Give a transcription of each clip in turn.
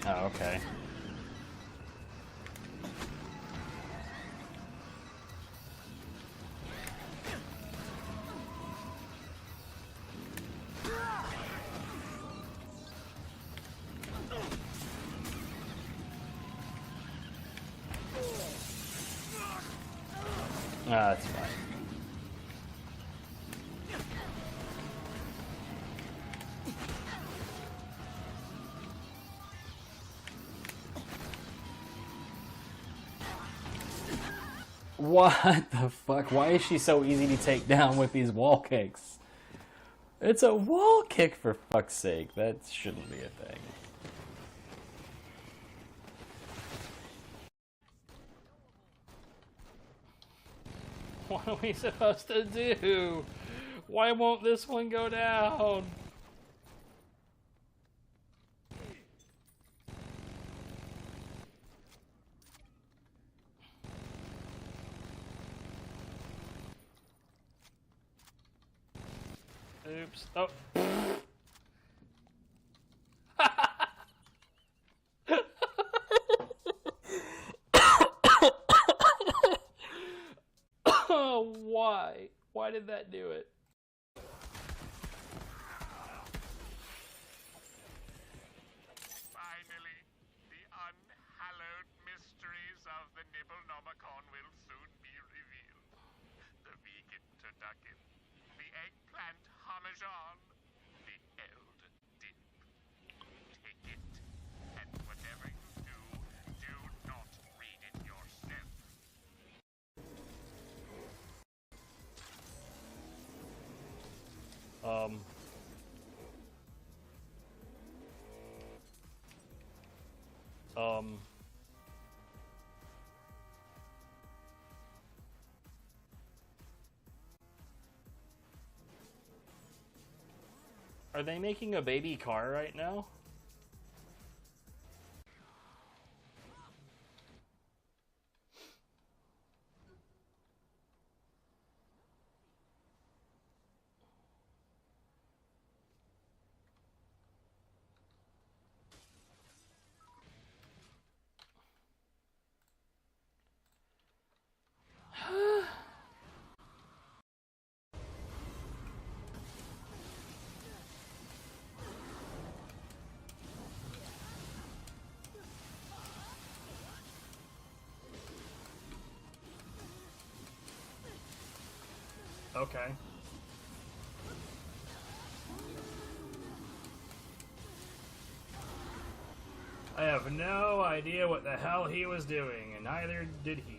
Oh, okay. Ah, that's fine. What the fuck? Why is she so easy to take down with these wall kicks? It's a wall kick, for fuck's sake. That shouldn't be a thing. What are we supposed to do? Why won't this one go down? Oops. Oh. Oh, why? Why did that do it? Finally, the unhallowed mysteries of the Nibblenomicon will soon be revealed. The vegan turducken, the eggplant parmesan, the eld dip. Take it, and whatever you do, do not read it yourself. Are they making a baby car right now? Okay. I have no idea what the hell he was doing, and neither did he.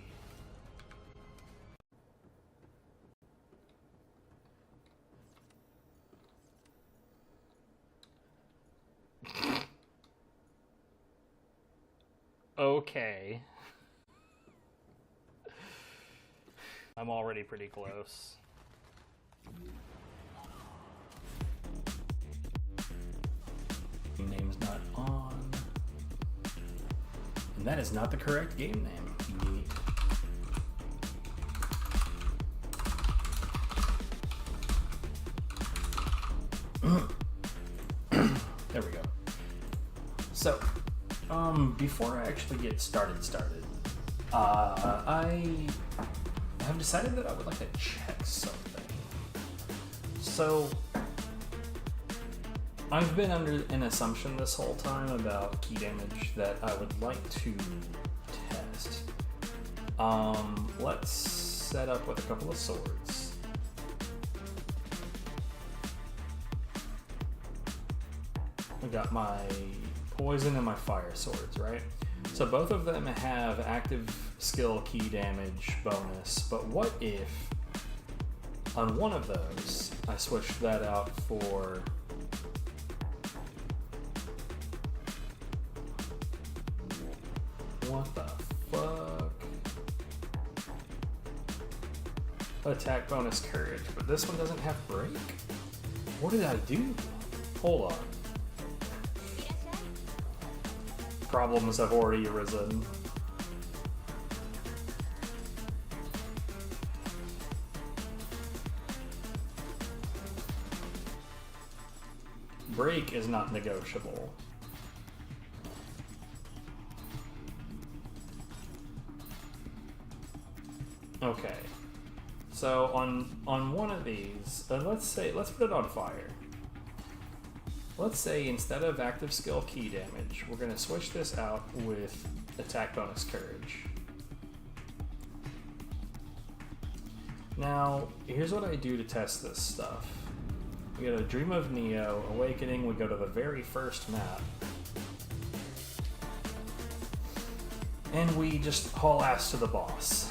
Okay. I'm already pretty close. Name's not on. And that is not the correct game name. There we go. So, before I actually get started, I have decided that I would like to check something. So, I've been under an assumption this whole time about key damage that I would like to test. Let's set up with a couple of swords. I got my poison and my fire swords, right? So both of them have active skill key damage bonus, but what if on one of those I switched that out for what the fuck? Attack bonus courage, but this one doesn't have break? What did I do? Hold on. Problems have already arisen. Break is not negotiable. Okay. So on one of these, let's put it on fire. Let's say instead of active skill key damage, we're gonna switch this out with attack bonus courage. Now, here's what I do to test this stuff. We go to Dream of Nioh, Awakening, we go to the very first map. And we just haul ass to the boss.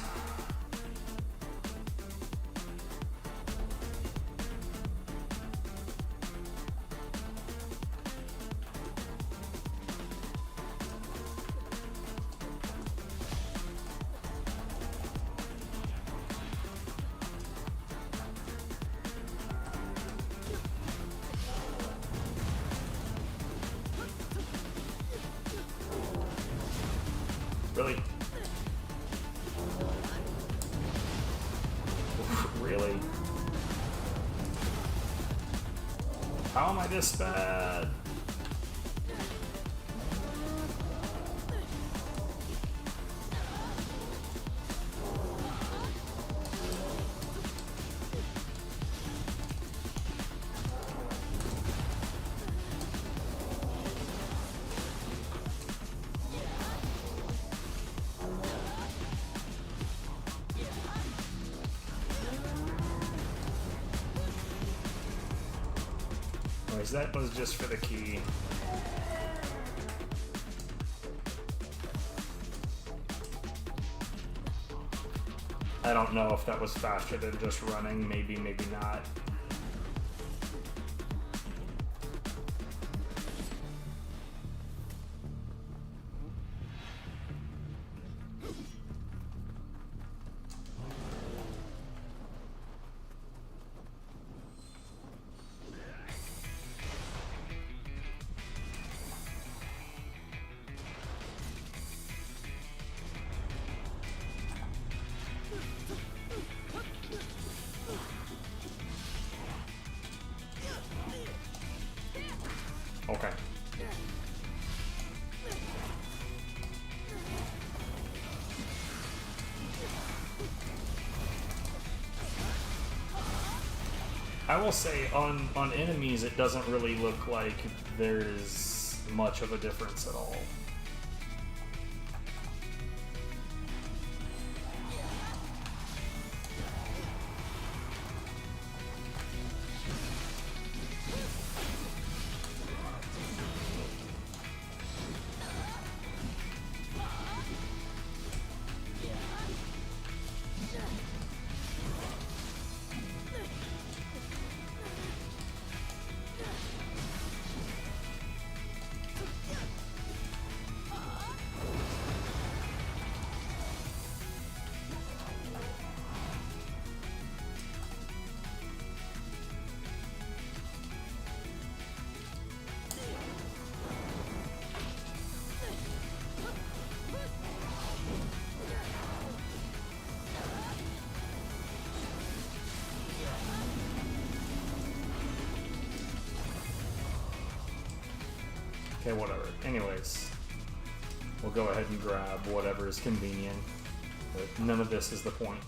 Really? Really? How am I this bad? That was just for the key. I don't know if that was faster than just running. Maybe, maybe not. Okay. I will say, on enemies, it doesn't really look like there's much of a difference at all. Okay, whatever. Anyways, we'll go ahead and grab whatever is convenient, but none of this is the point.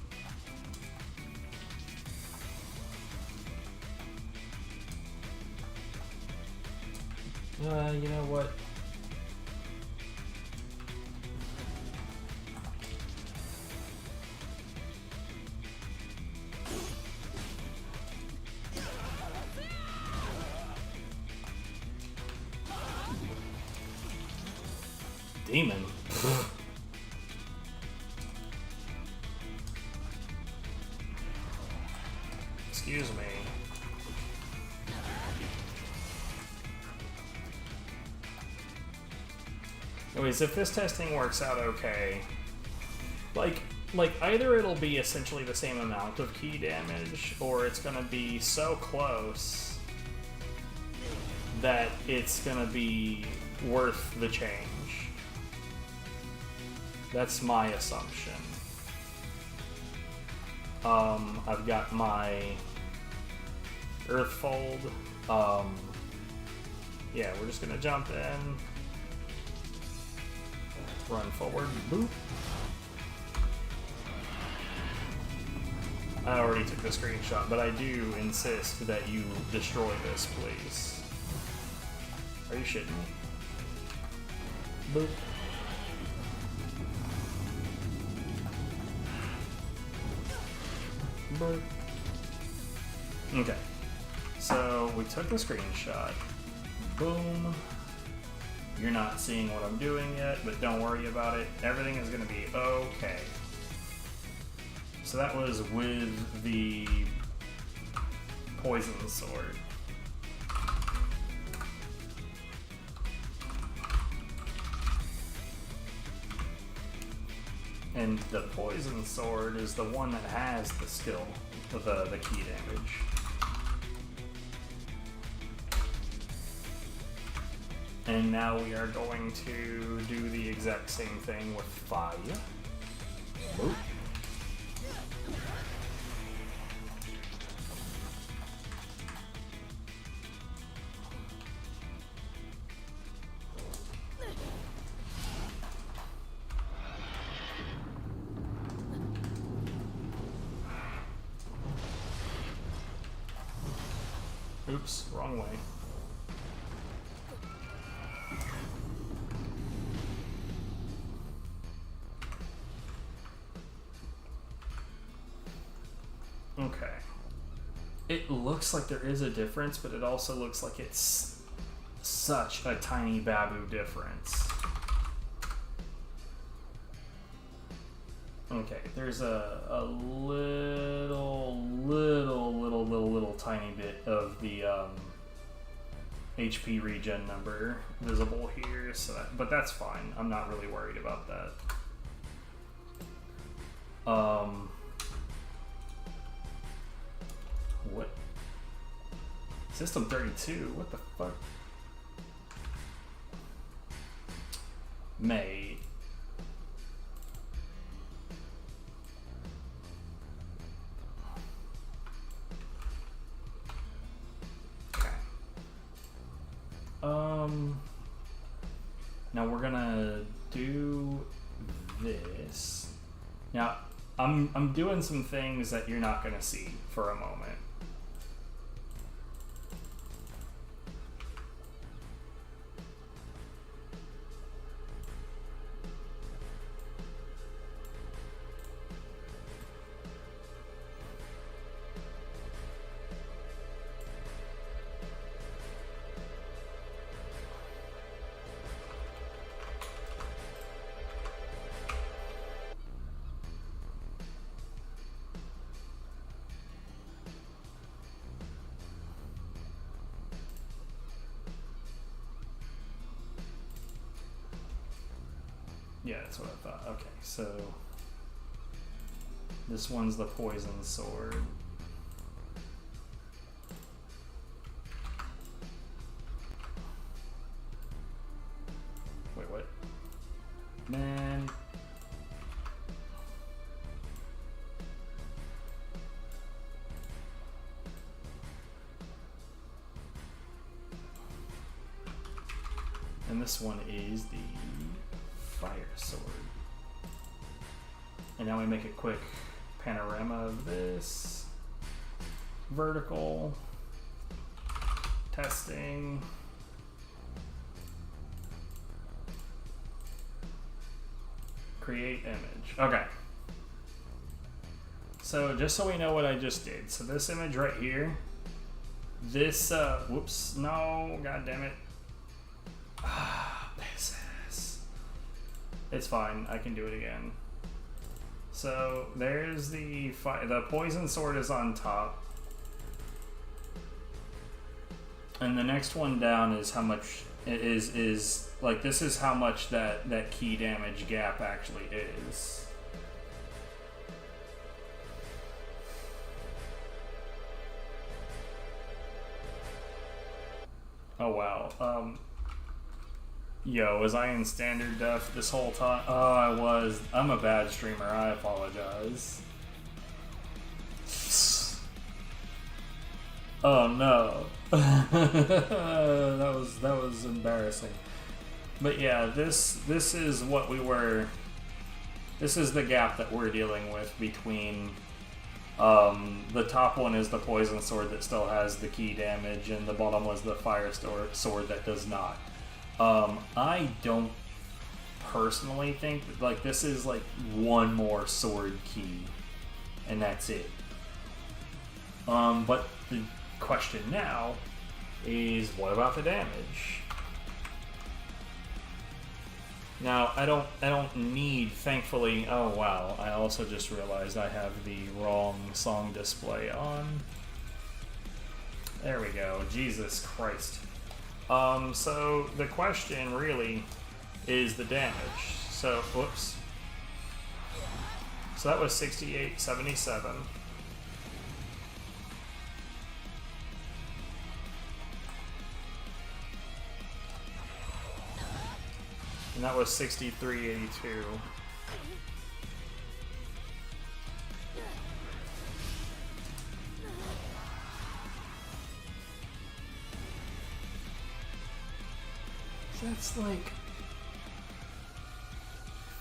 You know what? Demon. Excuse me. Anyways, if this testing works out okay, like either it'll be essentially the same amount of key damage, or it's gonna be so close that it's gonna be worth the change. That's my assumption. I've got my Earthfold. Yeah, we're just gonna jump in, run forward, boop. I already took the screenshot, but I do insist that you destroy this, please. Are you shitting me? Boop. Boop. Okay. So we took the screenshot. Boom. You're not seeing what I'm doing yet, but don't worry about it. Everything is going to be okay. So that was with the poison sword. And the poison sword is the one that has the skill, the key damage. And now we are going to do the exact same thing with fire. Boop. Oops, wrong way. Okay. It looks like there is a difference, but it also looks like it's such a tiny babu difference. Okay, there's a little tiny bit of the HP regen number visible here, so but that's fine. I'm not really worried about that. What? System 32? What the fuck? May. Now we're gonna do this. Now I'm doing some things that you're not gonna see for a moment. Yeah, that's what I thought. Okay, so this one's the poison sword. Wait, what? Man. And this one is the fire sword. And now we make a quick panorama of this. Vertical. Testing. Create image. Okay. So just so we know what I just did. So this image right here. This, whoops, no, god damn it. It's fine, I can do it again. So there's the poison sword is on top. And the next one down is how much it is like this is how much that key damage gap actually is. Oh wow. Yo, was I in standard def this whole time? Oh, I was. I'm a bad streamer. I apologize. Oh no. that was embarrassing. But yeah, this is what we were. This is the gap that we're dealing with between The top one is the poison sword that still has the key damage, and the bottom was the fire sword that does not. I don't personally think that, like, this is like one more sword key, and that's it. But the question now is, what about the damage? Now, I don't need, thankfully. Oh wow, I also just realized I have the wrong song display on. There we go. Jesus Christ. So the question really is the damage. So, whoops. So that was 6877. And that was 6382. That's like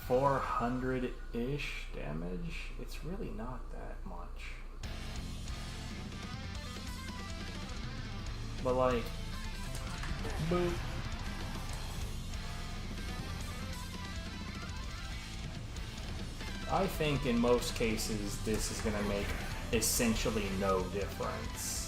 400-ish damage. It's really not that much. But like, boop. I think in most cases this is going to make essentially no difference.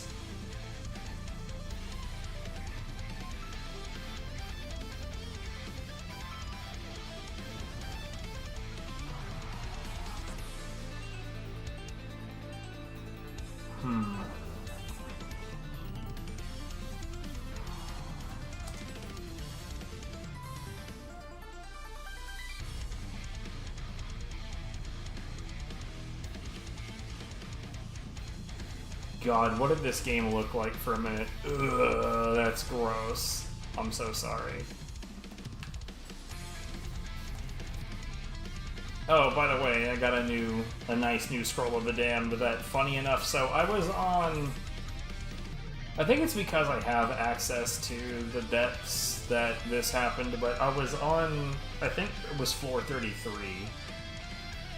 God, what did this game look like for a minute? Ugh, that's gross. I'm so sorry. Oh, by the way, I got a nice new Scroll of the Damned that, funny enough, so I was on... I think it's because I have access to the depths that this happened, but I was on, I think it was floor 33,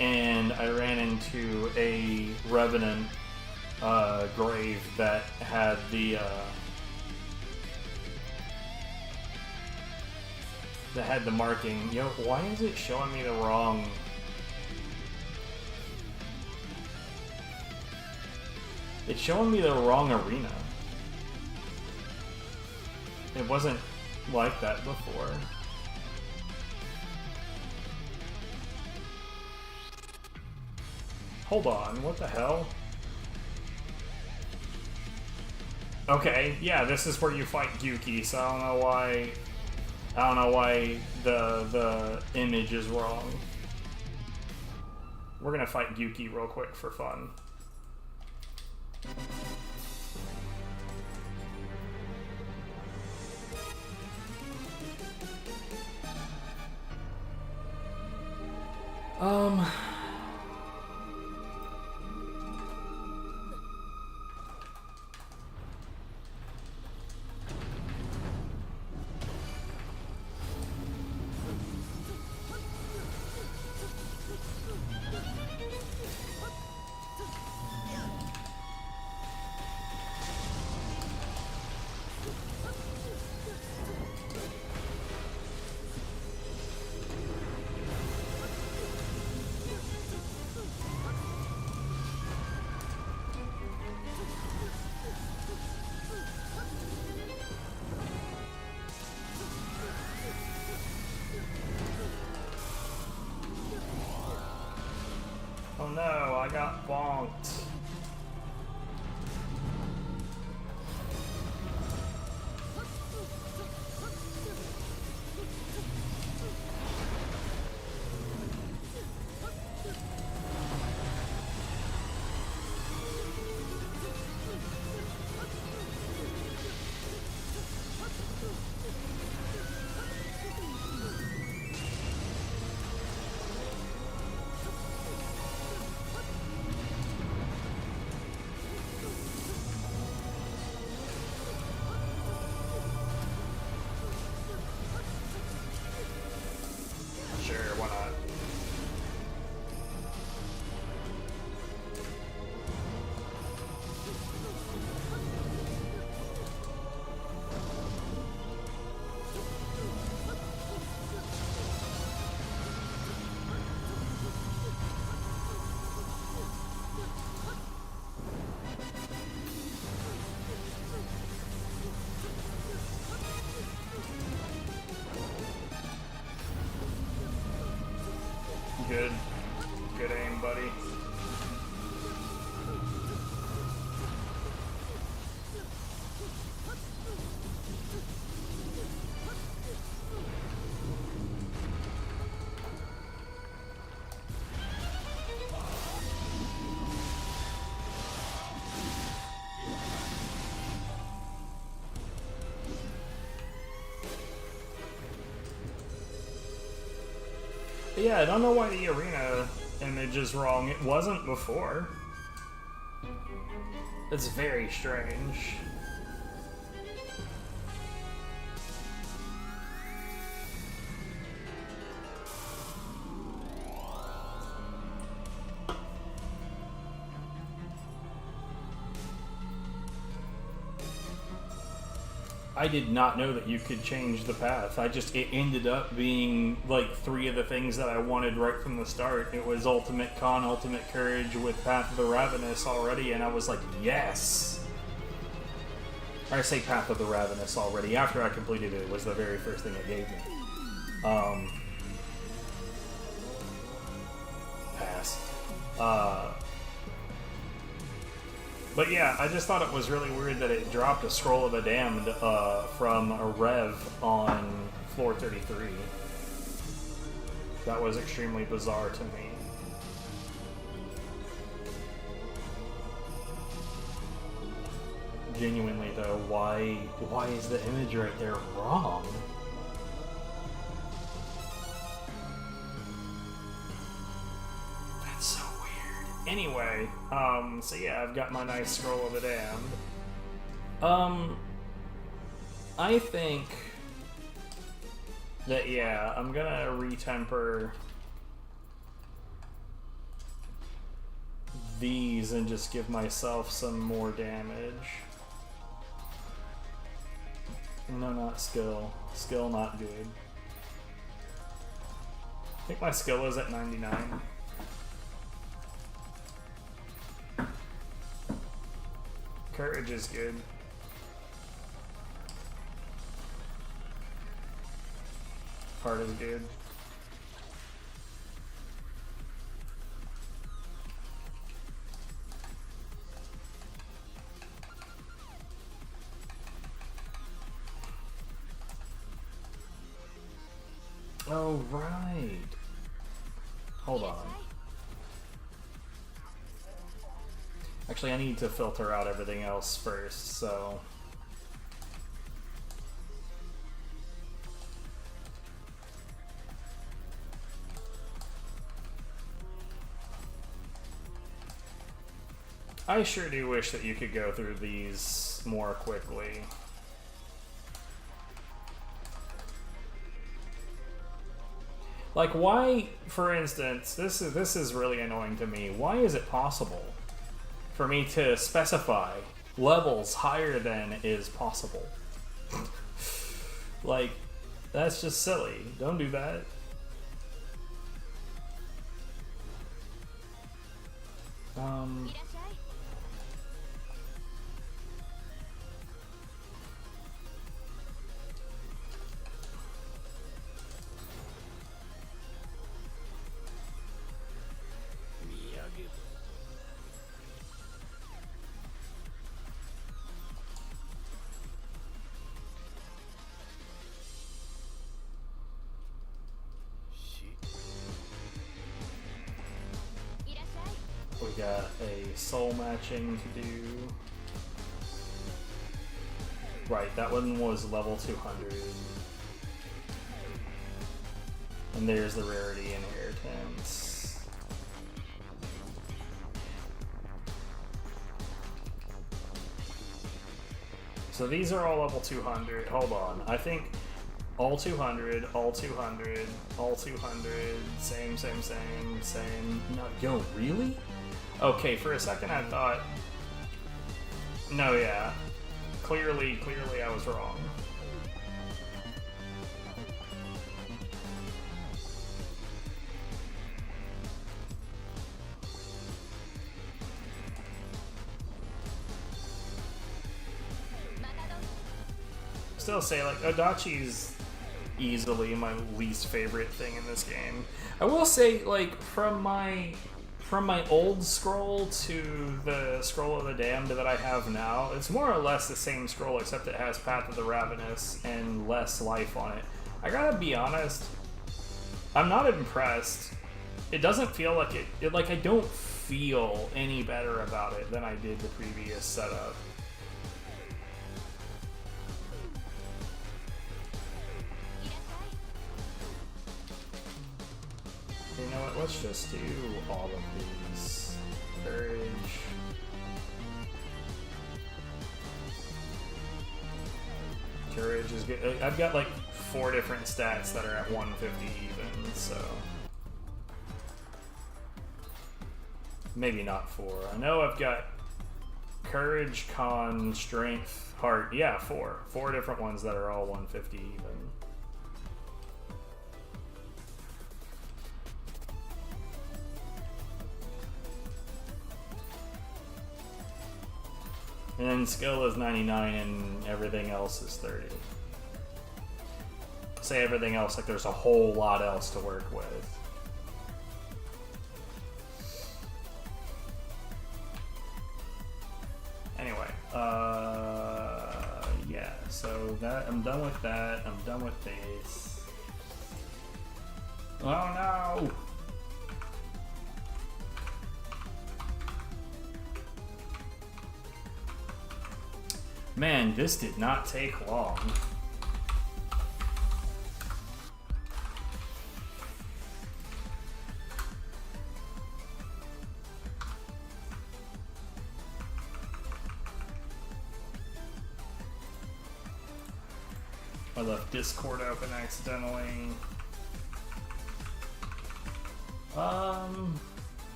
and I ran into a Revenant grave that had the marking. Yo, why is it showing me the wrong? It's showing me the wrong arena. It wasn't like that before. Hold on, what the hell? Okay, yeah, this is where you fight Gyuki, so I don't know why the image is wrong. We're gonna fight Gyuki real quick for fun. Oh no, I got bonked. Good. Good aim, buddy. Yeah, I don't know why the arena image is wrong. It wasn't before. It's very strange. I did not know that you could change the path. It ended up being like 3 of the things that I wanted right from the start. It was Ultimate Con, Ultimate Courage with Path of the Ravenous already, and I was like, yes! Or I say Path of the Ravenous already. After I completed it, it was the very first thing it gave me. Pass. But yeah, I just thought it was really weird that it dropped a Scroll of the Damned from a Rev on floor 33. That was extremely bizarre to me. Genuinely though, why is the image right there wrong? That's so weird. Anyway, so yeah, I've got my nice Scroll of the Damned. I think that, yeah, I'm gonna retemper these and just give myself some more damage. No, not skill. Skill not good. I think my skill is at 99. Courage is good. Heart is good. Oh, right. Hold on. Actually, I need to filter out everything else first, so... I sure do wish that you could go through these more quickly. Like, why, for instance, this is really annoying to me. Why is it possible for me to specify levels higher than is possible? Like, that's just silly. Don't do that. We got a soul matching to do. Right, that one was level 200. And there's the rarity inheritance. So these are all level 200. Hold on, I think all 200, all 200, all 200, same. No, yo, really? Okay, for a second I thought... No, yeah. Clearly I was wrong. Still say, like, Odachi's easily my least favorite thing in this game. I will say, like, from my old scroll to the Scroll of the Damned that I have now, it's more or less the same scroll, except it has Path of the Ravenous and less life on it. I gotta be honest, I'm not impressed. It doesn't feel like it like, I don't feel any better about it than I did the previous setup. You know what, let's just do all of these. Courage. Courage is good. I've got like 4 different stats that are at 150 even, so... Maybe not 4. I know I've got Courage, Con, Strength, Heart. Yeah, 4. 4 different ones that are all 150 even. And then skill is 99 and everything else is 30. Say everything else like there's a whole lot else to work with. Anyway, yeah, so that I'm done with that. I'm done with this. Oh no! Man, this did not take long. I left Discord open accidentally.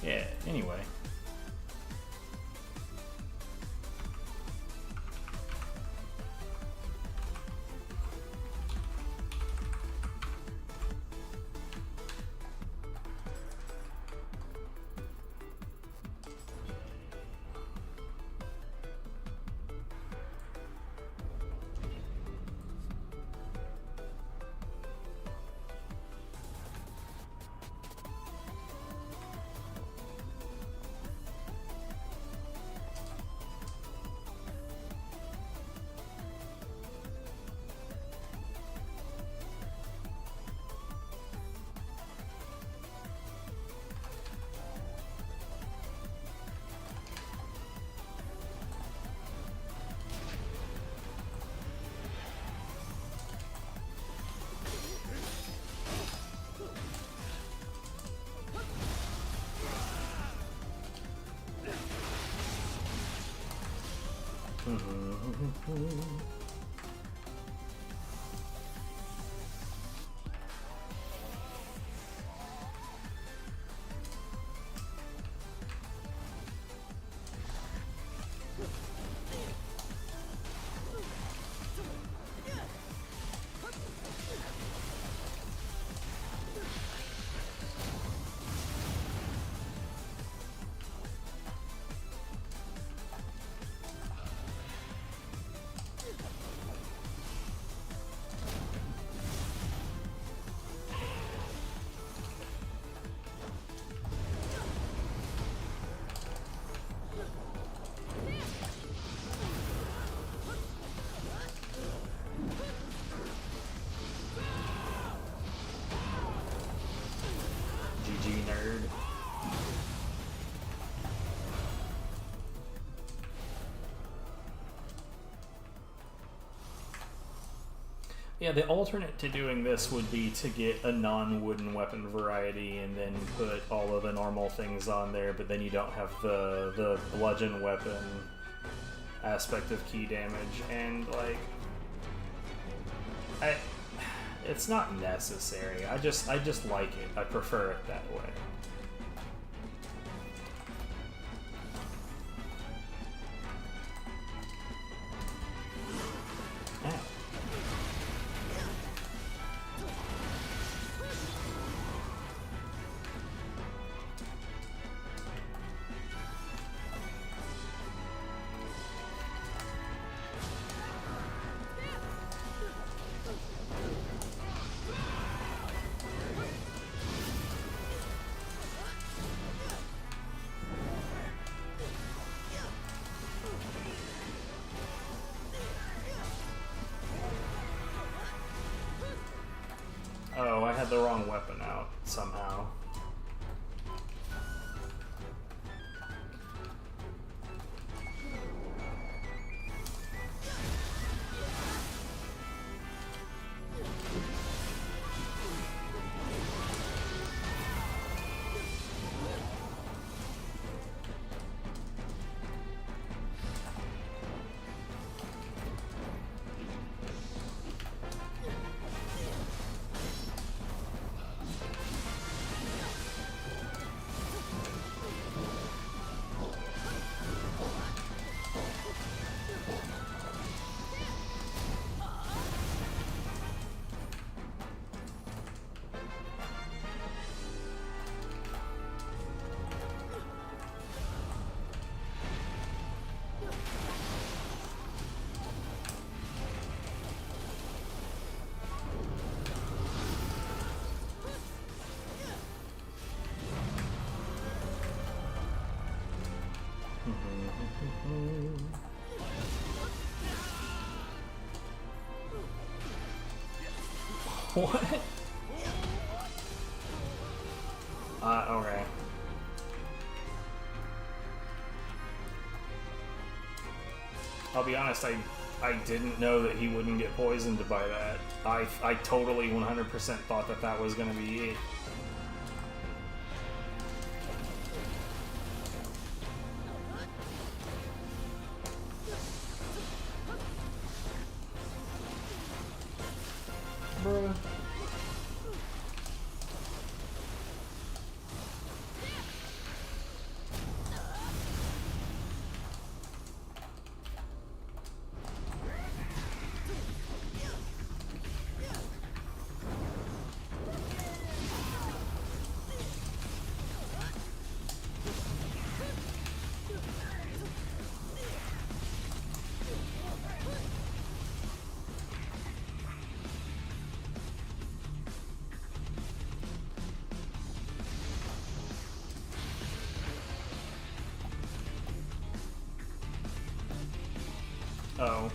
Yeah, anyway. Nerd. Yeah, the alternate to doing this would be to get a non-wooden weapon variety and then put all of the normal things on there, but then you don't have the bludgeon weapon aspect of key damage, and like it's not necessary. I just like it. I prefer it that way. I had the wrong weapon out somehow. What? Okay. I'll be honest, I didn't know that he wouldn't get poisoned by that. I totally 100% thought that that was gonna be it. Bruh. Oh.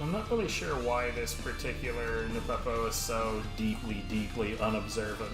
I'm not really sure why this particular Nupepo is so deeply unobservant.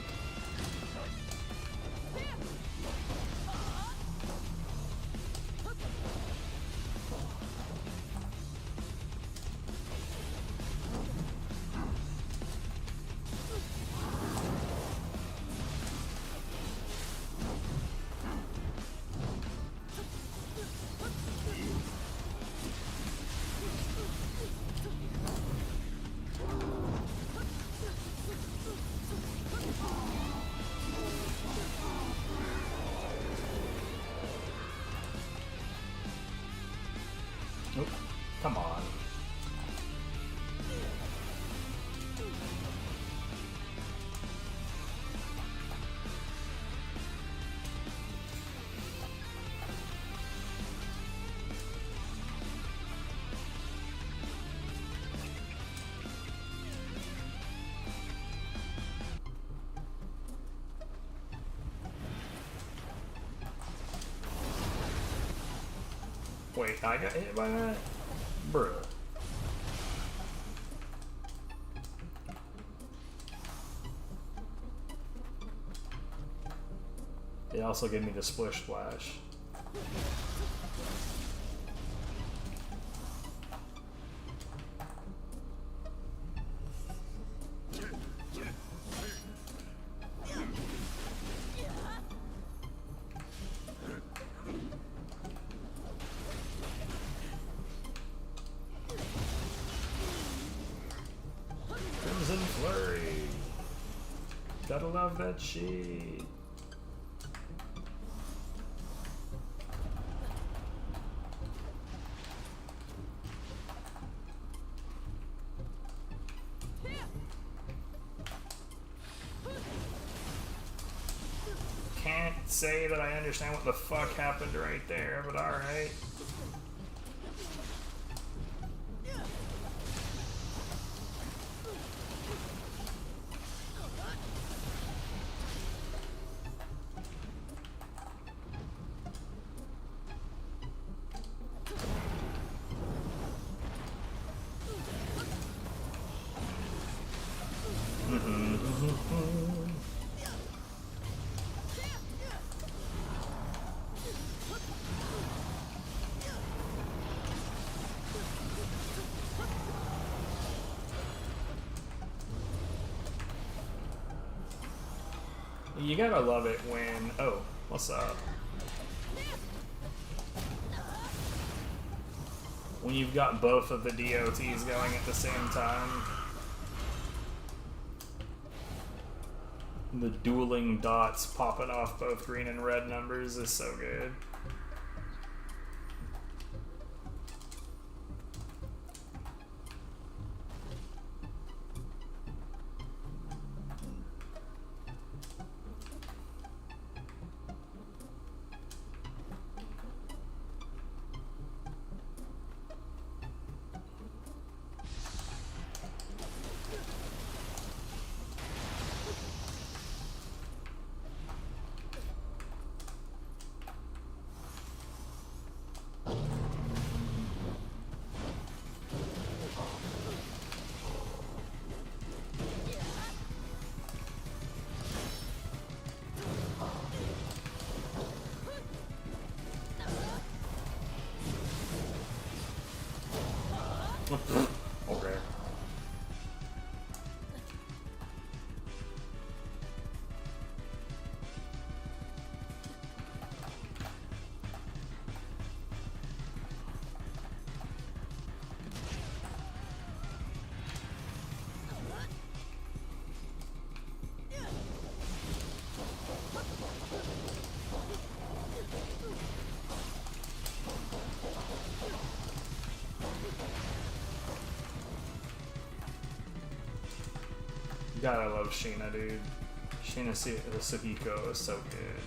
Nope. Come on. Wait, I got hit by that? Bruh. It also gave me the splish splash. Crimson Flurry. Gotta love that shit. Can't say that I understand what the fuck happened right there, but alright. You gotta love it when... Oh, what's up? When you've got both of the DOTs going at the same time. The dueling dots popping off both green and red numbers is so good. Okay. God, I love Sheena, dude. Sheena Sugiko is so good.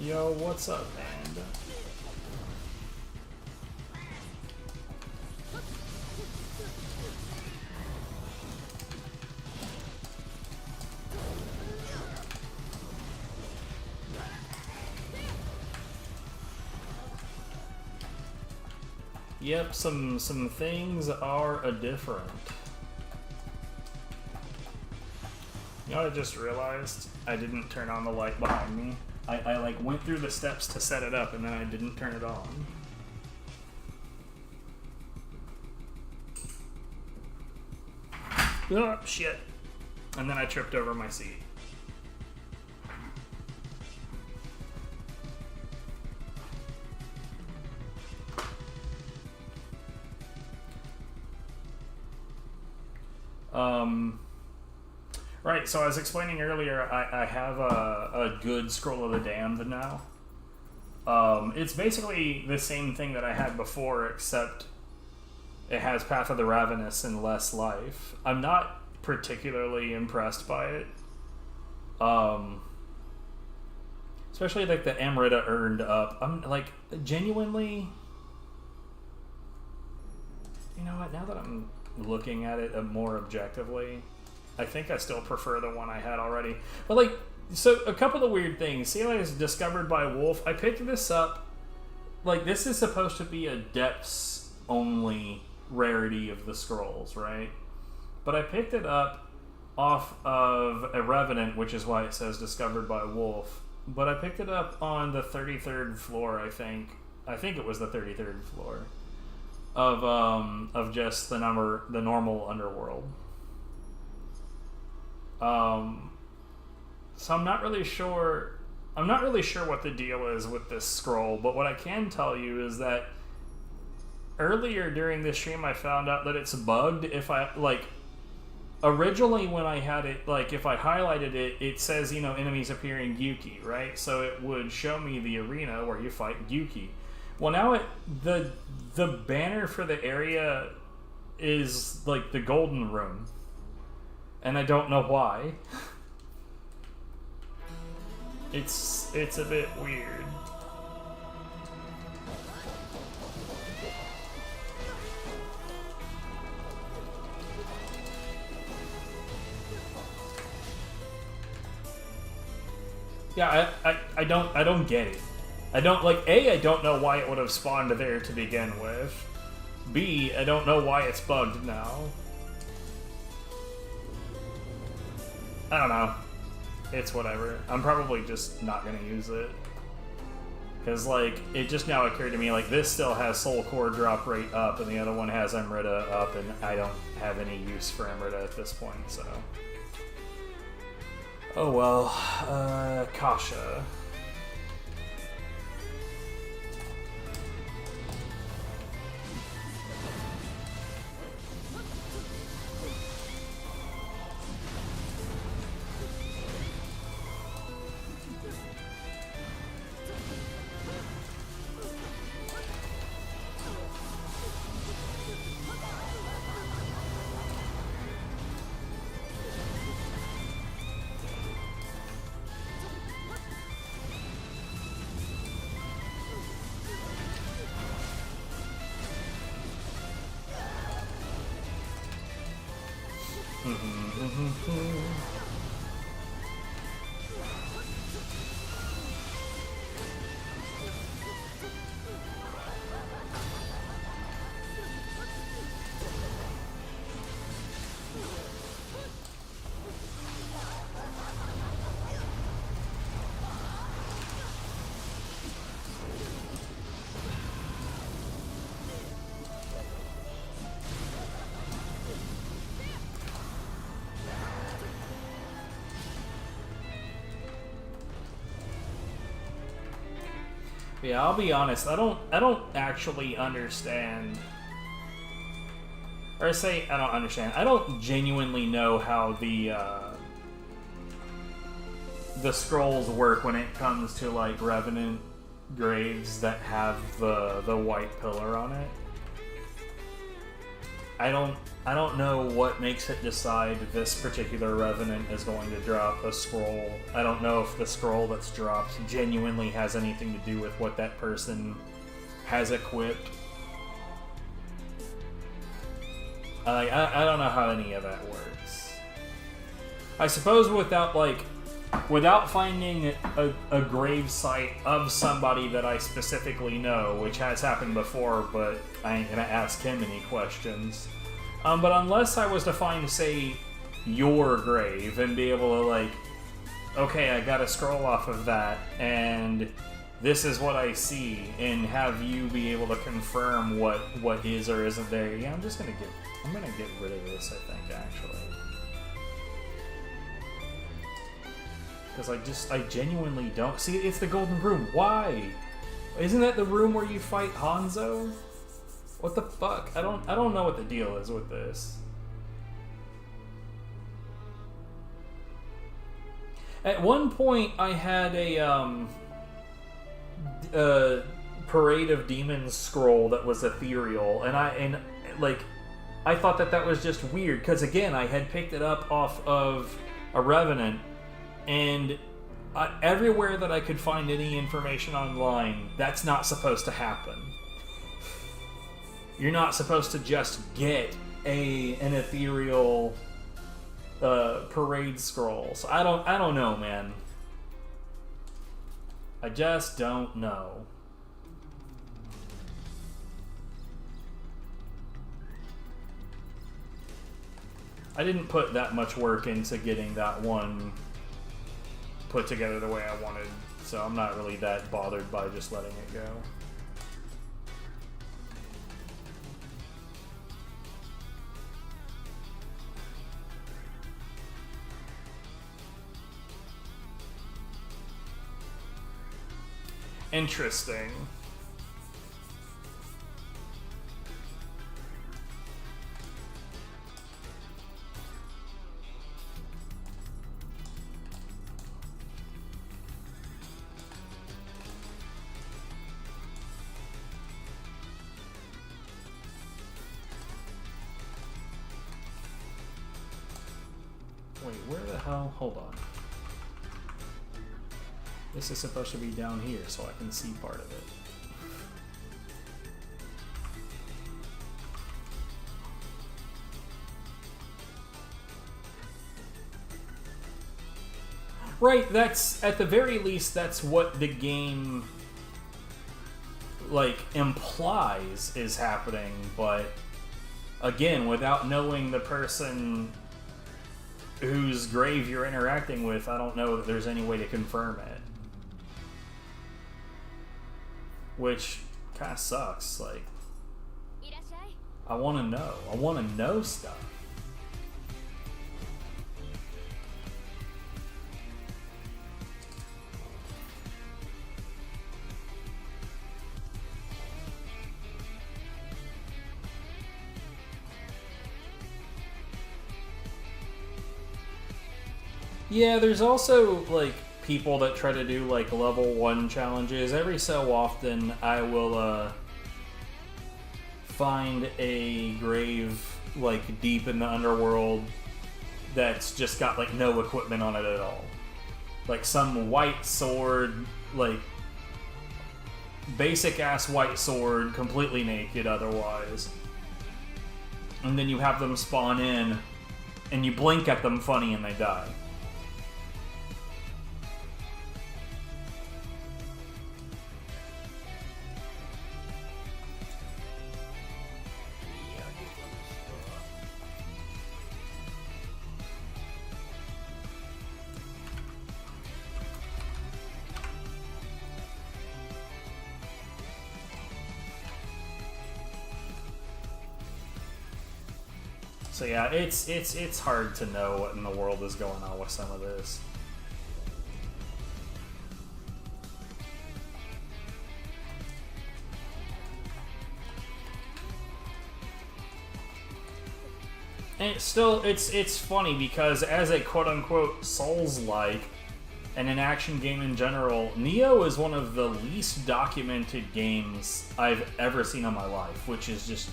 Yo, what's up, man? Yep, some things are different. You know what I just realized? I didn't turn on the light behind me. I like went through the steps to set it up and then I didn't turn it on. Oh, shit. And then I tripped over my seat. Right, so I was explaining earlier, I have a good Scroll of the Damned now. It's basically the same thing that I had before, except it has Path of the Ravenous and less life. I'm not particularly impressed by it. Especially like the Amrita earned up. I'm like, genuinely... You know what, now that I'm looking at it more objectively... I think I still prefer the one I had already. But, like, so a couple of weird things. See, like, it's discovered by Wolf. I picked this up. Like, this is supposed to be a depths-only rarity of the scrolls, right? But I picked it up off of a Revenant, which is why it says discovered by Wolf. But I picked it up on the 33rd floor, I think. I think it was the 33rd floor. of just the normal Underworld. So I'm not really sure. I'm not really sure what the deal is with this scroll, but what I can tell you is that earlier during this stream I found out that it's bugged if I, like, originally when I had it, like, if I highlighted it, it says, you know, enemies appear in Gyuki, right? So it would show me the arena where you fight Gyuki. Well, now the banner for the area is, like, the golden room. And I don't know why. It's a bit weird. Yeah, I don't get it. I don't, like, A, I don't know why it would have spawned there to begin with. B, I don't know why it's bugged now. I don't know. It's whatever. I'm probably just not gonna use it. Because, like, it just now occurred to me, like, this still has Soul Core drop rate up, and the other one has Emerita up, and I don't have any use for Emerita at this point, so... Oh well, Kasha. Yeah, I'll be honest. I don't actually understand, or say I don't understand. I don't genuinely know how the scrolls work when it comes to, like, Revenant graves that have the white pillar on it. I don't know what makes it decide this particular Revenant is going to drop a scroll. I don't know if the scroll that's dropped genuinely has anything to do with what that person has equipped. I don't know how any of that works. I suppose without finding a grave site of somebody that I specifically know, which has happened before, but I ain't gonna ask him any questions. But unless I was to find, say, your grave and be able to, like, okay, I got a scroll off of that, and this is what I see, and have you be able to confirm what is or isn't there. Yeah, I'm gonna get rid of this, I think, actually. Because I genuinely don't see it. It's the golden room. Why? Isn't that the room where you fight Hanzo? What the fuck? I don't know what the deal is with this. At one point, I had a Parade of Demons scroll that was ethereal, and I thought that was just weird because, again, I had picked it up off of a Revenant, and everywhere that I could find any information online, that's not supposed to happen. You're not supposed to just get an ethereal parade scroll. So I don't know, man. I just don't know. I didn't put that much work into getting that one put together the way I wanted, so I'm not really that bothered by just letting it go. Interesting. Wait, where the hell? Hold on. This is supposed to be down here so I can see part of it. Right, that's, at the very least, that's what the game, like, implies is happening, but, again, without knowing the person whose grave you're interacting with, I don't know that there's any way to confirm it. Which kind of sucks. Like, I want to know. I want to know stuff. Yeah, there's also, like, people that try to do, like, level 1 challenges. Every so often, I will, find a grave, like, deep in the Underworld that's just got, like, no equipment on it at all. Like, some white sword, like, basic-ass white sword, completely naked otherwise. And then you have them spawn in, and you blink at them funny and they die. So yeah, it's hard to know what in the world is going on with some of this. And it's still, it's funny because as a quote-unquote Souls-like and an action game in general, Nioh is one of the least documented games I've ever seen in my life, which is just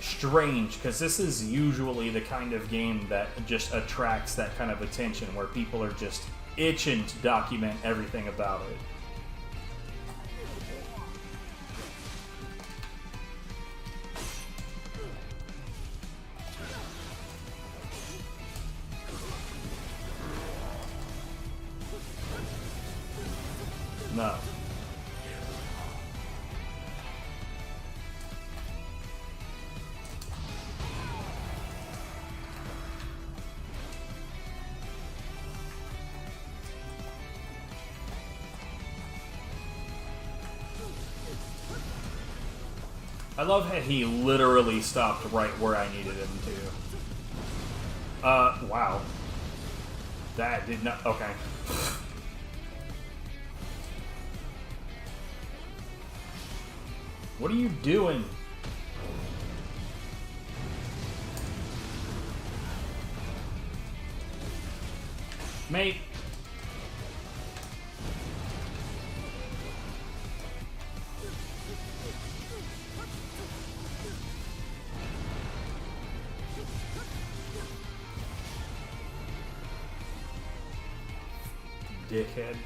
strange, because this is usually the kind of game that just attracts that kind of attention, where people are just itching to document everything about it. No. I love how he literally stopped right where I needed him to. Wow. That did not... Okay. What are you doing? Mate. Dickhead.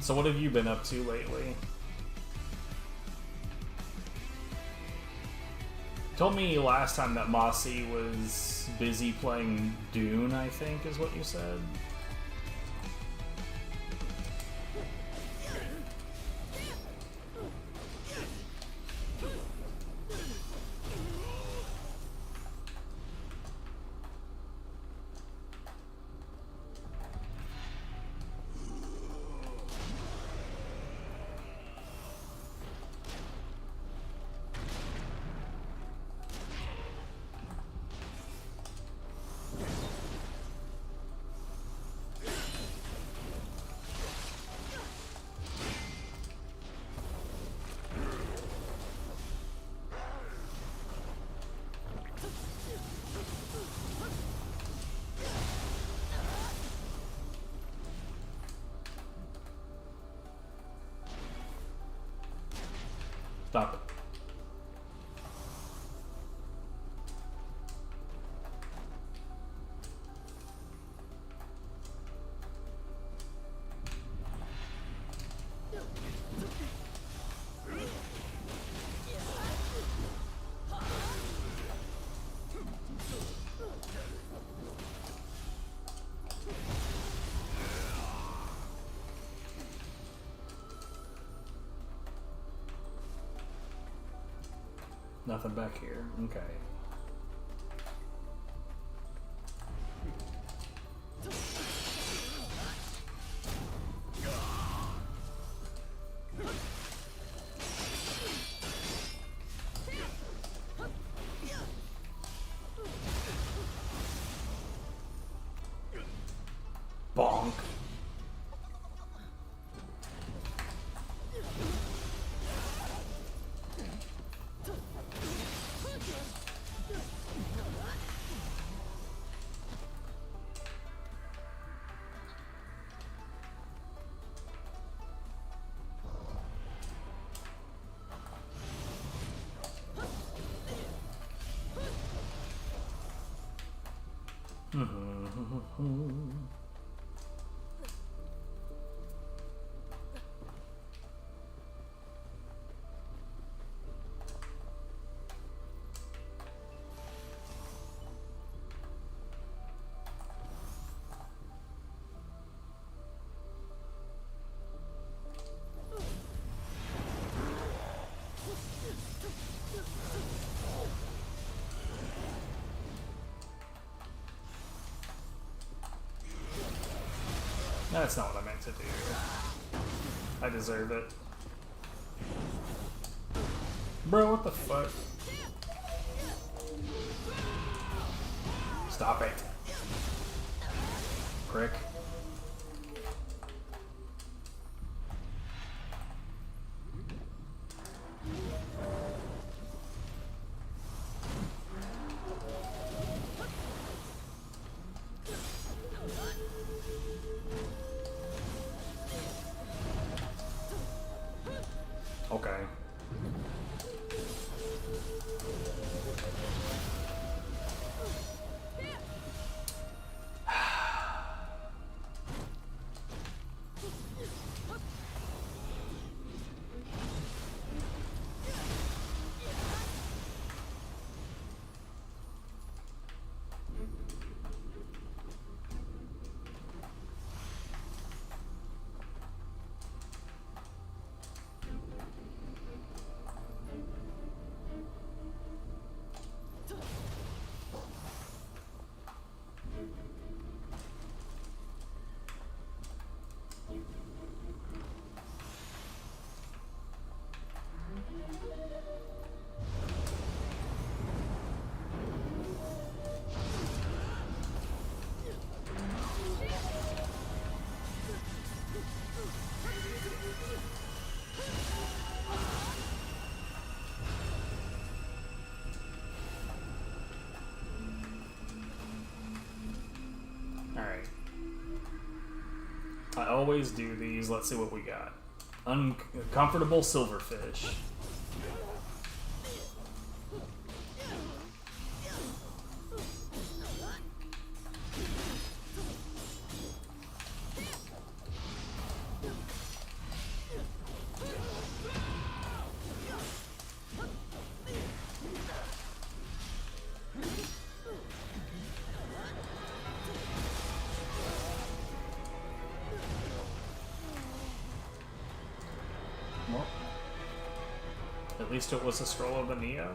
So what have you been up to lately? told me last time that Mossy was busy playing Dune, I think is what you said. Stop it. Nothing back here. Okay. Bonk. That's not what I meant to do. I deserve it. Bro, what the fuck? Stop it. Prick. Okay. Alright. I always do these. Let's see what we got. Uncomfortable silverfish. Well, at least it was a scroll of the Nioh.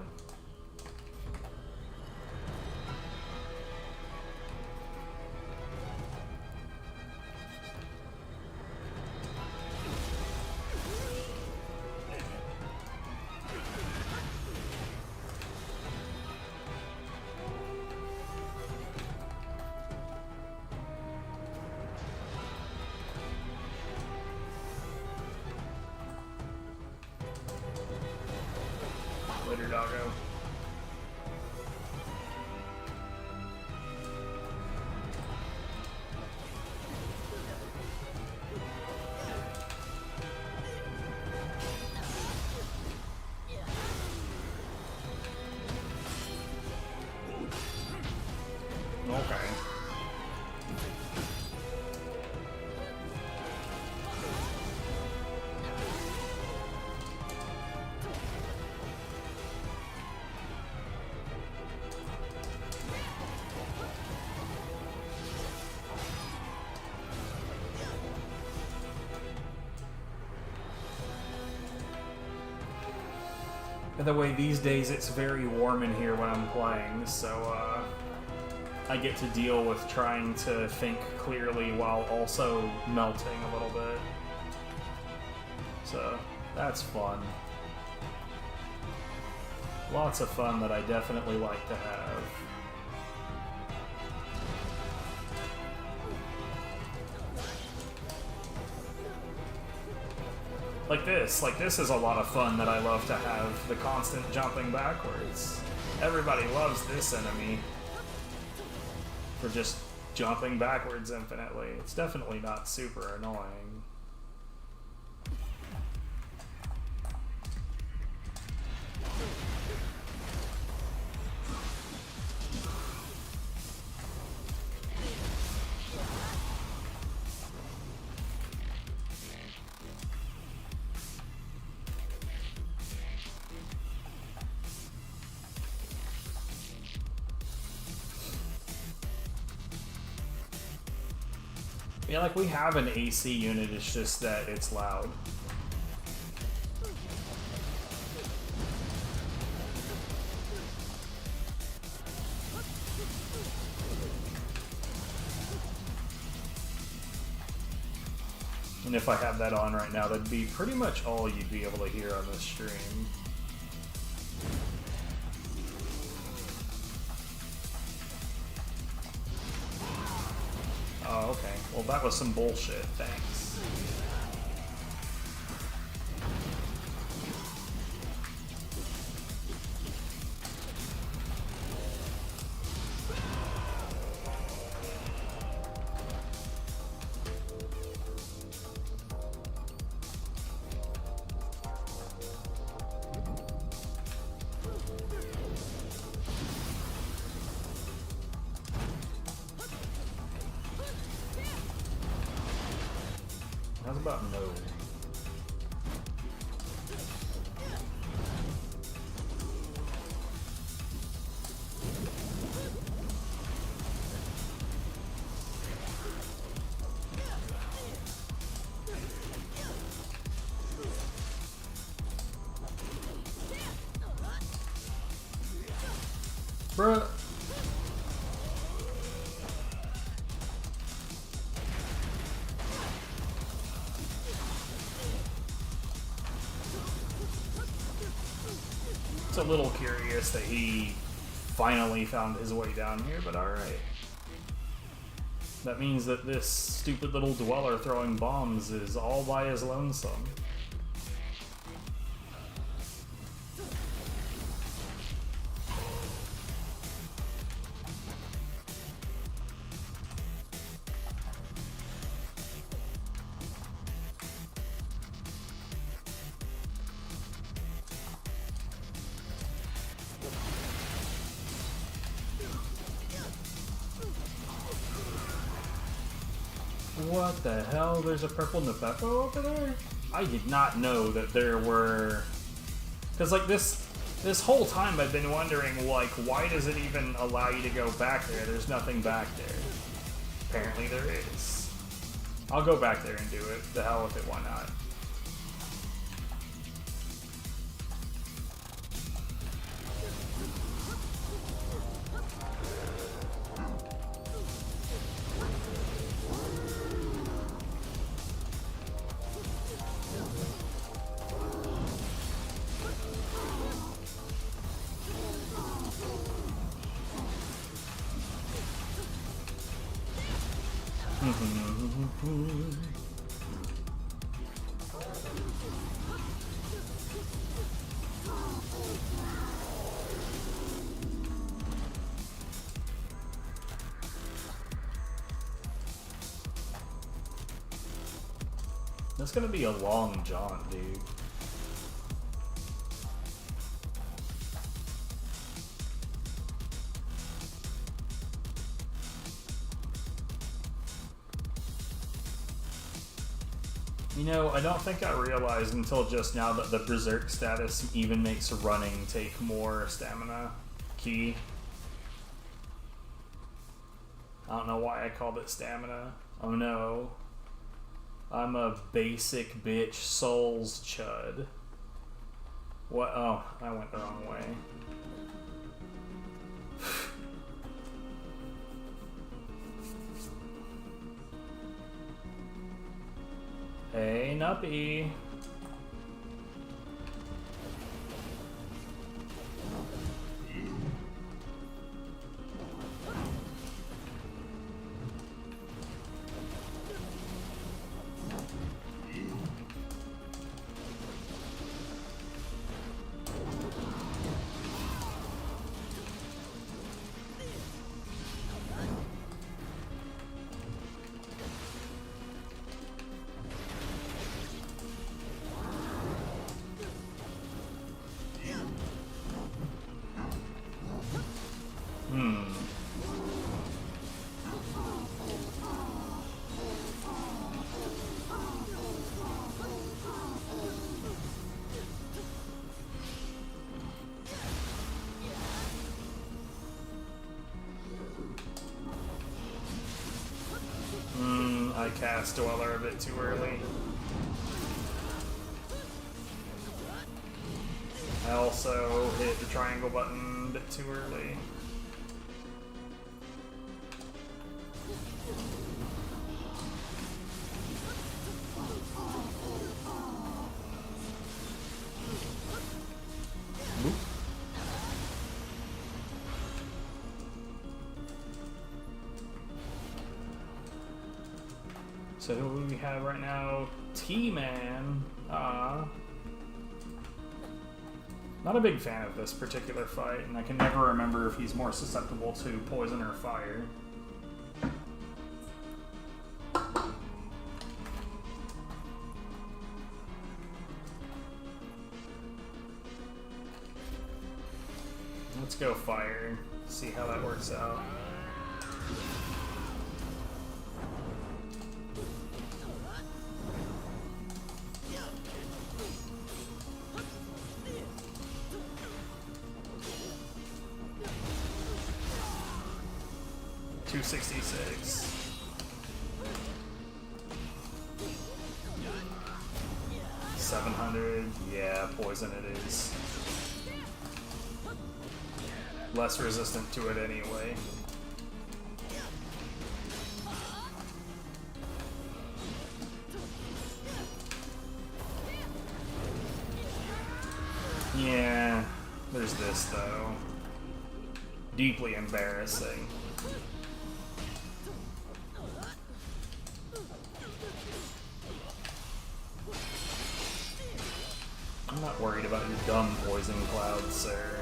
Later, doggo. Okay. By the way, these days it's very warm in here when I'm playing, so I get to deal with trying to think clearly while also melting a little bit. So, that's fun. Lots of fun that I definitely like to have. Like this is a lot of fun that I love to have, the constant jumping backwards. Everybody loves this enemy for just jumping backwards infinitely. It's definitely not super annoying. Yeah, like we have an AC unit, it's just that it's loud. And if I have that on right now, that'd be pretty much all you'd be able to hear on this stream. Oh, okay. Well, that was some bullshit. Thanks. How's about no? Bruh. It's a little curious that he finally found his way down here, but alright. That means that this stupid little dweller throwing bombs is all by his lonesome. What the hell? There's a purple Nefepo over there? I did not know that there were... Because, like, this whole time I've been wondering, like, why does it even allow you to go back there? There's nothing back there. Apparently there is. I'll go back there and do it. The hell with it, why not? That's gonna be a long jaunt, dude. You know, I don't think I realized until just now that the Berserk status even makes running take more stamina key. I don't know why I called it stamina. Oh no. I'm a basic bitch souls chud. What? Oh, I went the wrong way. Hey, Nuppy. I cast Dweller a bit too early. I also hit the triangle button a bit too early. So who do we have right now? T-Man. Not a big fan of this particular fight, and I can never remember if he's more susceptible to poison or fire. Let's go fire. See how that works out. $266. $700. Yeah, poison it is. Less resistant to it anyway. Yeah, there's this though. Deeply embarrassing. I'm not worried about your dumb poison clouds, sir.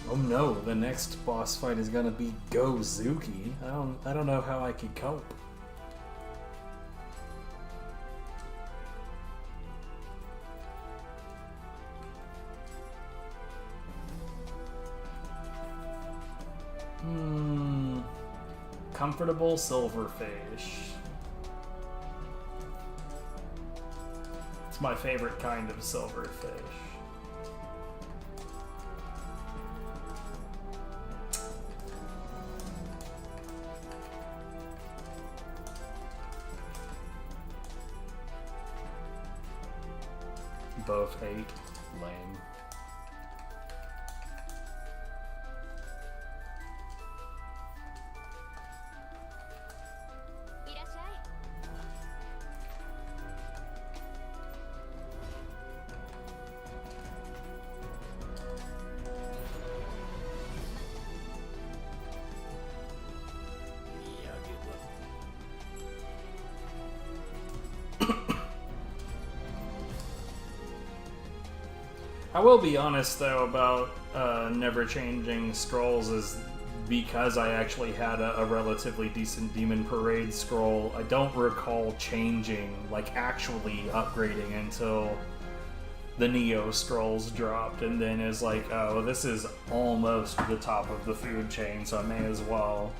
Oh no, the next boss fight is gonna be Gyuki. I don't know how I could cope. Comfortable silverfish. It's my favorite kind of silverfish. Both hate. Lame. I will be honest though about never changing scrolls is because I actually had a relatively decent Demon Parade scroll. I don't recall changing, like actually upgrading until the Nioh scrolls dropped, and then is like, oh, this is almost the top of the food chain, so I may as well.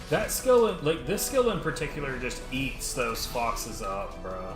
That skill, like this skill in particular, just eats those foxes up, bruh.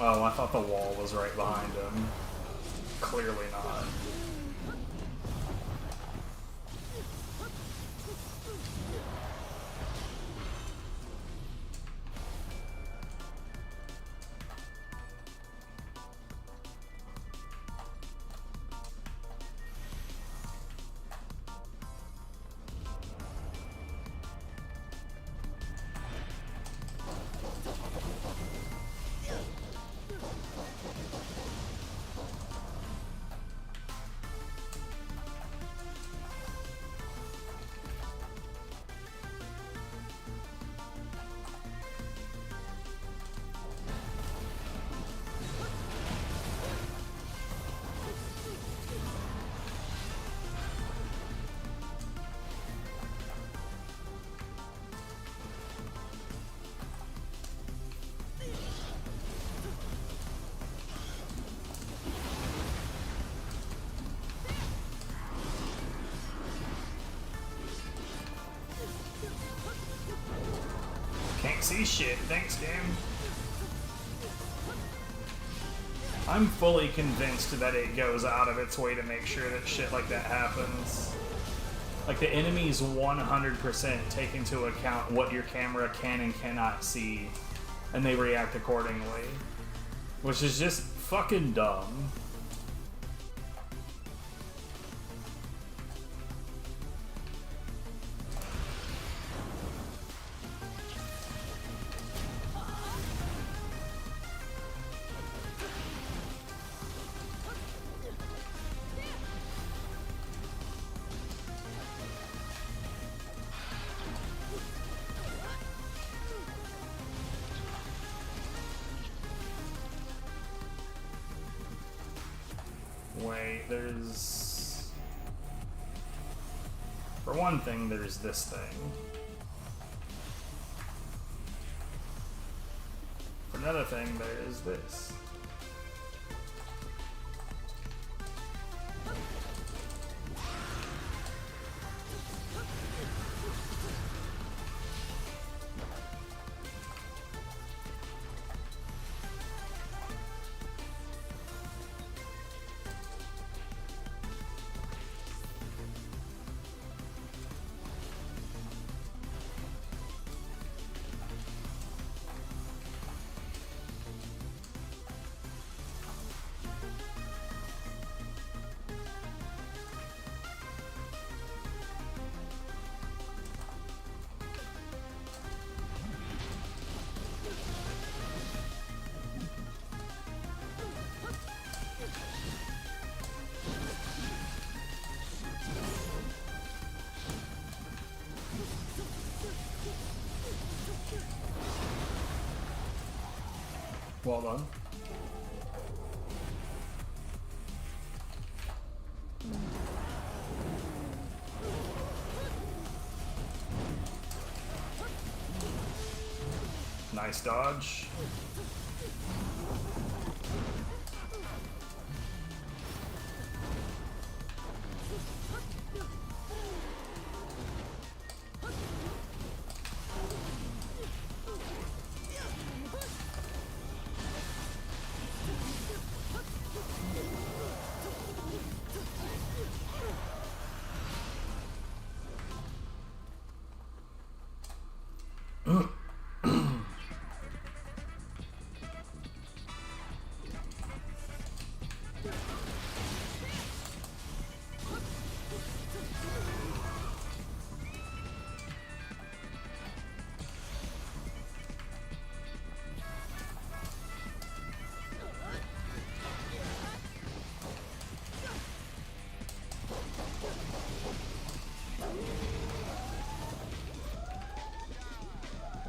Oh, I thought the wall was right behind him. Clearly not. Can't see shit. Thanks, game. I'm fully convinced that it goes out of its way to make sure that shit like that happens. Like, the enemies 100% take into account what your camera can and cannot see, and they react accordingly. Which is just fucking dumb. Wait, there's... For one thing, there's this thing. For another thing, there's this. Well done. Nice dodge.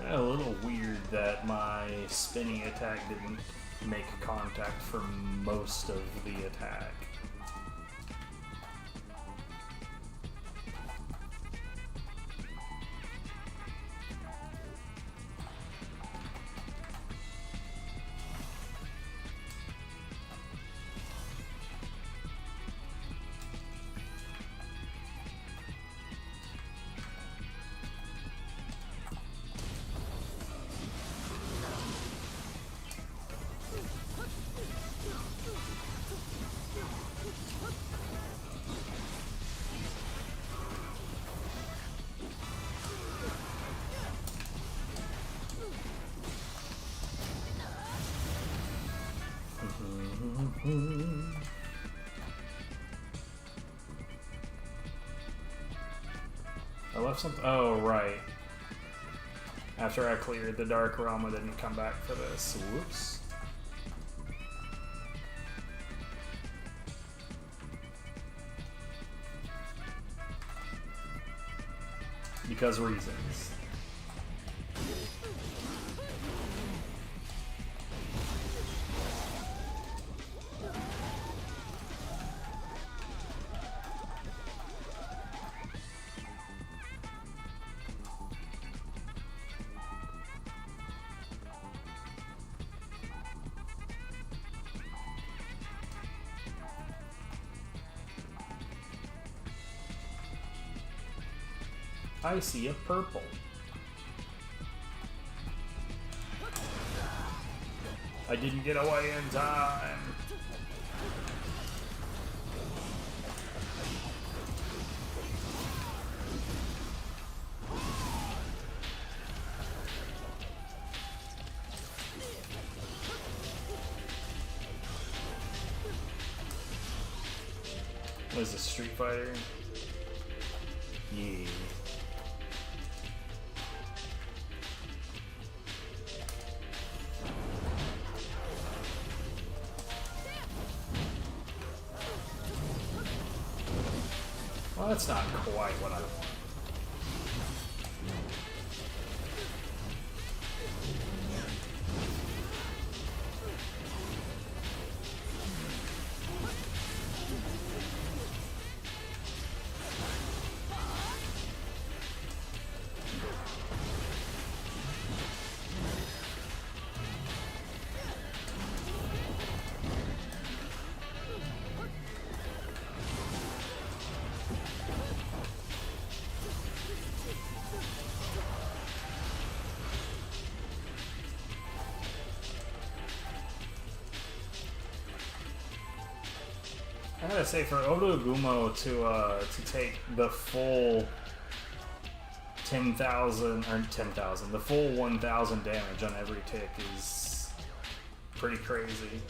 A little weird that my spinning attack didn't make contact for most of the attack. I left something. Oh, right. After I cleared the Dark Realm, I didn't come back for this. Whoops. Because reasons. I see a purple. I didn't get away in time. What is this, Street Fighter? Yeah. Well, that's not quite what I want. I gotta say, for Odogumo to take the full 10,000 or 10,000, the full 1,000 damage on every tick is pretty crazy.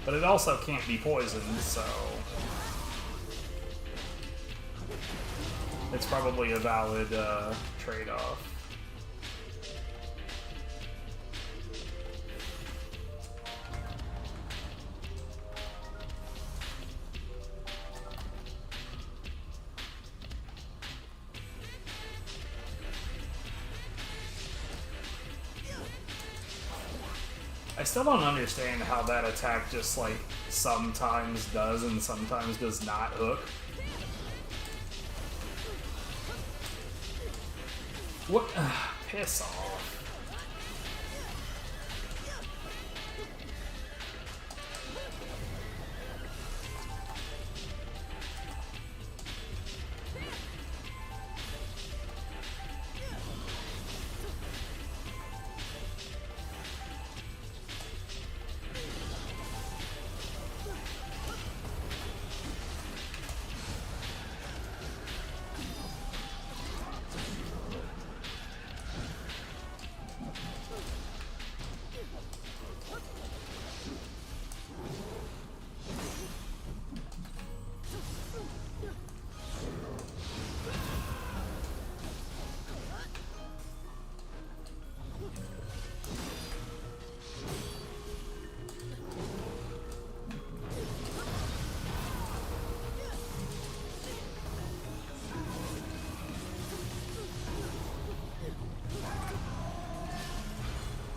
But it also can't be poisoned, so it's probably a valid trade-off. I still don't understand how that attack just, like, sometimes does and sometimes does not hook. What? Piss off.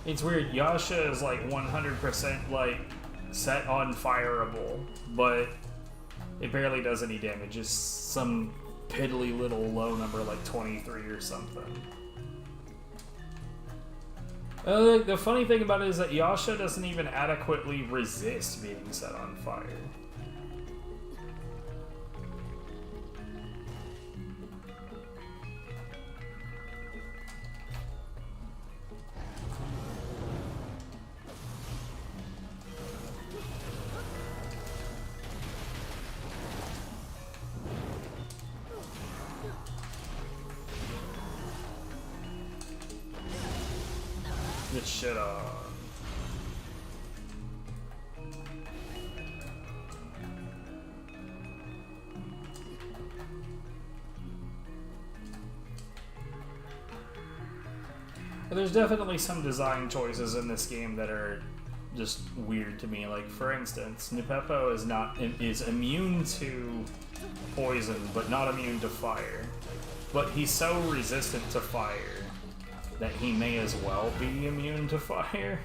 It's weird, Yasha is like 100% like set on fireable, but it barely does any damage. It's some piddly little low number like 23 or something. The funny thing about it is that Yasha doesn't even adequately resist being set on fire. Get shit on. There's definitely some design choices in this game that are just weird to me. Like, for instance, Nupepo is immune to poison, but not immune to fire. But he's so resistant to fire that he may as well be immune to fire.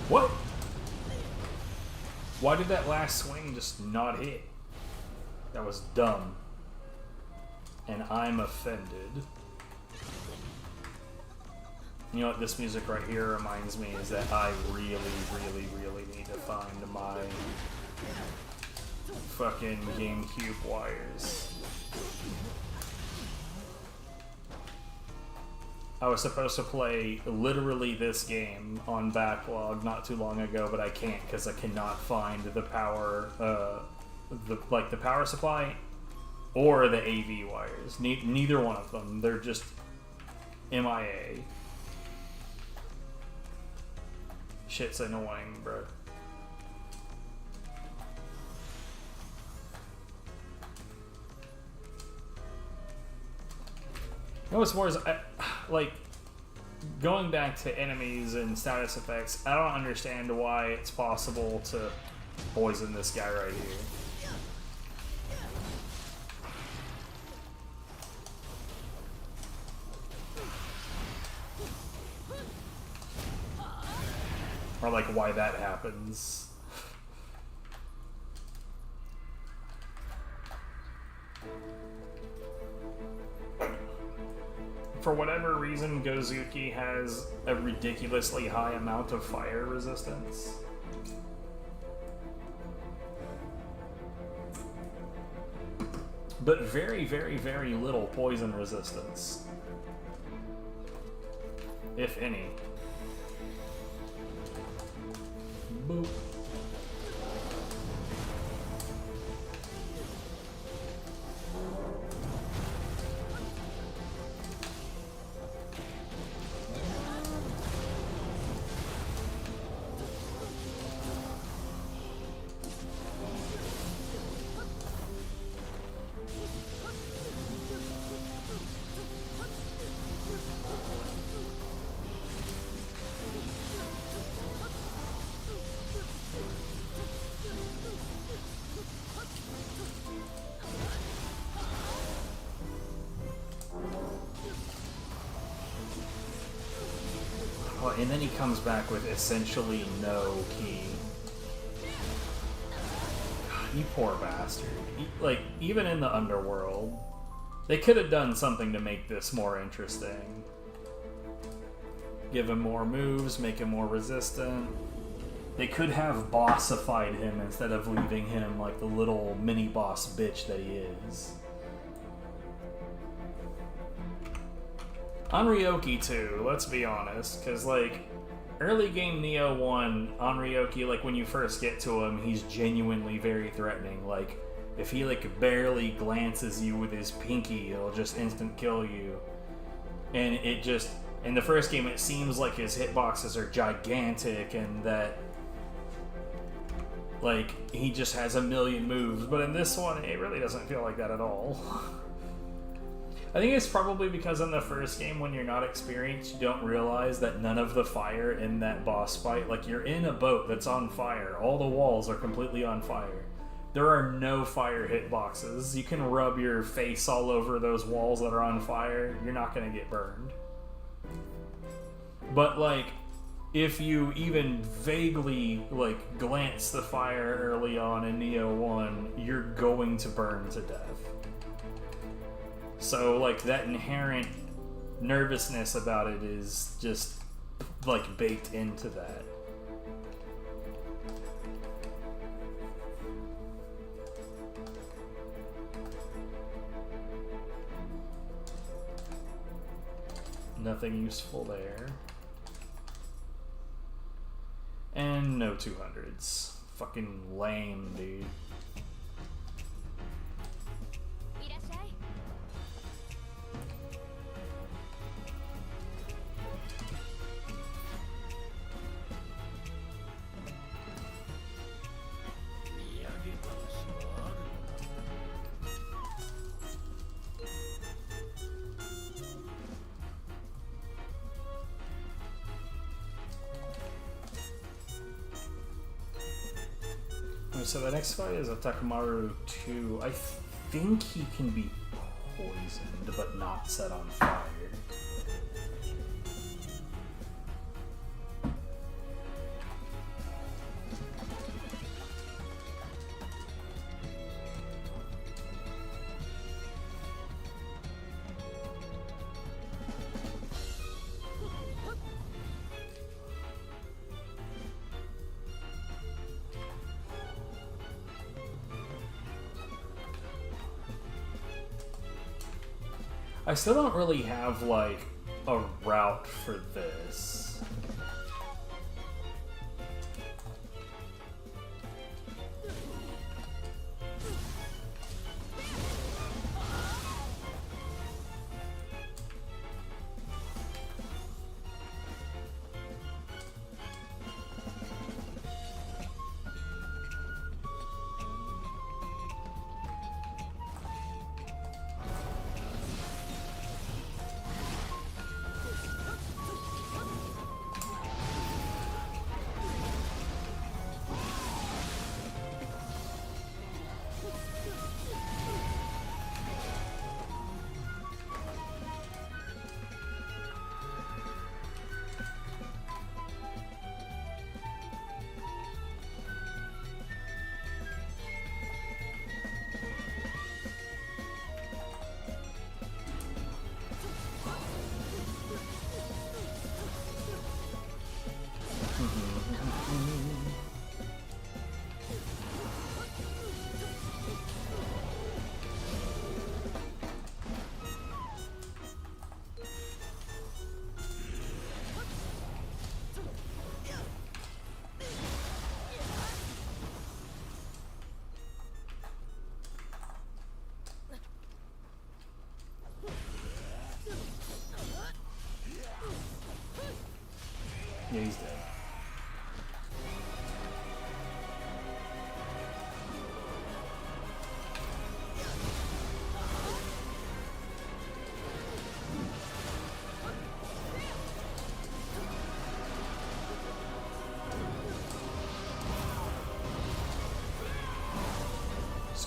What? Why did that last swing just not hit? That was dumb. And I'm offended. You know what this music right here reminds me is that I really, really, really need to find my fucking GameCube wires. I was supposed to play literally this game on backlog not too long ago, but I can't because I cannot find the power, the power supply or the AV wires. Neither one of them. They're just MIA. Shit's annoying, bro. You know what's more is, like, going back to enemies and status effects, I don't understand why it's possible to poison this guy right here. Or, like, why that happens. For whatever reason, Gyuki has a ridiculously high amount of fire resistance. But very, very, very little poison resistance. If any. boop. Oh, and then he comes back with essentially no key. God, you poor bastard. Like, even in the Underworld, they could have done something to make this more interesting. Give him more moves, make him more resistant. They could have bossified him instead of leaving him like the little mini-boss bitch that he is. Onryoki too, let's be honest, because like early game Nioh 1, Onryoki, like when you first get to him, he's genuinely very threatening. Like if he like barely glances you with his pinky, it'll just instant kill you. And it just, in the first game it seems like his hitboxes are gigantic and that like he just has a million moves, but in this one it really doesn't feel like that at all. I think it's probably because in the first game, when you're not experienced, you don't realize that none of the fire in that boss fight, like you're in a boat that's on fire, all the walls are completely on fire. There are no fire hitboxes. You can rub your face all over those walls that are on fire, you're not going to get burned. But like, if you even vaguely like glance the fire early on in Nioh 1, you're going to burn to death. So, like, that inherent nervousness about it is just, like, baked into that. Nothing useful there. And no 200s. Fucking lame, dude. So the next fight is a Takamaru 2. I think he can be poisoned, but not set on fire. I still don't really have, like, a route for this.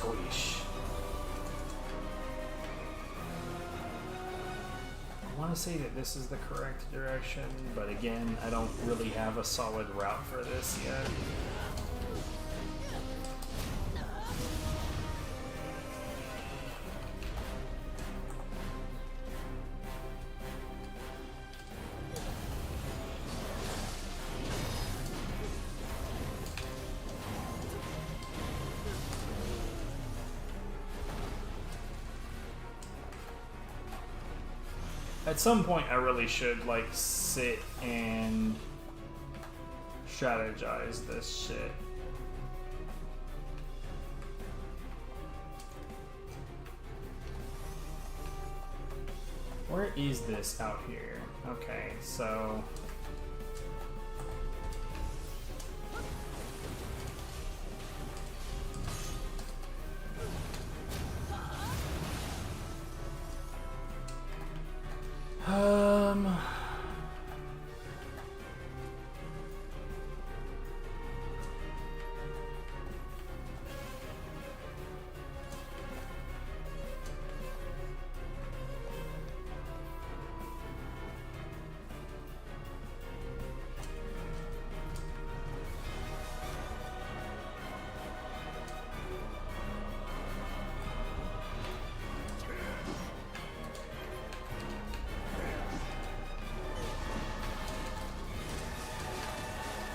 Squish. I want to say that this is the correct direction, but again, I don't really have a solid route for this yet. At some point, I really should, like, sit and strategize this shit. Where is this out here? Okay, so...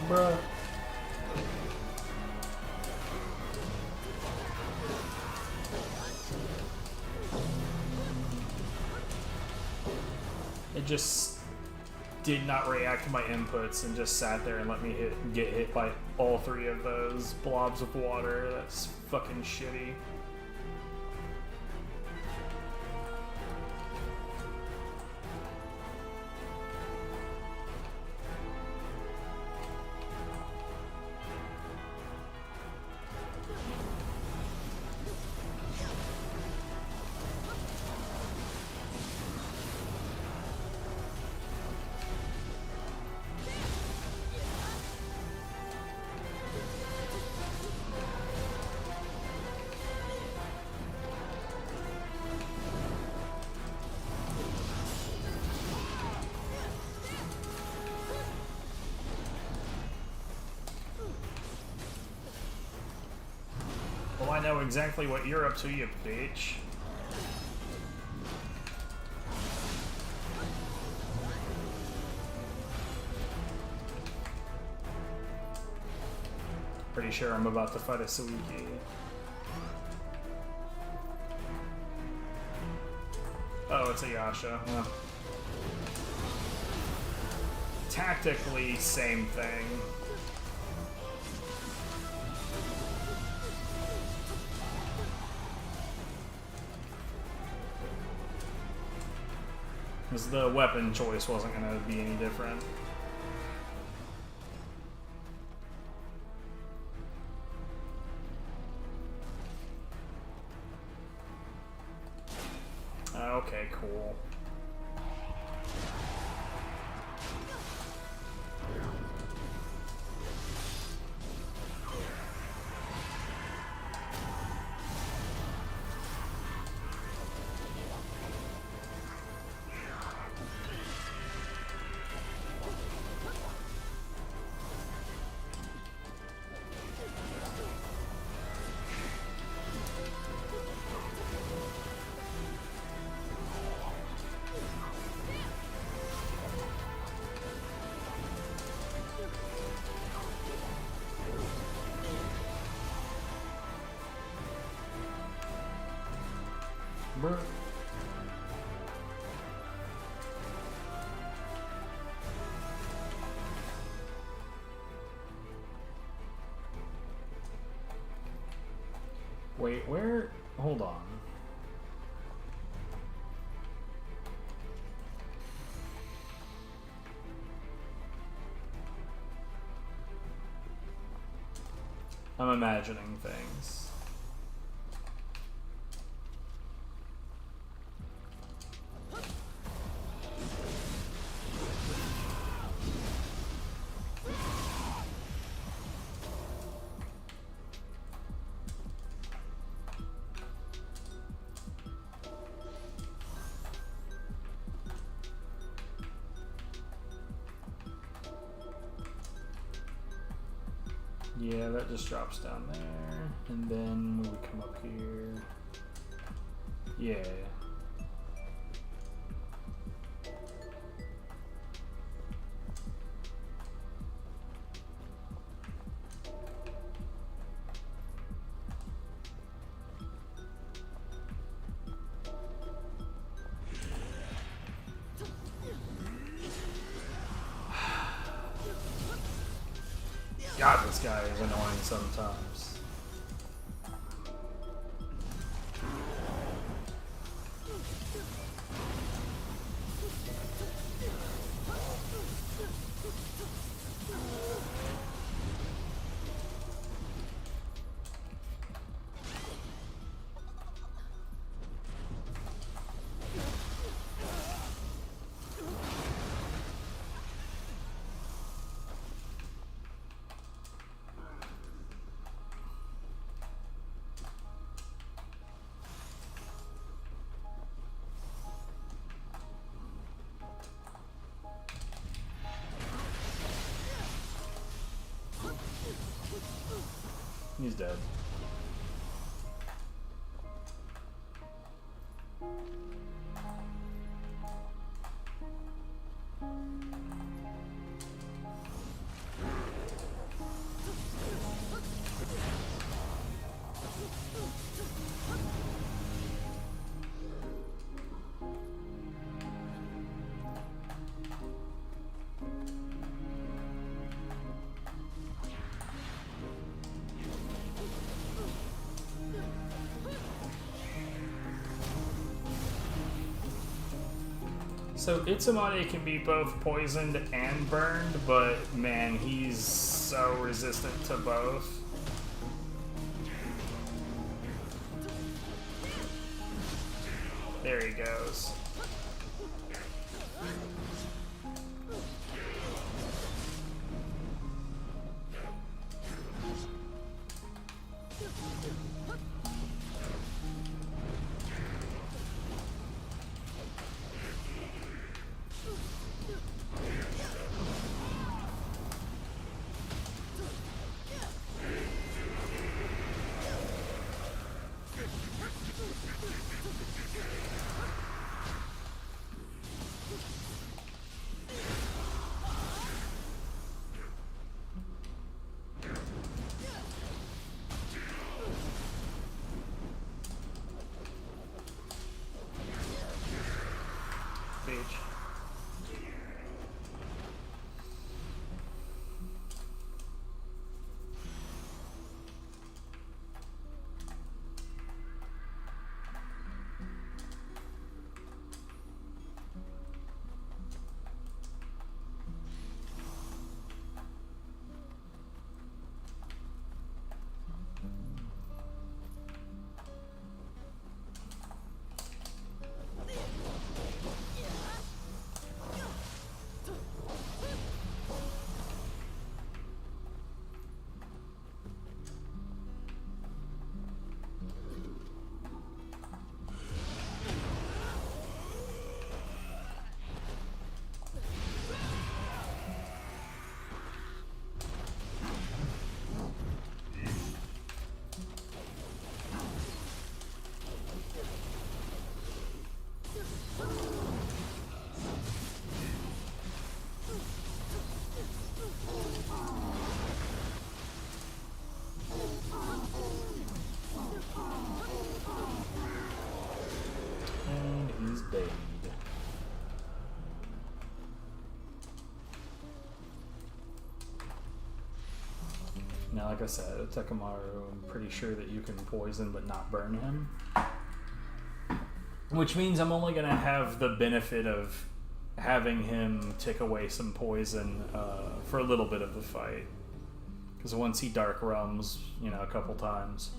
Bruh. It just did not react to my inputs and just sat there and let me get hit by all three of those blobs of water. That's fucking shitty. Well, I know exactly what you're up to, you bitch. Pretty sure I'm about to fight a Suiki. Oh, it's a Yasha. Well, tactically, same thing. Because the weapon choice wasn't going to be any different. Okay, cool. Bruh. Wait, where? Hold on. I'm imagining things. Yeah, that just drops down there. And then we would come up here. Yeah. God, this guy is annoying sometimes. He's dead. So Itsamade can be both poisoned and burned, but man, he's so resistant to both. There he goes. Now, like I said, Tekamaru, I'm pretty sure that you can poison but not burn him. Which means I'm only going to have the benefit of having him take away some poison for a little bit of the fight. Because once he Dark Realms, a couple times,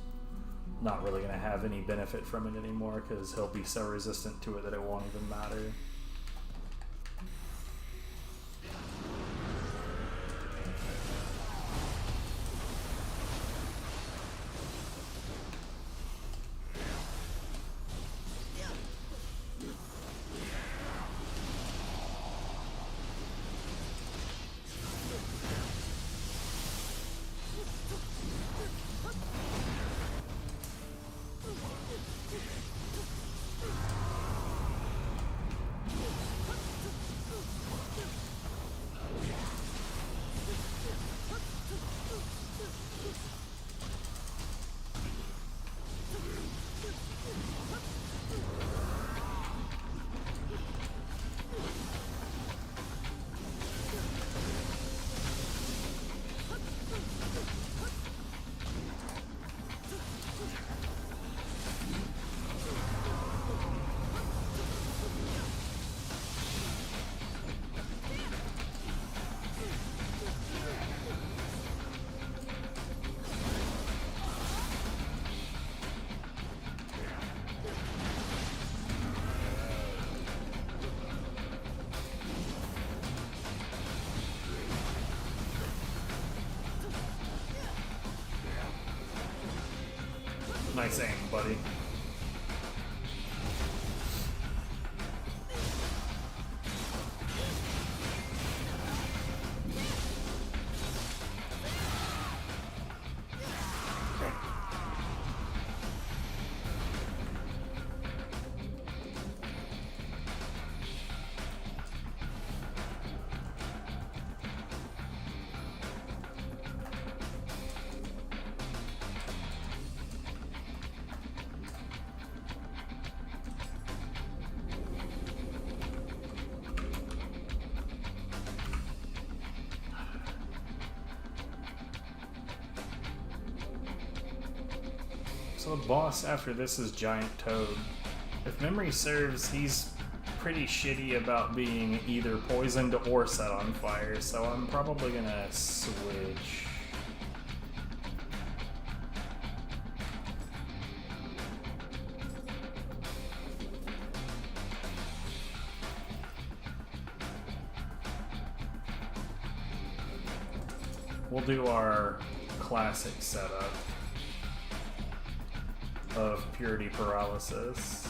not really going to have any benefit from it anymore because he'll be so resistant to it that it won't even matter. Nice aim, buddy. So the boss after this is Giant Toad. If memory serves, he's pretty shitty about being either poisoned or set on fire, so I'm probably gonna switch. We'll do our classic setup of purity paralysis.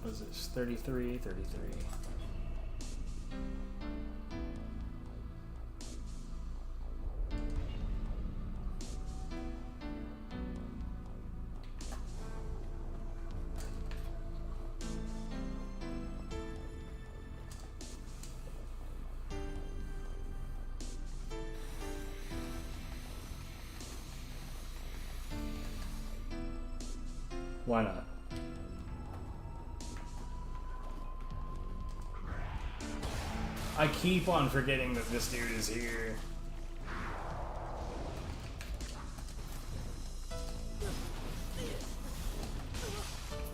What is this? 33, 33. Why not? I keep on forgetting that this dude is here.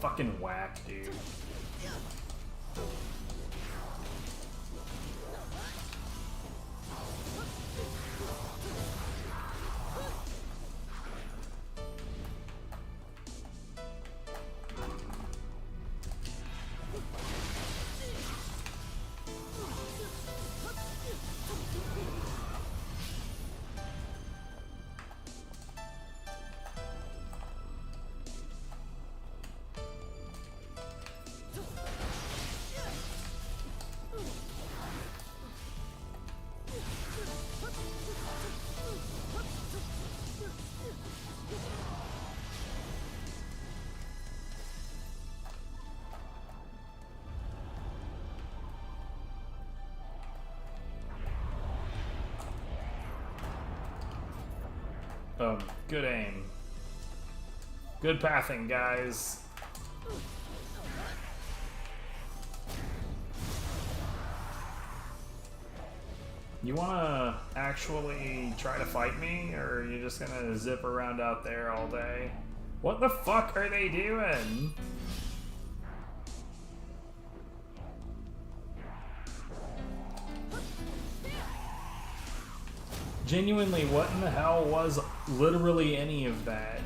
Fucking whack, dude. Good aim. Good pathing, guys. You wanna actually try to fight me, or are you just gonna zip around out there all day? What the fuck are they doing? Genuinely, what in the hell was literally any of that?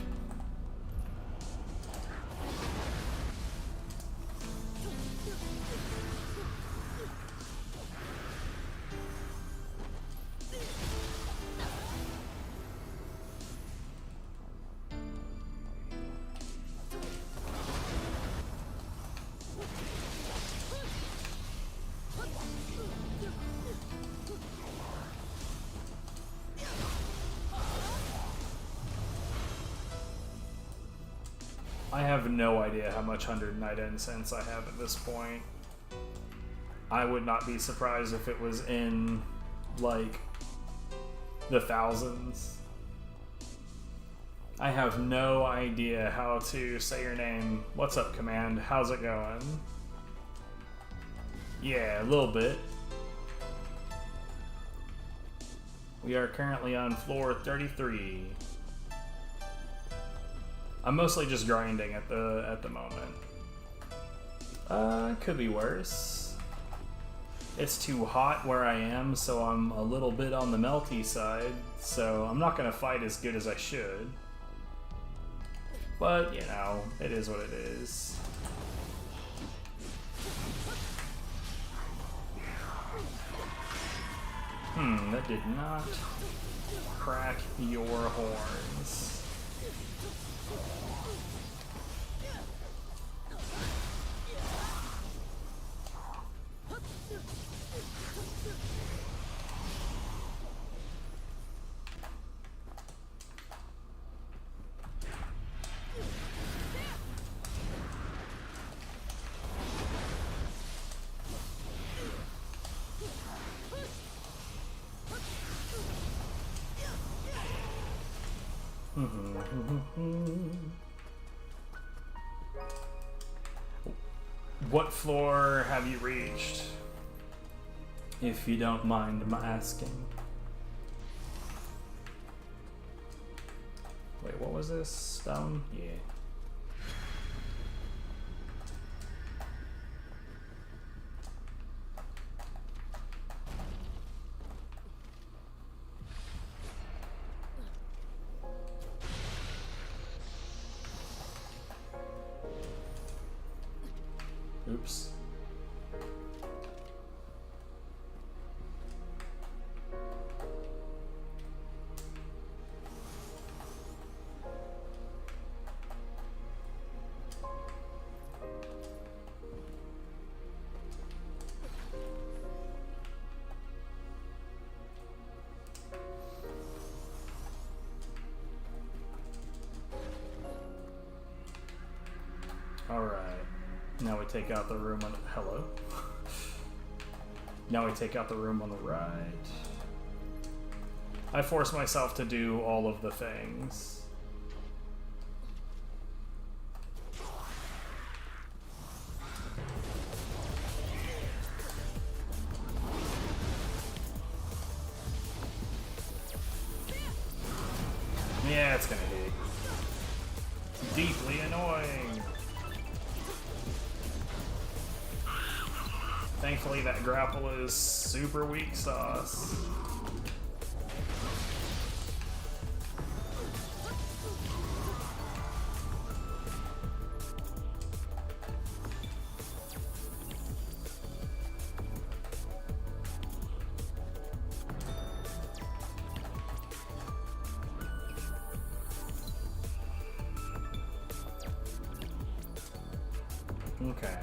I have no idea how much 100 Night Incense I have at this point. I would not be surprised if it was in, like, the thousands. I have no idea how to say your name. What's up, Command? How's it going? Yeah, a little bit. We are currently on floor 33. I'm mostly just grinding at the moment. Could be worse. It's too hot where I am, so I'm a little bit on the melty side, so I'm not gonna fight as good as I should. But, you know, it is what it is. That did not crack your horns. What floor have you reached? If you don't mind my asking. Wait, what was this? Stone? Yeah. Oops. All right. Now we take out the room on... Hello? Now we take out the room on the right. I force myself to do all of the things. Yeah, it's gonna hit. Deeply annoying. Thankfully, that grapple is super weak sauce. Okay.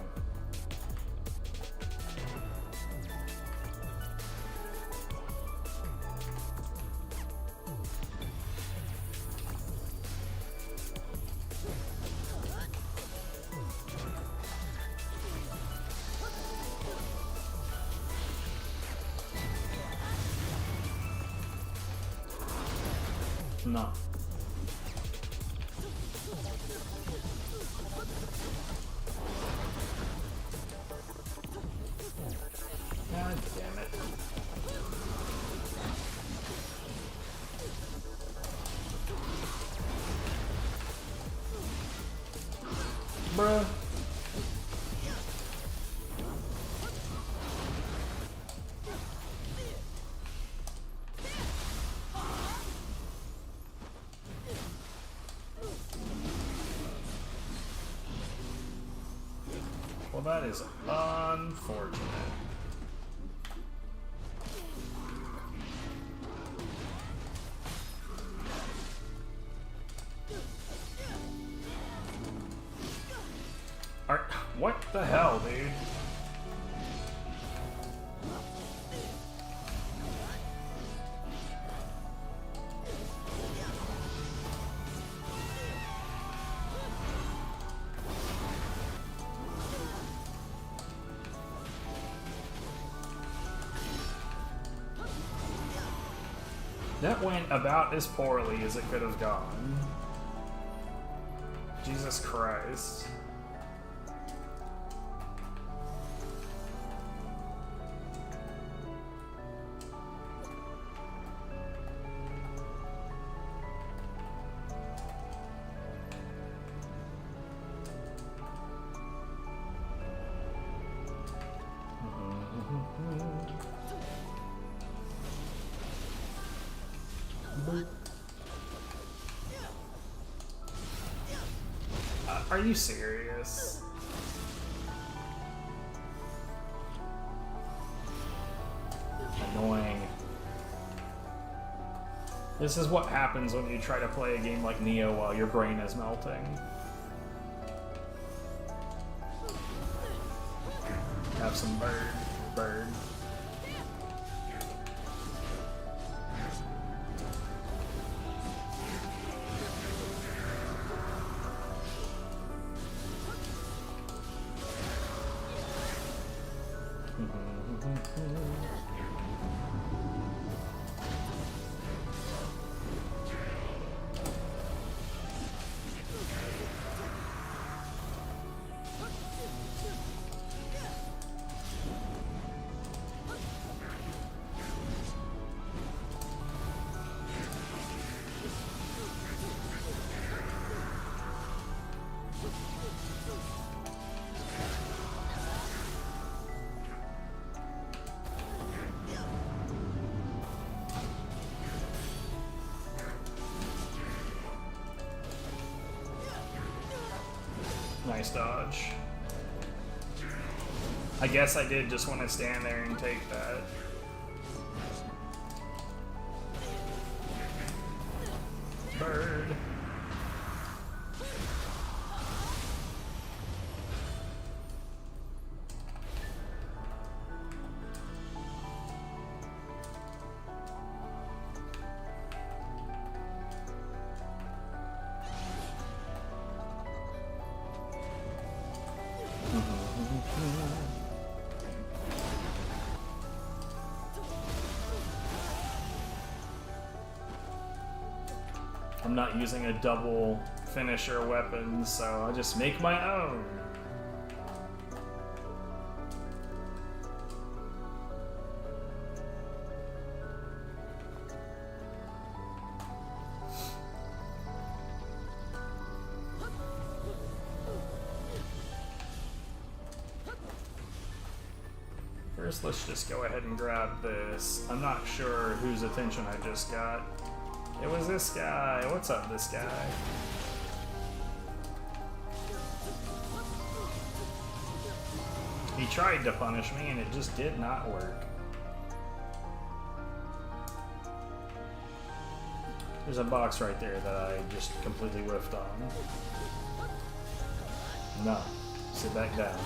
No. God damn it. Bruh. Well, that is unfortunate. What the hell, dude? That went about as poorly as it could have gone. Jesus Christ. Are you serious? Annoying. This is what happens when you try to play a game like Nioh while your brain is melting. Have some bird. Nice dodge. I guess I did just want to stand there and take that. Bird. I'm not using a double finisher weapon, so I'll just make my own. First, let's just go ahead and grab this. I'm not sure whose attention I just got. It was this guy. What's up, this guy? He tried to punish me and it just did not work. There's a box right there that I just completely whiffed on. No. Sit back down.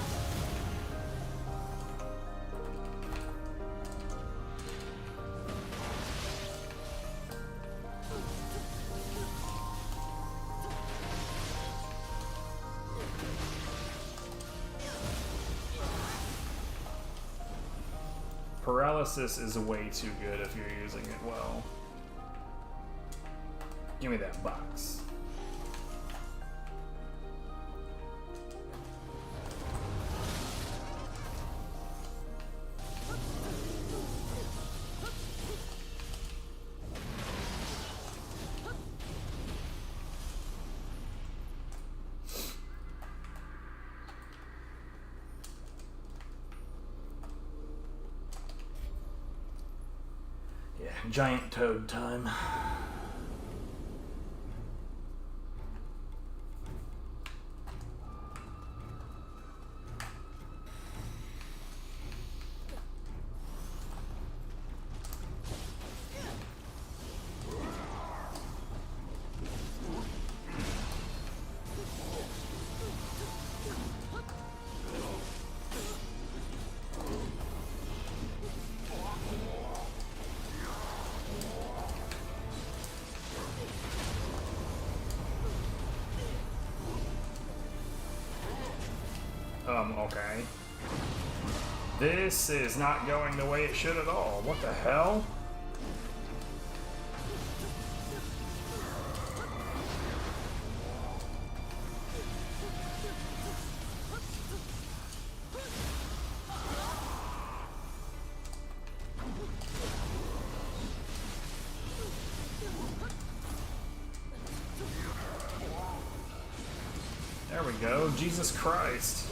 Paralysis is way too good if you're using it well. Give me that box. Giant toad time. Okay. This is not going the way it should at all. What the hell? go. Jesus Christ.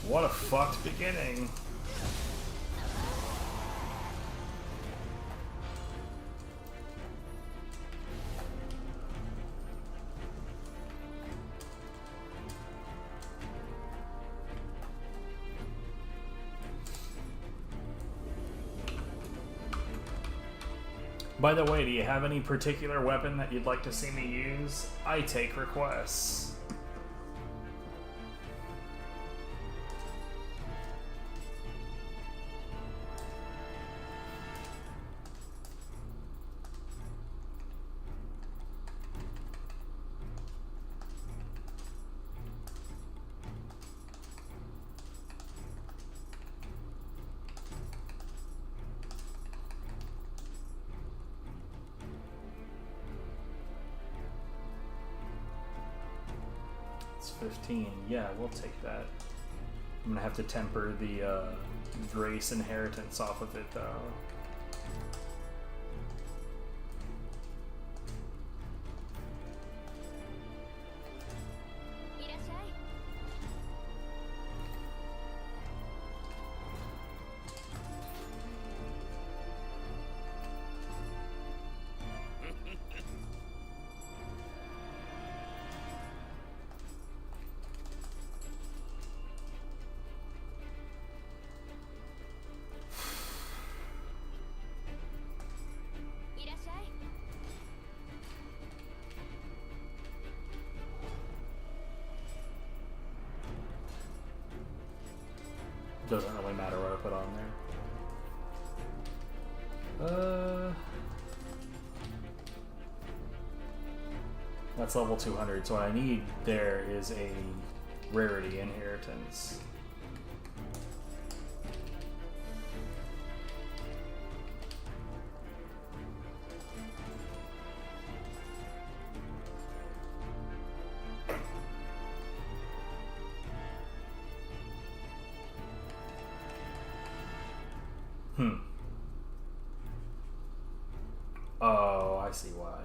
What a fucked beginning. By the way, do you have any particular weapon that you'd like to see me use? I take requests. It's 15. Yeah, we'll take that. I'm gonna have to temper the Grace inheritance off of it, though. Doesn't really matter what I put on there. That's level 200, so what I need there is a rarity inheritance. Oh, I see why.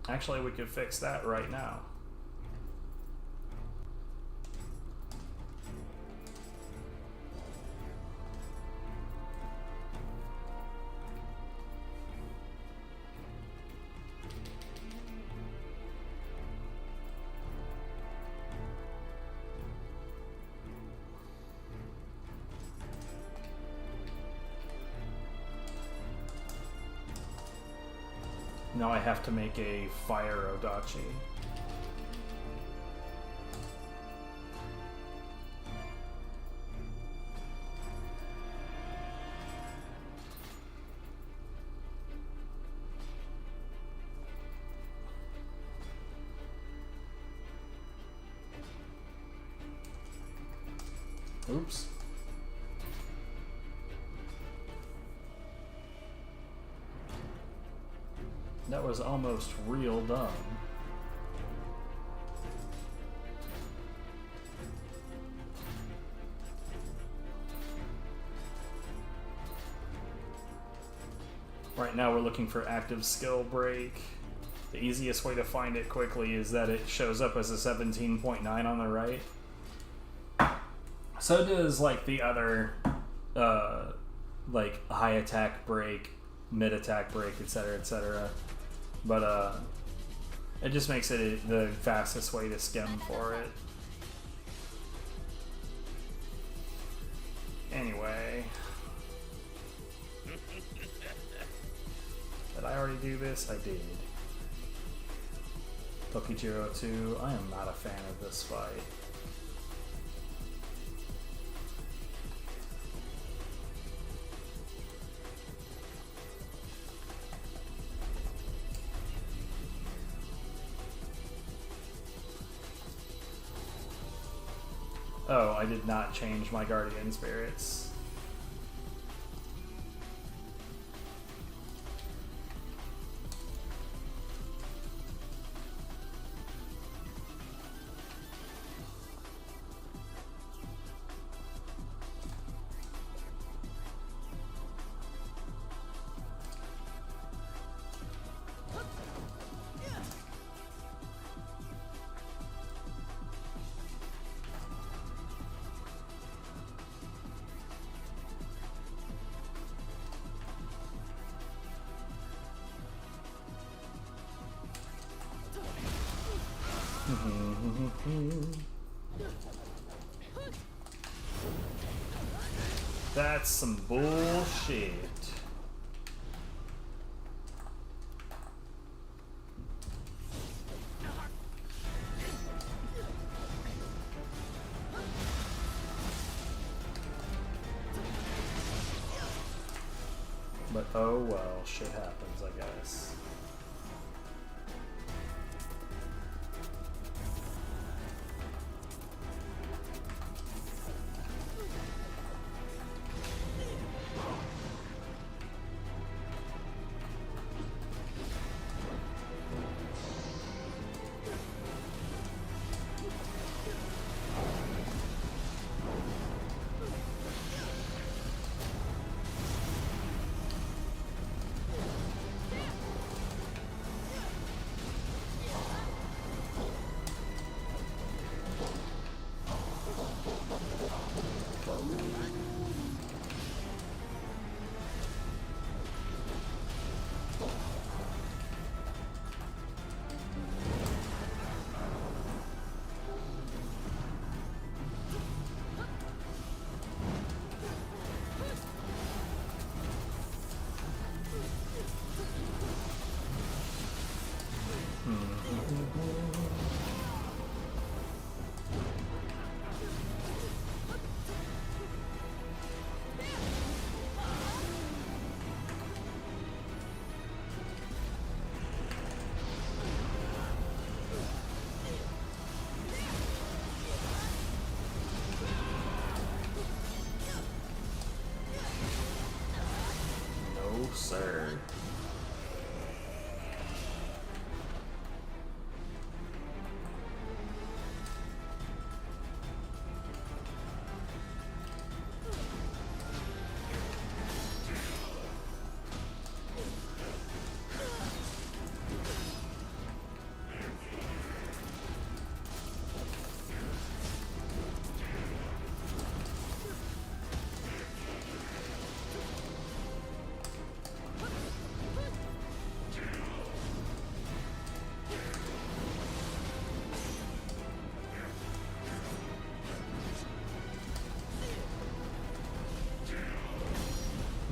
Actually, we could fix that right now. Now I have to make a fire Odachi. Oops. That was almost real dumb. Right now we're looking for active skill break. The easiest way to find it quickly is that it shows up as a 17.9 on the right. So does like the other like high attack break, mid attack break, etc., etc. But it just makes it the fastest way to skim for it. Anyway. Did I already do this? I did. Tokijiro 2, I am not a fan of this fight. Oh, I did not change my guardian spirits. That's some bullshit. But oh well, shit happens, I guess. No, sir.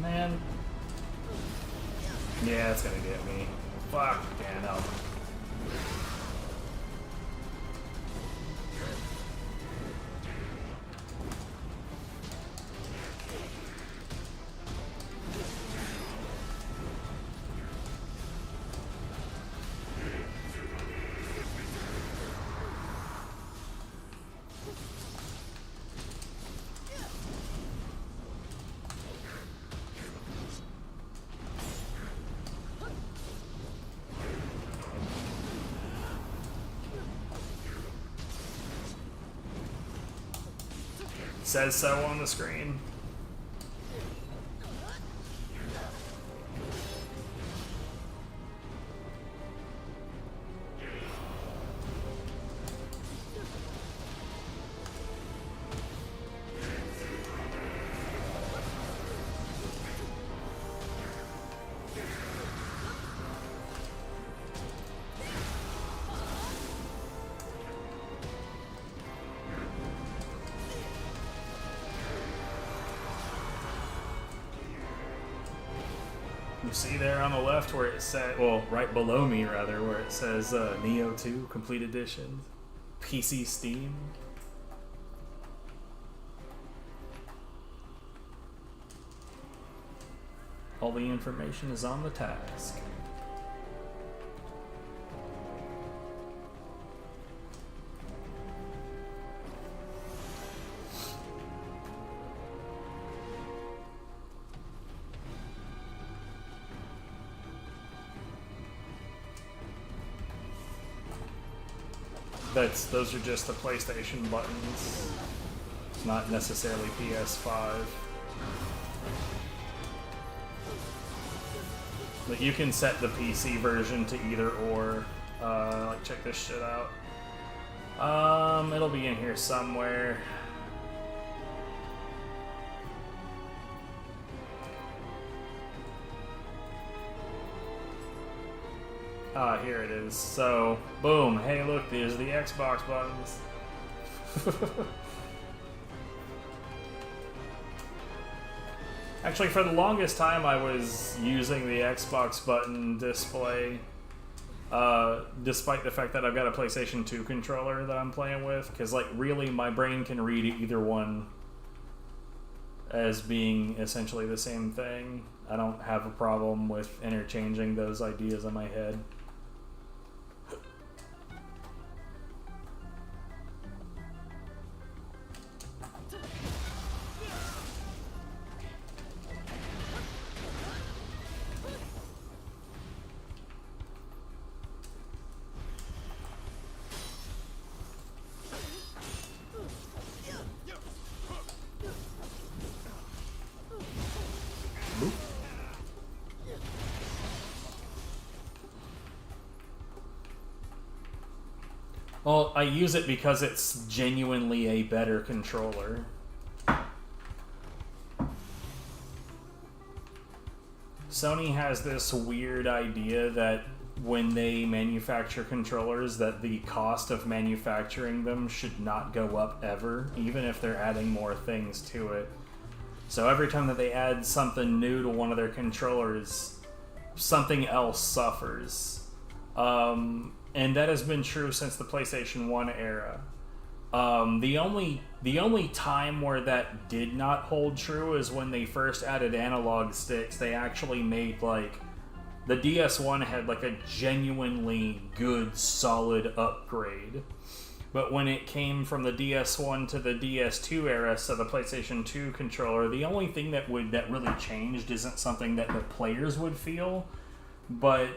Man. Yeah, it's gonna get me. Fuck, damn hell. Says so on the screen. You see there on the left where it said, well, right below me rather, where it says Nioh 2 Complete Edition, PC Steam. All the information is on the task. Those are just the PlayStation buttons, not necessarily PS5. But you can set the PC version to either or. Like, check this shit out. It'll be in here somewhere. Here it is. So, boom. Hey, look, there's the Xbox buttons. Actually, for the longest time, I was using the Xbox button display, despite the fact that I've got a PlayStation 2 controller that I'm playing with, because, like, really, my brain can read either one as being essentially the same thing. I don't have a problem with interchanging those ideas in my head. Well, I use it because it's genuinely a better controller. Sony has this weird idea that when they manufacture controllers, that the cost of manufacturing them should not go up ever, even if they're adding more things to it. So every time that they add something new to one of their controllers, something else suffers. And that has been true since the PlayStation 1 era. The only time where that did not hold true is when they first added analog sticks. They actually made, like, the DS1 had, like, a genuinely good, solid upgrade. But when it came from the DS1 to the DS2 era, so the PlayStation 2 controller, the only thing that really changed isn't something that the players would feel, but,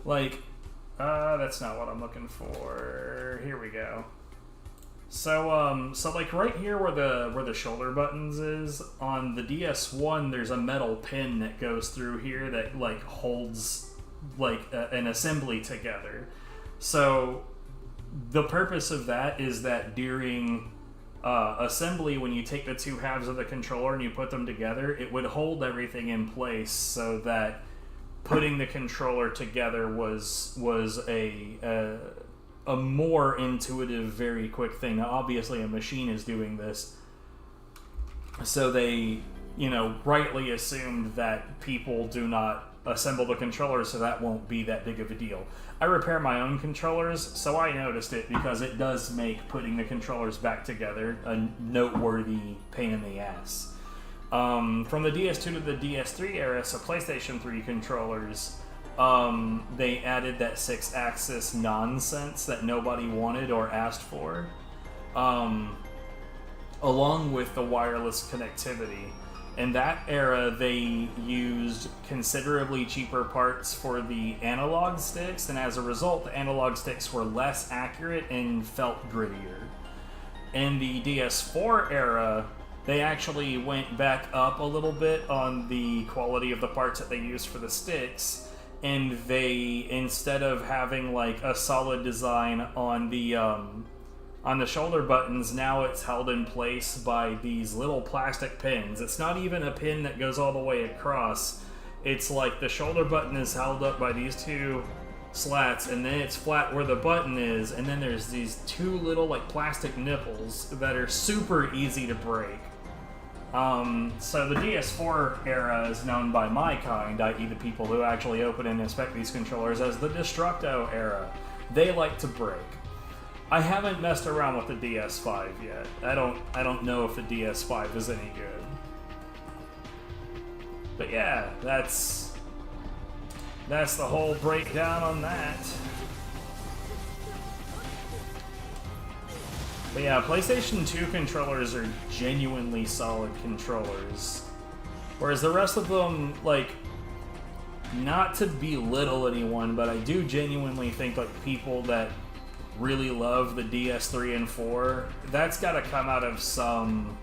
like, that's not what I'm looking for. Here we go. So like right here where the shoulder buttons is, on the DS1 there's a metal pin that goes through here that, like, holds, like, an assembly together. So the purpose of that is that during assembly, when you take the two halves of the controller and you put them together, it would hold everything in place so that putting the controller together was a more intuitive, very quick thing. Now, obviously, a machine is doing this, so they, rightly assumed that people do not assemble the controllers, so that won't be that big of a deal. I repair my own controllers, so I noticed it because it does make putting the controllers back together a noteworthy pain in the ass. From the DS2 to the DS3 era, so PlayStation 3 controllers, they added that 6-axis nonsense that nobody wanted or asked for, along with the wireless connectivity. In that era, they used considerably cheaper parts for the analog sticks, and as a result, the analog sticks were less accurate and felt grittier. In the DS4 era, they actually went back up a little bit on the quality of the parts that they used for the sticks, and they, instead of having, like, a solid design on the shoulder buttons, now it's held in place by these little plastic pins. It's not even a pin that goes all the way across. It's like the shoulder button is held up by these two slats, and then it's flat where the button is, and then there's these two little, like, plastic nipples that are super easy to break. So the DS4 era is known by my kind, i.e. the people who actually open and inspect these controllers, as the Destructo era. They like to break. I haven't messed around with the DS5 yet. I don't know if the DS5 is any good. But yeah, that's the whole breakdown on that. But yeah, PlayStation 2 controllers are genuinely solid controllers. Whereas the rest of them, like, not to belittle anyone, but I do genuinely think, like, people that really love the DS3 and 4, that's got to come out of some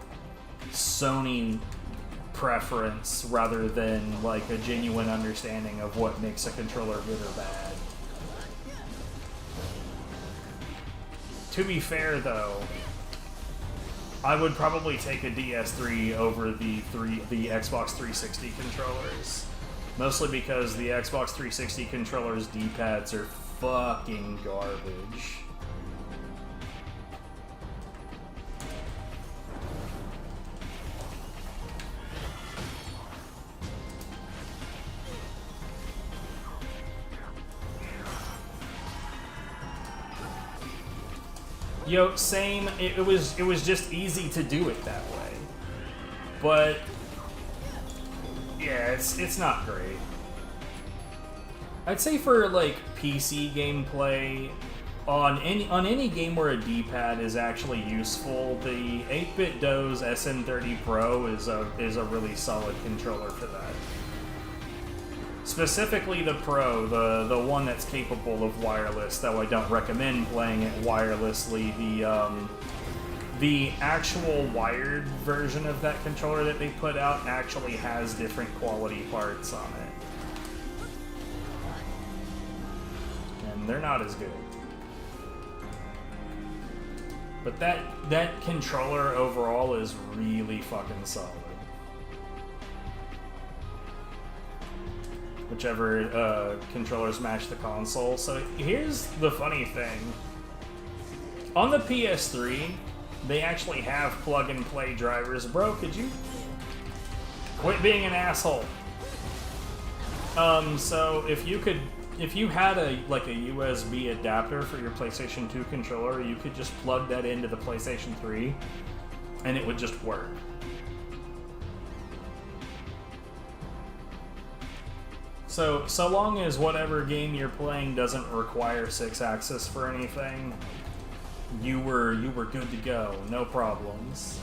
Sony preference rather than, like, a genuine understanding of what makes a controller good or bad. To be fair, though, I would probably take a DS3 over the Xbox 360 controllers. Mostly because the Xbox 360 controller's D-pads are fucking garbage. Yo, same. It was just easy to do it that way, but yeah, it's not great. I'd say for like PC gameplay, on any game where a D-pad is actually useful, the 8-bit DOS SN30 Pro is a really solid controller for that. Specifically the Pro, the one that's capable of wireless, though I don't recommend playing it wirelessly. The actual wired version of that controller that they put out actually has different quality parts on it. And they're not as good. But that controller overall is really fucking solid. Whichever controllers match the console. So here's the funny thing. On the PS3, they actually have plug-and-play drivers. Bro, could you quit being an asshole? So if you had a USB adapter for your PlayStation 2 controller, you could just plug that into the PlayStation 3, and it would just work. So long as whatever game you're playing doesn't require 6-axis for anything, you were good to go, no problems.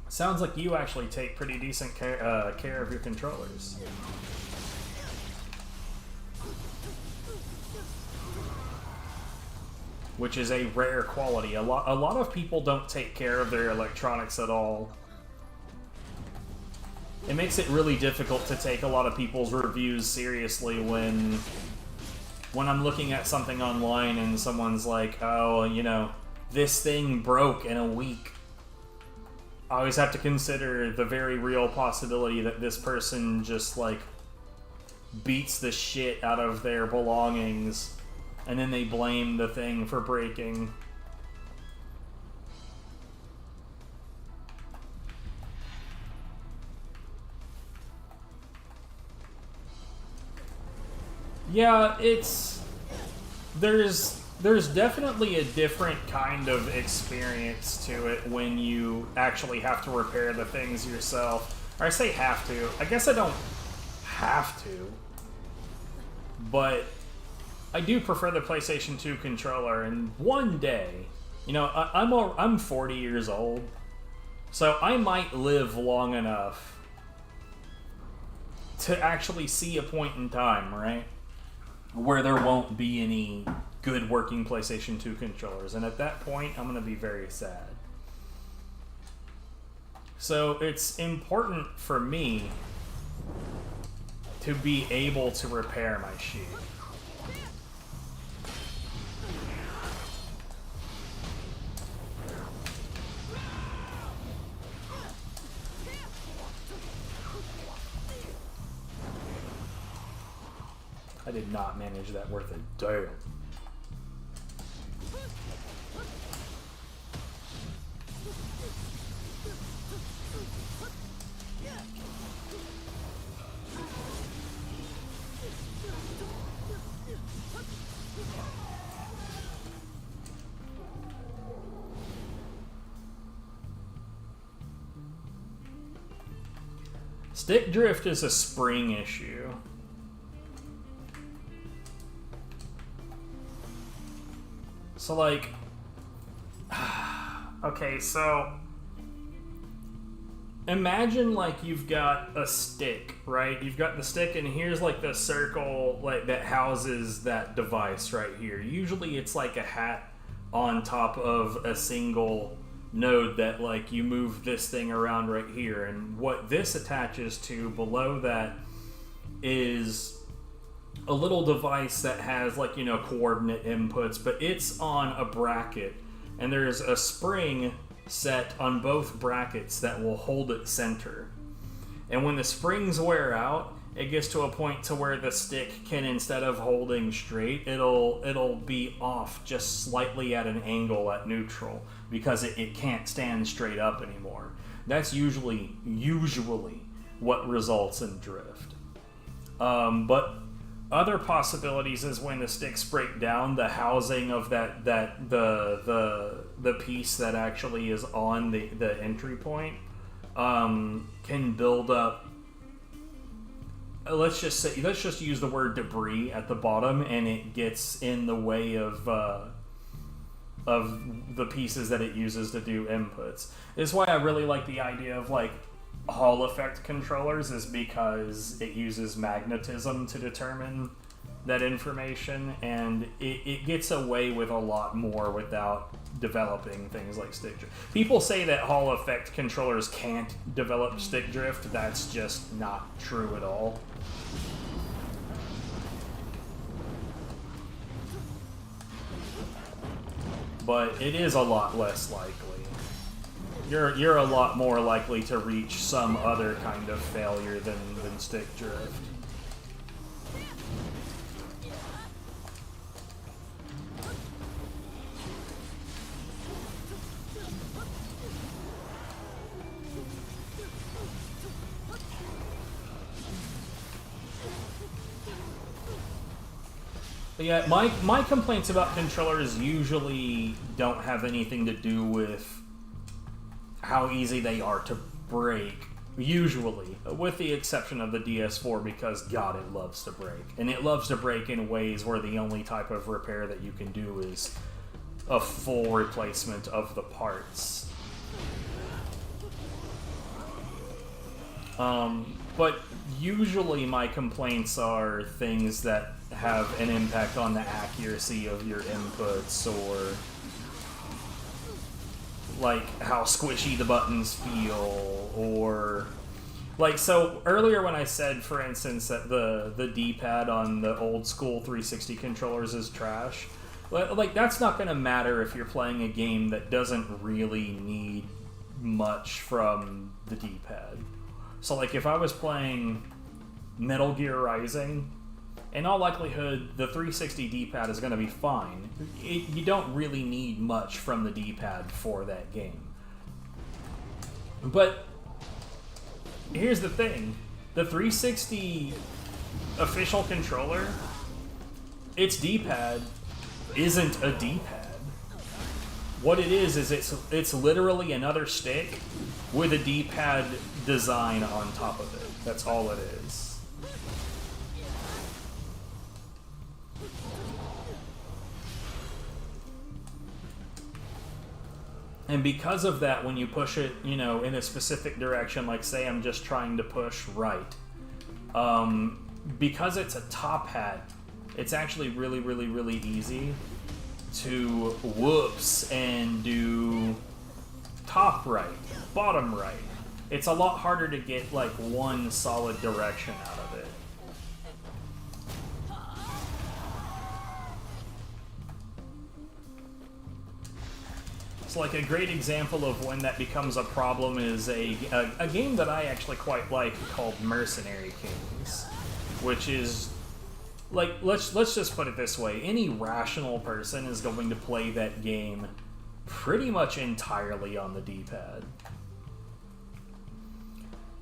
Sounds like you actually take pretty decent care of your controllers. Which is a rare quality. A lot of people don't take care of their electronics at all. It makes it really difficult to take a lot of people's reviews seriously when I'm looking at something online and someone's like, oh, you know, this thing broke in a week. I always have to consider the very real possibility that this person just, like, beats the shit out of their belongings, and then they blame the thing for breaking. Yeah, there's definitely a different kind of experience to it when you actually have to repair the things yourself. Or I say have to. I guess I don't have to. But I do prefer the PlayStation 2 controller, and one day, you know, I'm 40 years old, so I might live long enough to actually see a point in time, right, where there won't be any good working PlayStation 2 controllers, and at that point, I'm going to be very sad. So it's important for me to be able to repair my shit. I did not manage that worth a damn. Stick drift is a spring issue. So, like, okay, so imagine like you've got a stick, right? You've got the stick, and here's like the circle like that houses that device right here. Usually it's like a hat on top of a single node that like you move this thing around right here, and what this attaches to below that is a little device that has like, you know, coordinate inputs, but it's on a bracket, and there's a spring set on both brackets that will hold it center. And when the springs wear out, it gets to a point to where the stick can, instead of holding straight, it'll be off just slightly at an angle at neutral, because it can't stand straight up anymore. That's usually what results in drift. But other possibilities is when the sticks break down, the housing of the piece that actually is on the entry point can build up. Let's just use the word debris at the bottom, and it gets in the way of the pieces that it uses to do inputs. This is why I really like the idea of like Hall effect controllers, is because it uses magnetism to determine that information, and it gets away with a lot more without developing things like stick drift. People say that Hall effect controllers can't develop stick drift. That's just not true at all. But it is a lot less likely. You're a lot more likely to reach some other kind of failure than stick drift. But yeah, my complaints about controllers usually don't have anything to do with how easy they are to break, usually, with the exception of the DS4, because God, it loves to break. And it loves to break in ways where the only type of repair that you can do is a full replacement of the parts. But usually my complaints are things that have an impact on the accuracy of your inputs, or like how squishy the buttons feel, or like, so earlier when I said, for instance, that the D-pad on the old school 360 controllers is trash, like that's not going to matter if you're playing a game that doesn't really need much from the D-pad. So like if I was playing Metal Gear Rising, in all likelihood, the 360 D-pad is going to be fine. You don't really need much from the D-pad for that game. But here's the thing. The 360 official controller, its D-pad isn't a D-pad. What it is it's literally another stick with a D-pad design on top of it. That's all it is. And because of that, when you push it, you know, in a specific direction, like say I'm just trying to push right, because it's a top hat, it's actually really, really, really easy to whoops and do top right, bottom right. It's a lot harder to get like one solid direction out of it. So like a great example of when that becomes a problem is a game that I actually quite like called Mercenary Kings, which is like, let's just put it this way, any rational person is going to play that game pretty much entirely on the D-pad.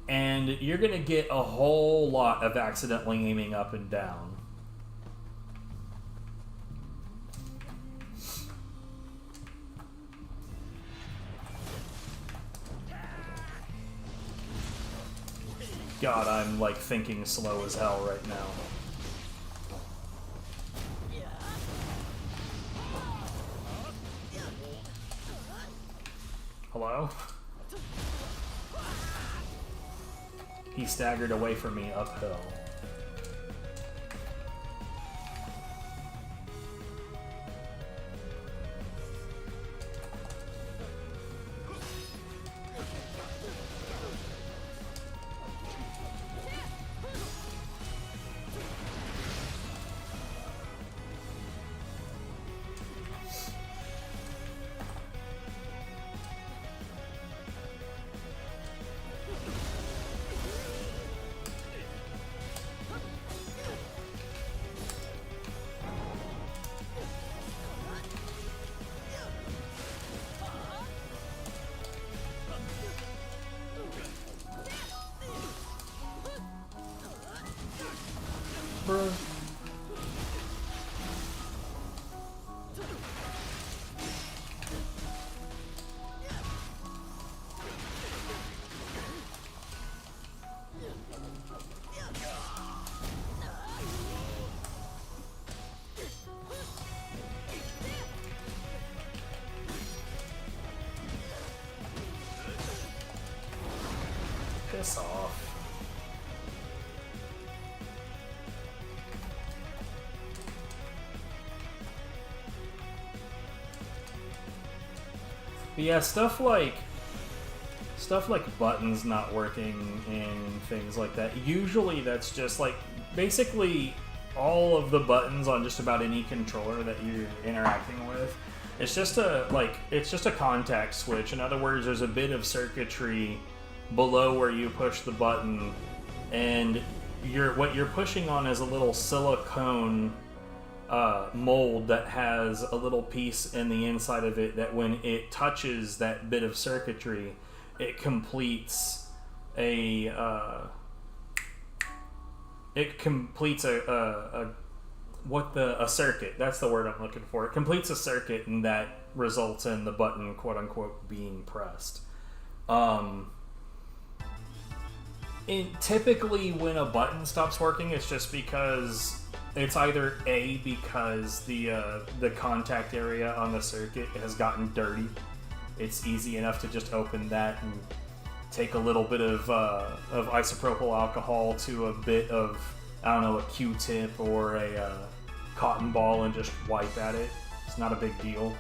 And you're going to get a whole lot of accidentally aiming up and down. God, I'm like thinking slow as hell right now. Hello? he staggered away from me uphill. Bruh. Piss off. But yeah, stuff like buttons not working and things like that. Usually that's just like basically all of the buttons on just about any controller that you're interacting with. It's just a contact switch. In other words, there's a bit of circuitry below where you push the button, and what you're pushing on is a little silicone mold that has a little piece in the inside of it that when it touches that bit of circuitry, it completes a circuit. That's the word I'm looking for. It completes a circuit, and that results in the button, quote unquote, being pressed. Typically when a button stops working, it's just because it's either A, because the contact area on the circuit has gotten dirty. It's easy enough to just open that and take a little bit of isopropyl alcohol to a bit of, I don't know, a Q-tip or a cotton ball and just wipe at it. It's not a big deal.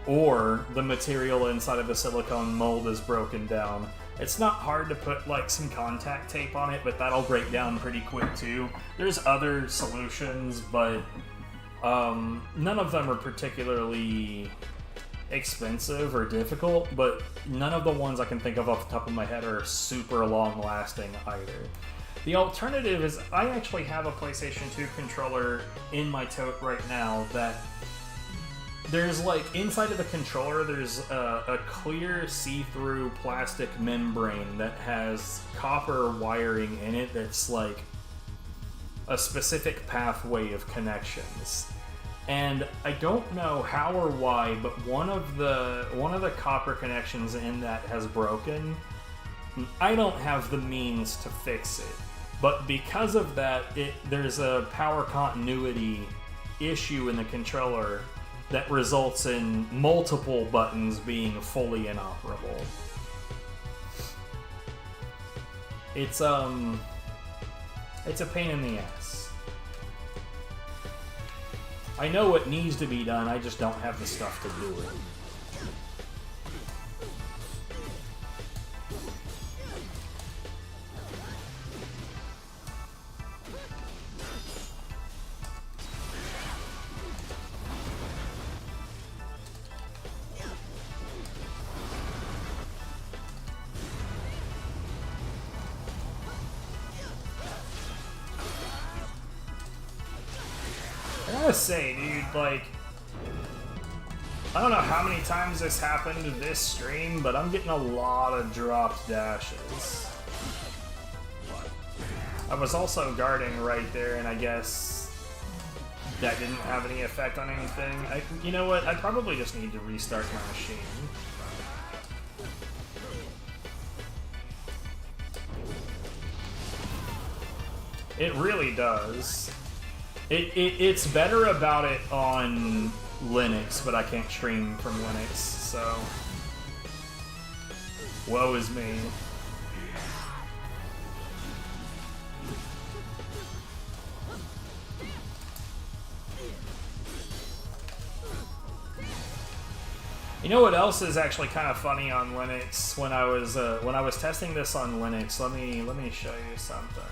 Or the material inside of the silicone mold is broken down. It's not hard to put like some contact tape on it, but that'll break down pretty quick too. There's other solutions, but none of them are particularly expensive or difficult, but none of the ones I can think of off the top of my head are super long lasting either. The alternative is I actually have a PlayStation 2 controller in my tote right now that there's like inside of the controller there's a clear see-through plastic membrane that has copper wiring in it that's like a specific pathway of connections. And I don't know how or why, but one of the copper connections in that has broken. I don't have the means to fix it, but because of that, there's a power continuity issue in the controller that results in multiple buttons being fully inoperable. It's a pain in the ass. I know what needs to be done, I just don't have the stuff to do it. I gotta say, dude, like, I don't know how many times this happened this stream, but I'm getting a lot of dropped dashes. I was also guarding right there, and I guess that didn't have any effect on anything. You know what? I probably just need to restart my machine. It really does. It's better about it on Linux, but I can't stream from Linux, so woe is me. You know what else is actually kind of funny on Linux? When I was testing this on Linux, let me show you something.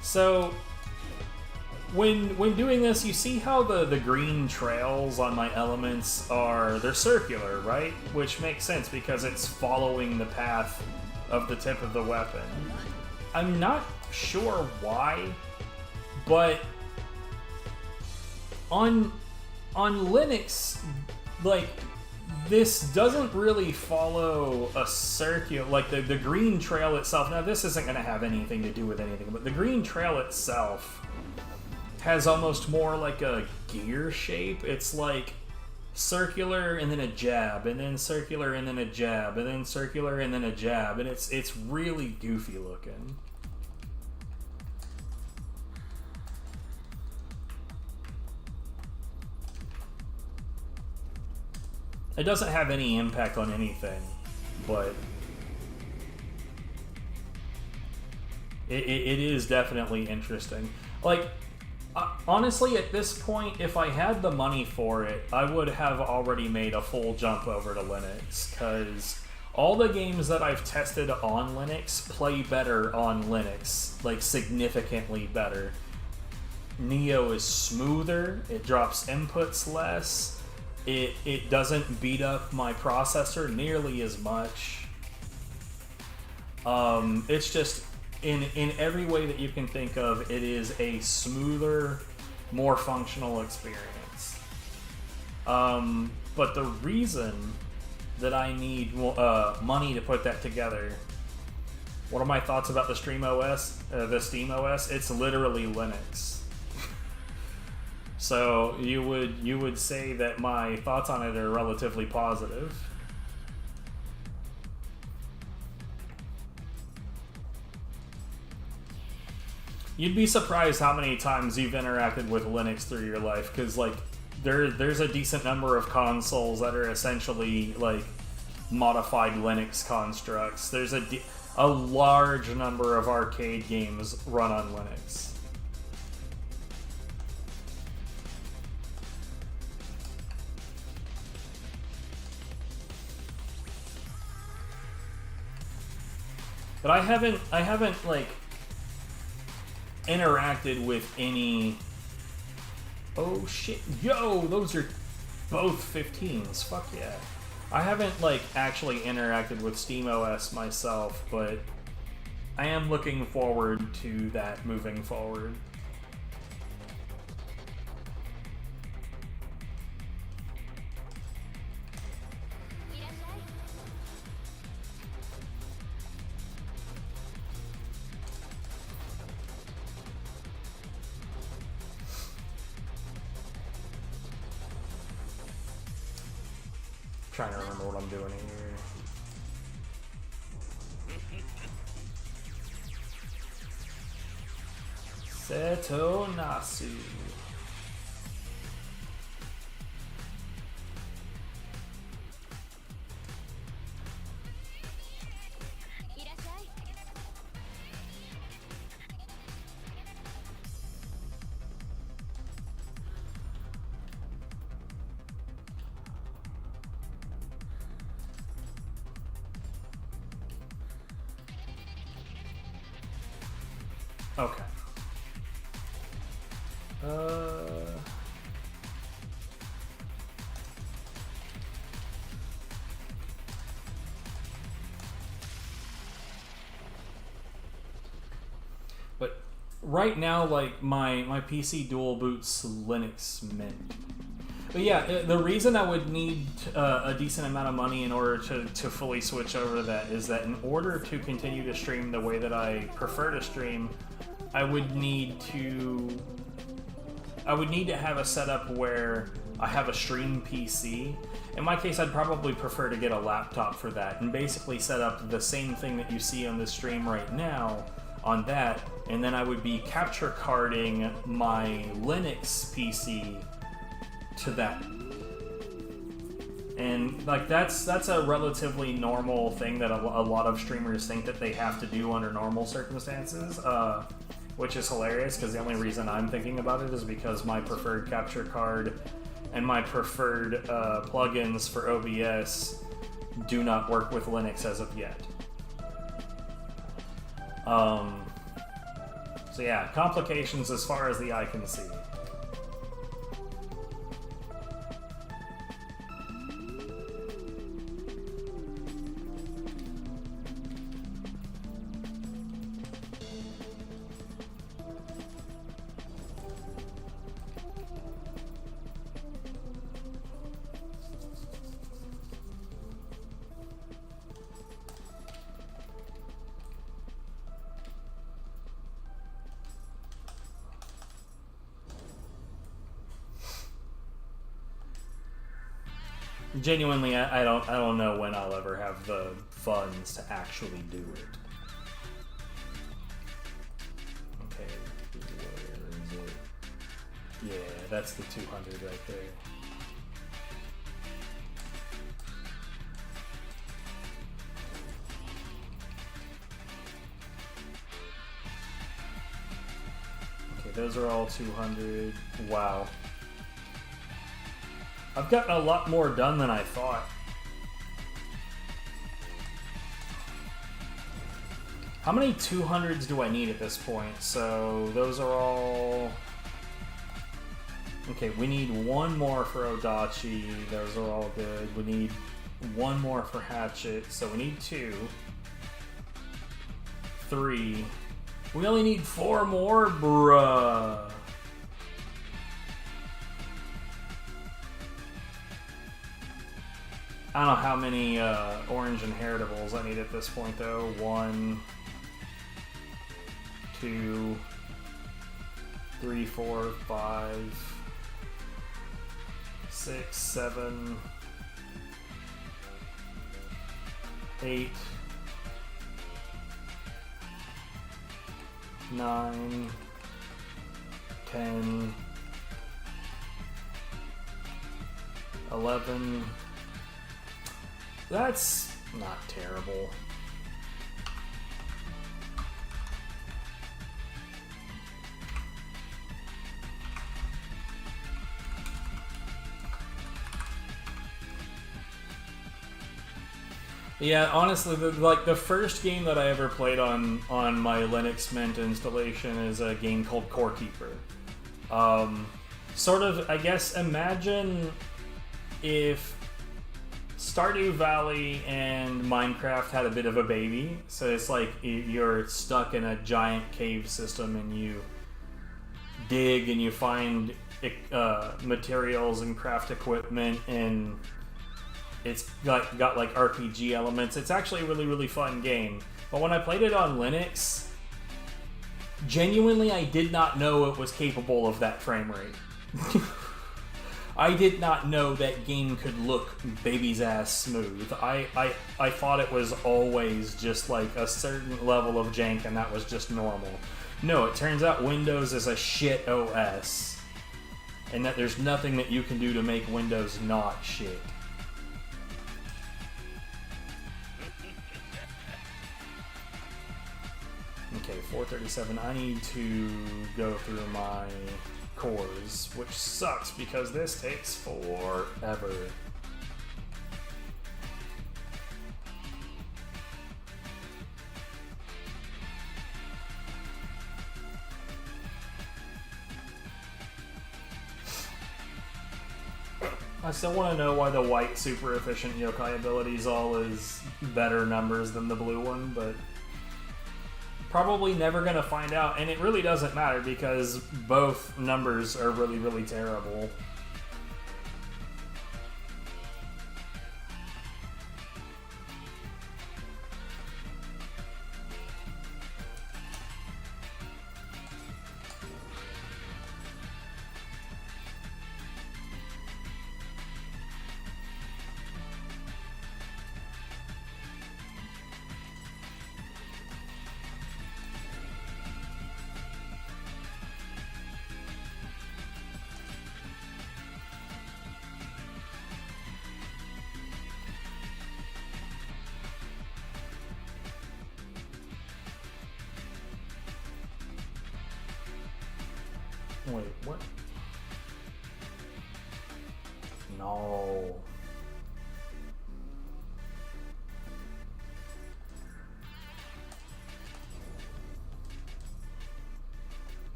So when doing this, you see how the green trails on my elements they're circular, right? Which makes sense because it's following the path of the tip of the weapon. I'm not sure why, but on Linux, like, this doesn't really follow a circular, like the green trail itself. Now, this isn't going to have anything to do with anything, but the green trail itself has almost more like a gear shape. It's like circular and then a jab, and then circular and then a jab, and then circular and then a jab, and it's really goofy looking. It doesn't have any impact on anything, but it is definitely interesting. Like, honestly, at this point, if I had the money for it, I would have already made a full jump over to Linux, because all the games that I've tested on Linux play better on Linux, like significantly better. Nioh is smoother, it drops inputs less, it doesn't beat up my processor nearly as much. It's just, in every way that you can think of, it is a smoother, more functional experience. But the reason that I need money to put that together, what are my thoughts about the Steam OS? It's literally Linux. So you would say that my thoughts on it are relatively positive. You'd be surprised how many times you've interacted with Linux through your life, because like there's a decent number of consoles that are essentially like modified Linux constructs. There's a large number of arcade games run on Linux. But I haven't like interacted with any. Oh shit, yo, those are both 15s, fuck yeah. I haven't like actually interacted with SteamOS myself, but I am looking forward to that moving forward. Trying to remember what I'm doing here. Seto Nasu. Okay. But right now, like my PC dual boots Linux Mint. But yeah, the reason I would need a decent amount of money in order to fully switch over to that is that in order to continue to stream the way that I prefer to stream, I would need to have a setup where I have a stream PC. In my case, I'd probably prefer to get a laptop for that and basically set up the same thing that you see on the stream right now on that, and then I would be capture carding my Linux PC to that. And like that's a relatively normal thing that a lot of streamers think that they have to do under normal circumstances. which is hilarious because the only reason I'm thinking about it is because my preferred capture card and my preferred plugins for OBS do not work with Linux as of yet. So yeah, complications as far as the eye can see. Genuinely, I don't know when I'll ever have the funds to actually do it. Okay, where is it? Yeah, that's the 200 right there. Okay, those are all 200. Wow. I've gotten a lot more done than I thought. How many 200s do I need at this point? So those are all... Okay, we need one more for Odachi. Those are all good. We need one more for Hatchet. So we need 2. 3. We only need 4 more? Bruh. I don't know how many orange inheritables I need at this point, though. 1, 2, 3, 4, 5, 6, 7, 8, 9, 10, 11. That's not terrible. Yeah, honestly, the first game that I ever played on my Linux Mint installation is a game called Core Keeper. Sort of, I guess, imagine if Stardew Valley and Minecraft had a bit of a baby. So it's like you're stuck in a giant cave system and you dig and you find materials and craft equipment, and it's got like RPG elements. It's actually a really, really fun game. But when I played it on Linux, genuinely I did not know it was capable of that frame rate. I did not know that game could look baby's ass smooth. I thought it was always just like a certain level of jank and that was just normal. No, it turns out Windows is a shit OS. And that there's nothing that you can do to make Windows not shit. Okay, 437. I need to go through my cores, which sucks because this takes forever. I still want to know why the white super efficient yokai ability is all is better numbers than the blue one, but probably never going to find out, and it really doesn't matter because both numbers are really, really terrible. Wait, what? No.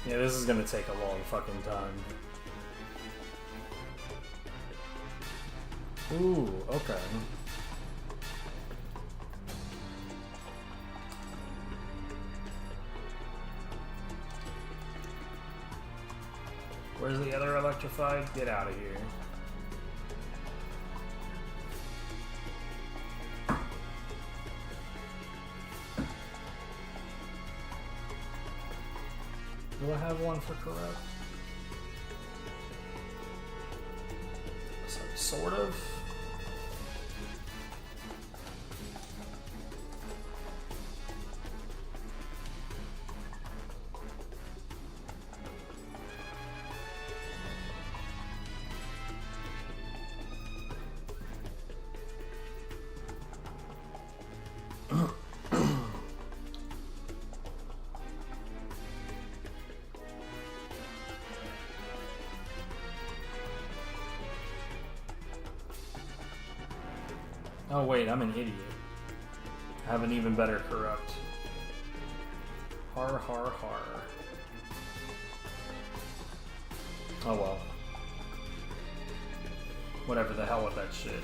Yeah, this is gonna take a long fucking time. Ooh, okay. Where's the other electrified? Get out of here. Do I have one for corrupt? So, sort of. Oh wait, I'm an idiot. I have an even better corrupt. Har har har. Oh well. Whatever the hell with that shit.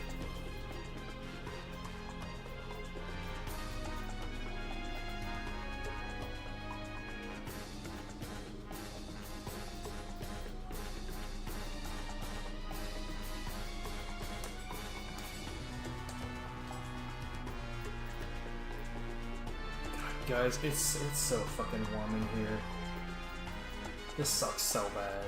Guys, it's so fucking warm in here. This sucks so bad.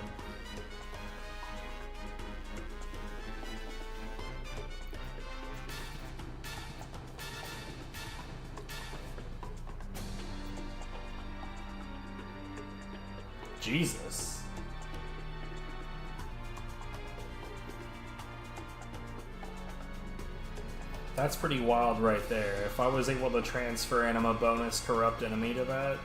Jesus. That's pretty wild right there. If I was able to transfer Anima bonus corrupt enemy to that.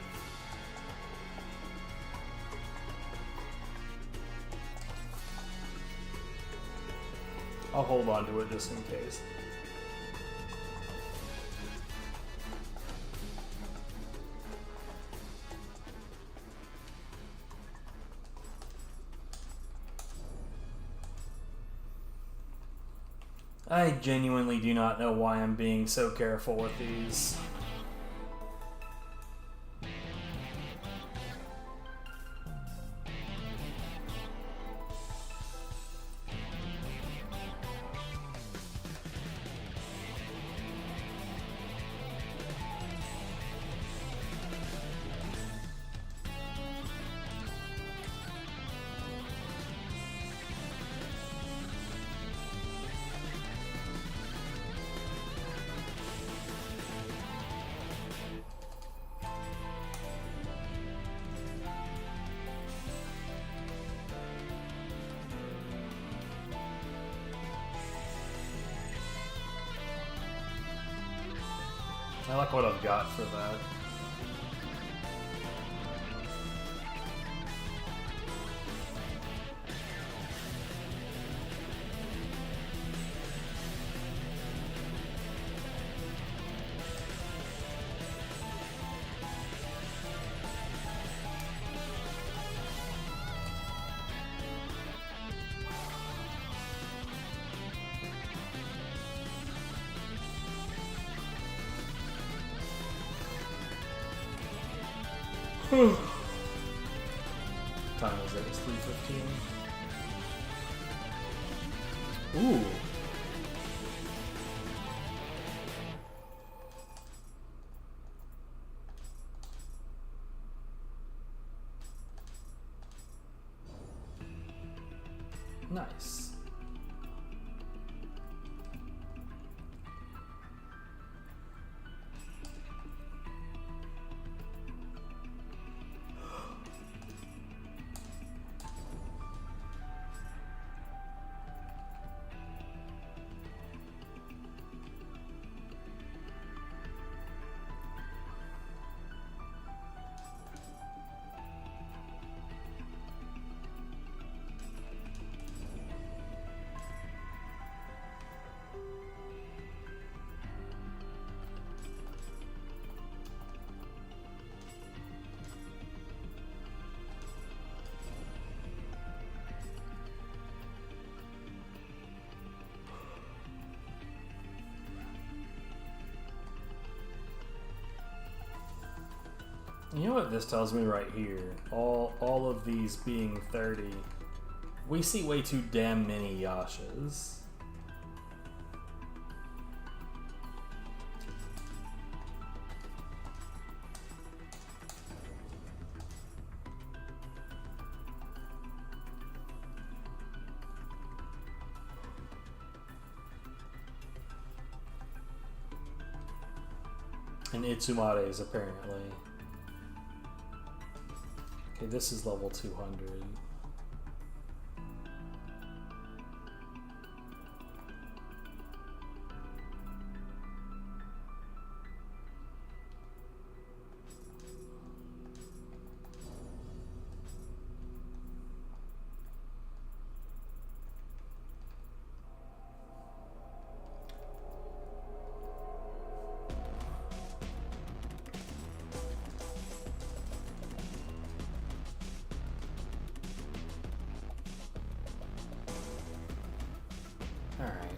I'll hold on to it just in case. I genuinely do not know why I'm being so careful with these. I like what I've got for that. Time is it? It's 3:15. Ooh. Nice. You know what this tells me right here? All of these being 30, we see way too damn many Yashas. And Itsumare's apparently. Okay, this is level 200.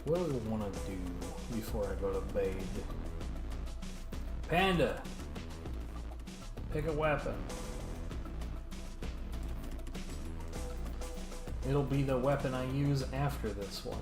What do we want to do before I go to bathe? Panda! Pick a weapon. It'll be the weapon I use after this one.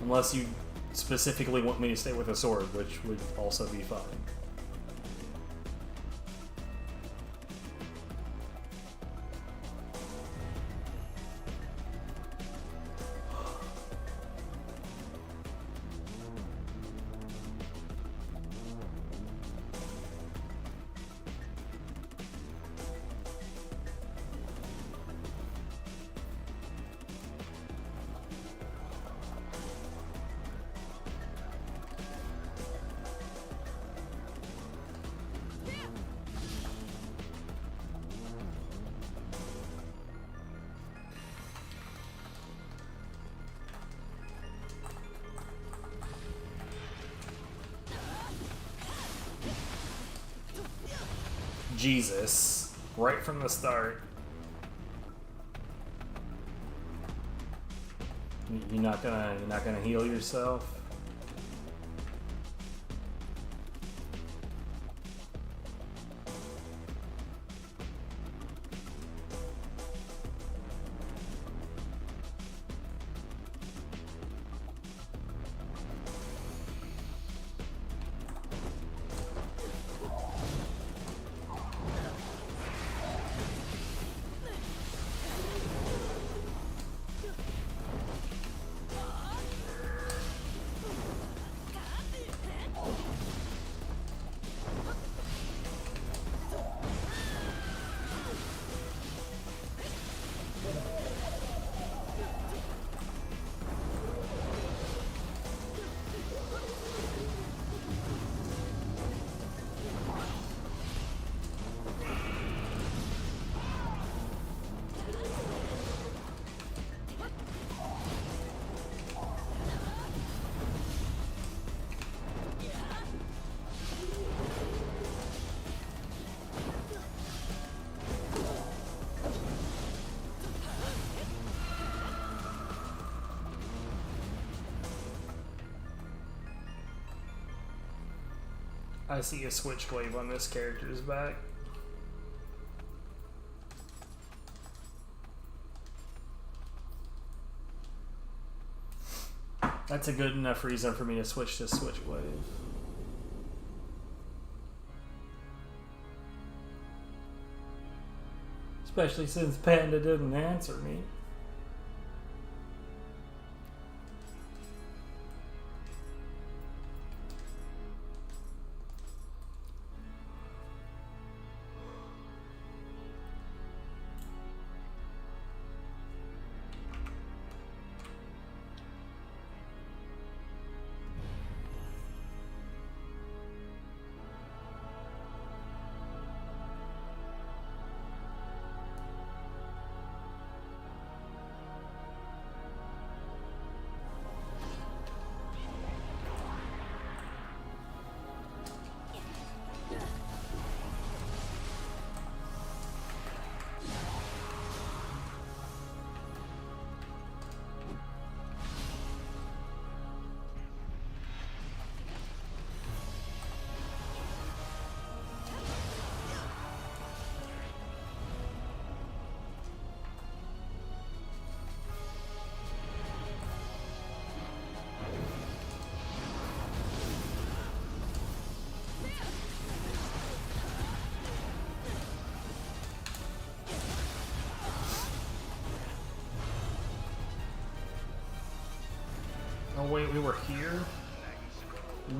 Unless you specifically want me to stay with a sword, which would also be fine. Jesus, right from the start. You're not gonna heal yourself? I see a switchblade on this character's back. That's a good enough reason for me to switch to switchblade. Especially since Panda didn't answer me. Oh wait, we were here?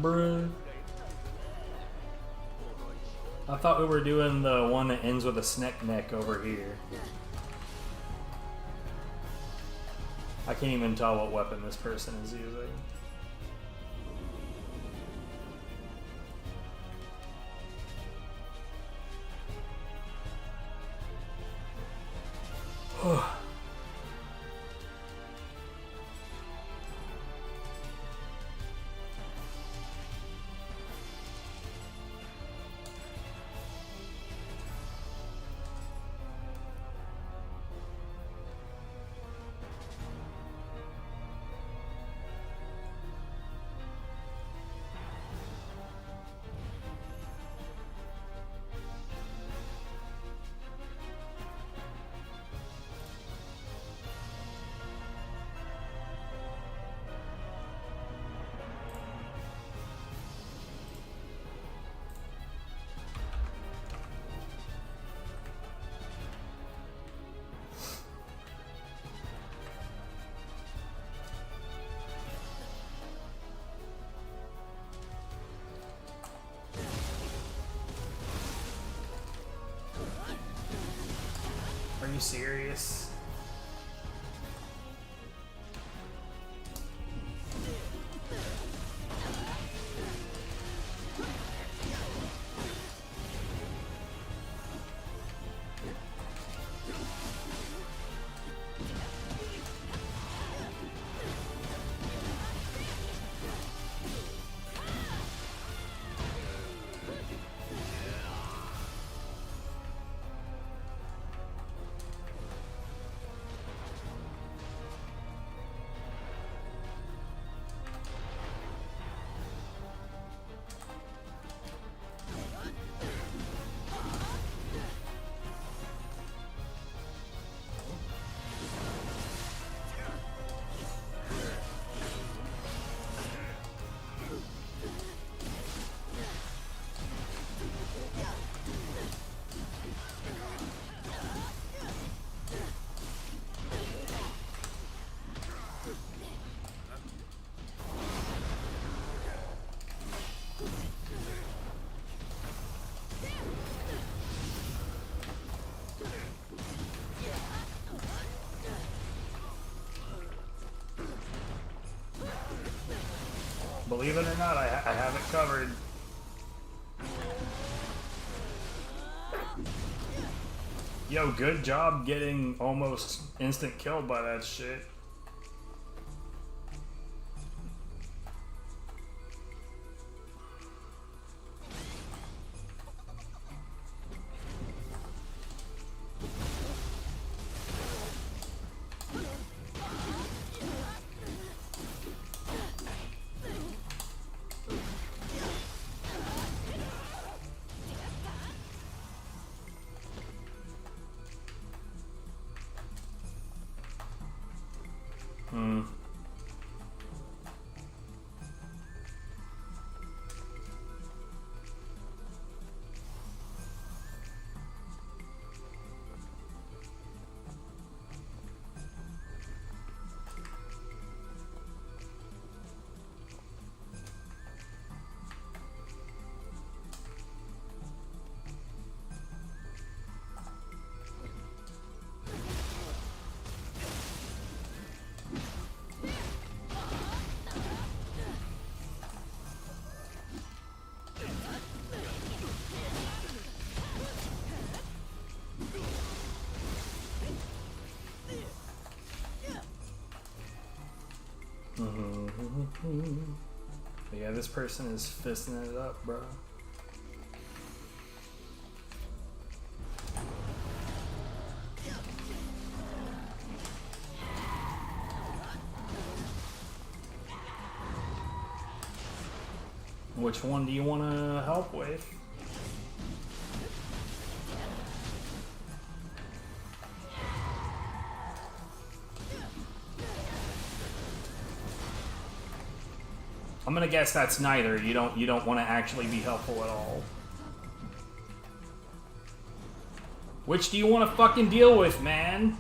Bruh. I thought we were doing the one that ends with a snack neck over here. I can't even tell what weapon this person is using. Are you serious? Believe it or not, I have it covered. Yo, good job getting almost instant killed by that shit. But yeah, this person is fisting it up, bro. Which one do you want to help with? I'm gonna guess that's neither. You don't want to actually be helpful at all. Which do you want to fucking deal with, man?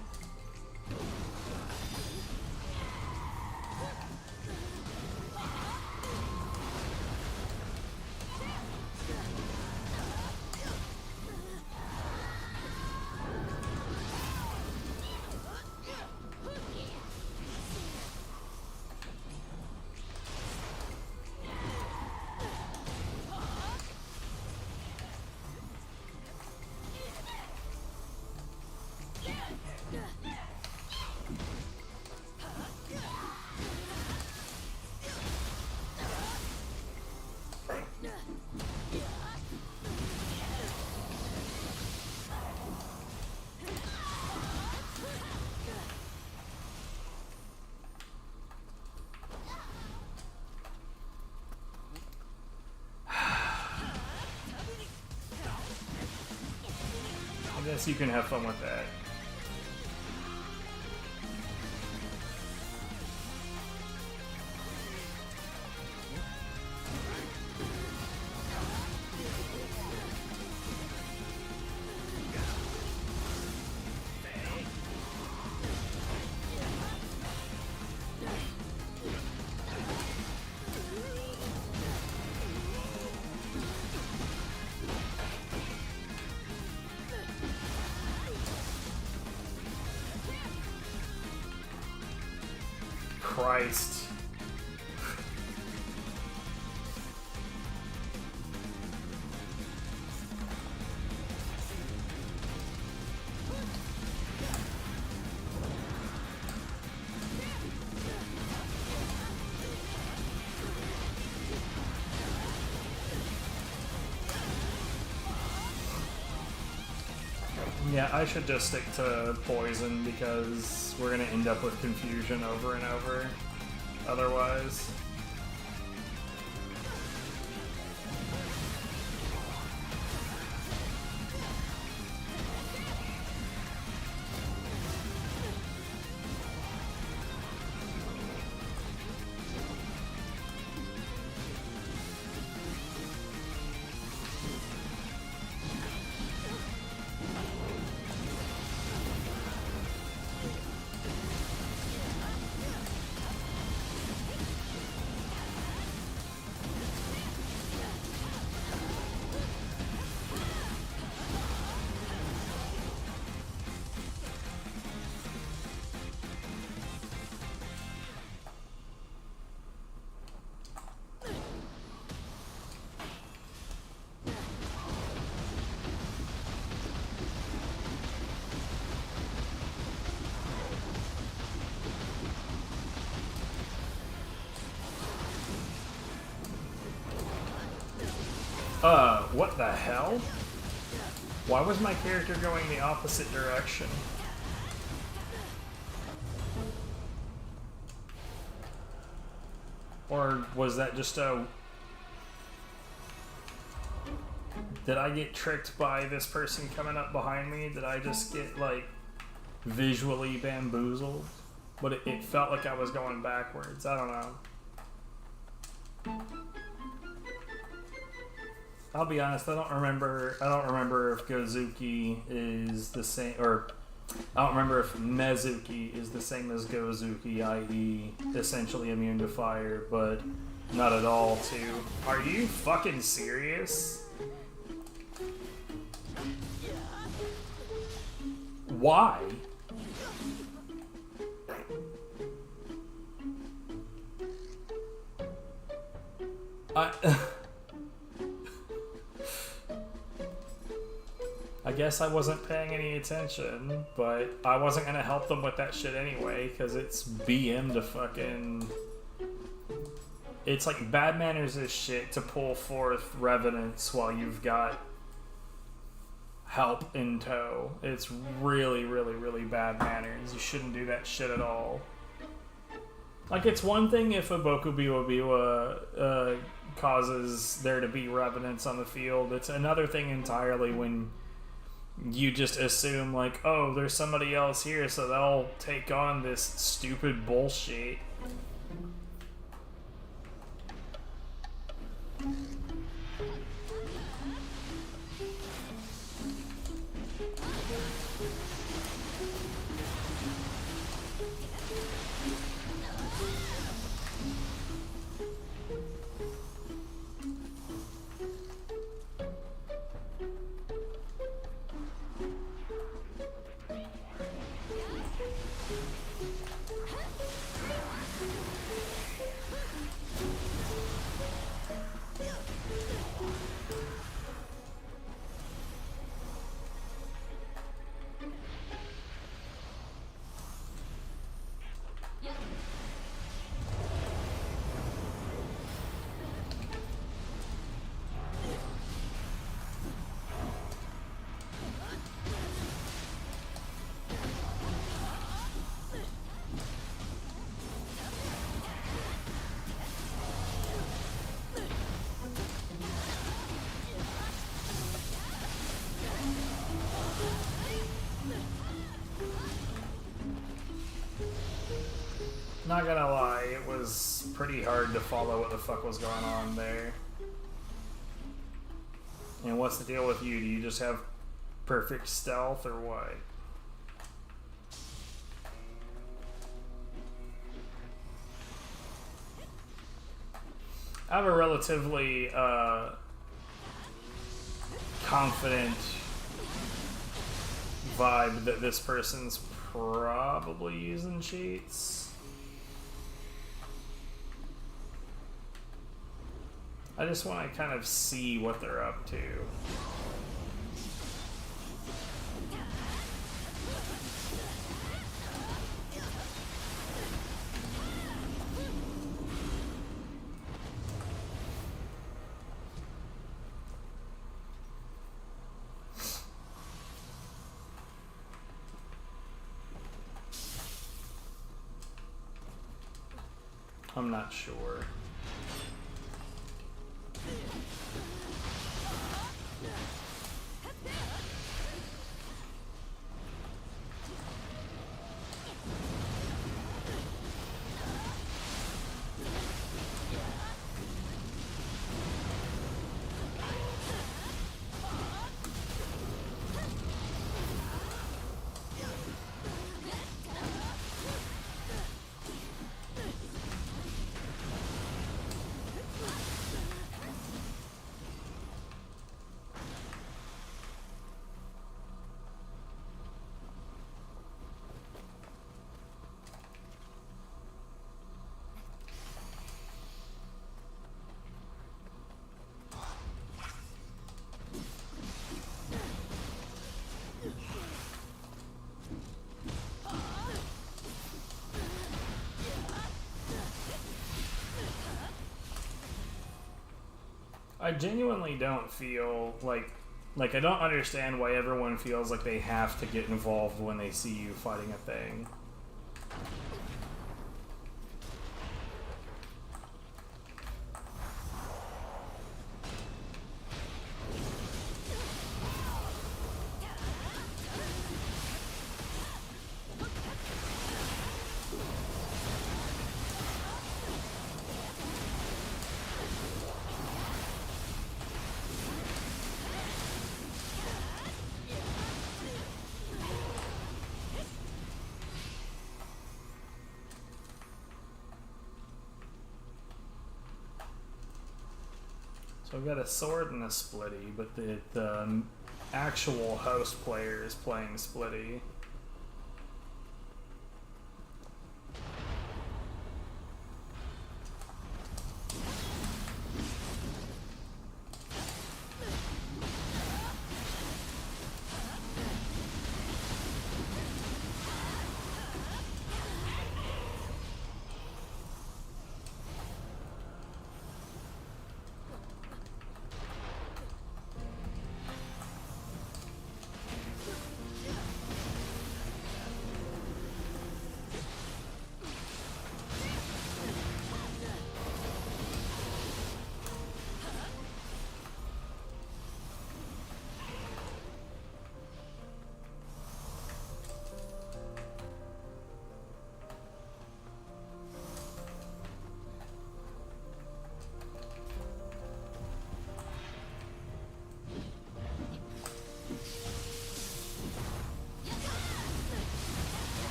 I guess you can have fun with that. Christ. Yeah, I should just stick to poison because we're gonna end up with confusion over and over otherwise. What the hell? Why was my character going the opposite direction? Or was that just a... Did I get tricked by this person coming up behind me? Did I just get, like, visually bamboozled? But it felt like I was going backwards. I don't know. I'll be honest, I don't remember if Gozuki is the same, or I don't remember if Mezuki is the same as Gozuki, i.e. essentially immune to fire, but not at all to... Are you fucking serious? Why? I guess I wasn't paying any attention, but I wasn't gonna help them with that shit anyway, because it's BM to fucking it's like bad manners as shit to pull forth revenants while you've got help in tow. It's really, really, really bad manners. You shouldn't do that shit at all. Like, it's one thing if a Boku Biwa Biwa causes there to be revenants on the field. It's another thing entirely when you just assume, like, oh, there's somebody else here, so they'll take on this stupid bullshit. Not gonna lie, it was pretty hard to follow what the fuck was going on there. And what's the deal with you? Do you just have perfect stealth or what? I have a relatively confident vibe that this person's probably using cheats. I just want to kind of see what they're up to. I'm not sure. I genuinely don't feel like I don't understand why everyone feels like they have to get involved when they see you fighting a thing. So I've got a sword and a splitty, but the actual host player is playing splitty.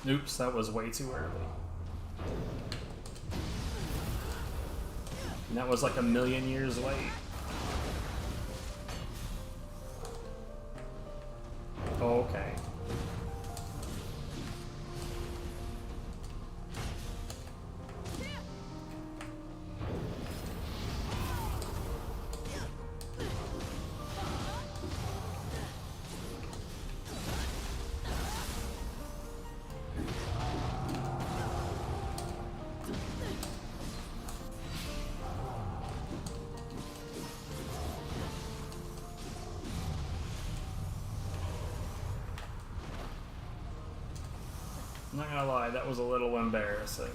Oops, that was way too early. And that was like a million years late. Okay. I'm not gonna lie, that was a little embarrassing.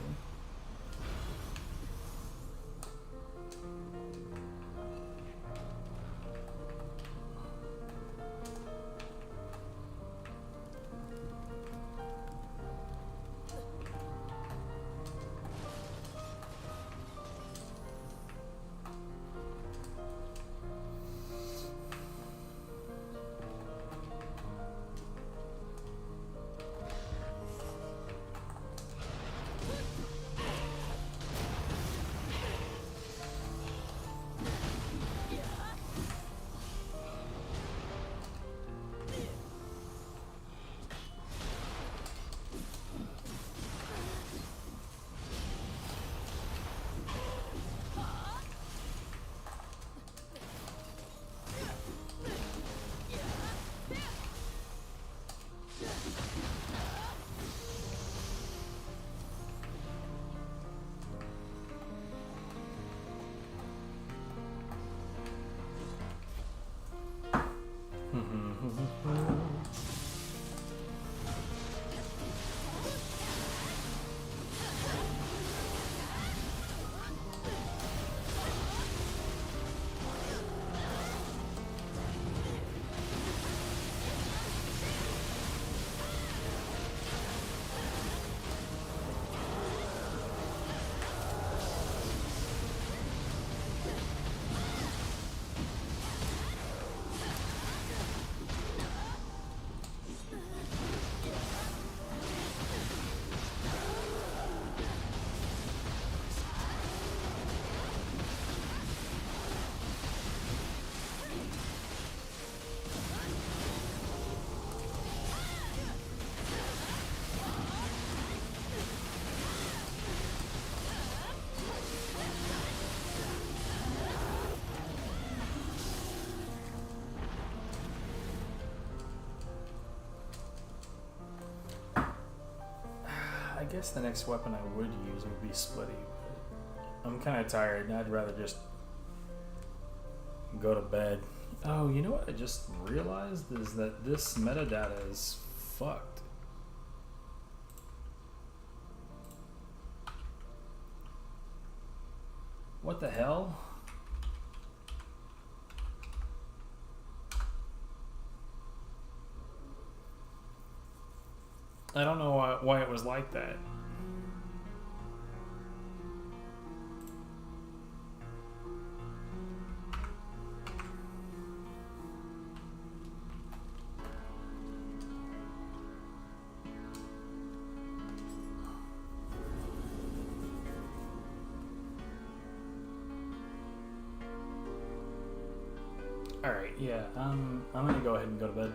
I guess the next weapon I would use would be Splitty, but I'm kind of tired and I'd rather just go to bed. Oh, you know what I just realized is that this metadata is fucked. What the hell? I don't know why it was like that. Alright, yeah, I'm gonna go ahead and go to bed.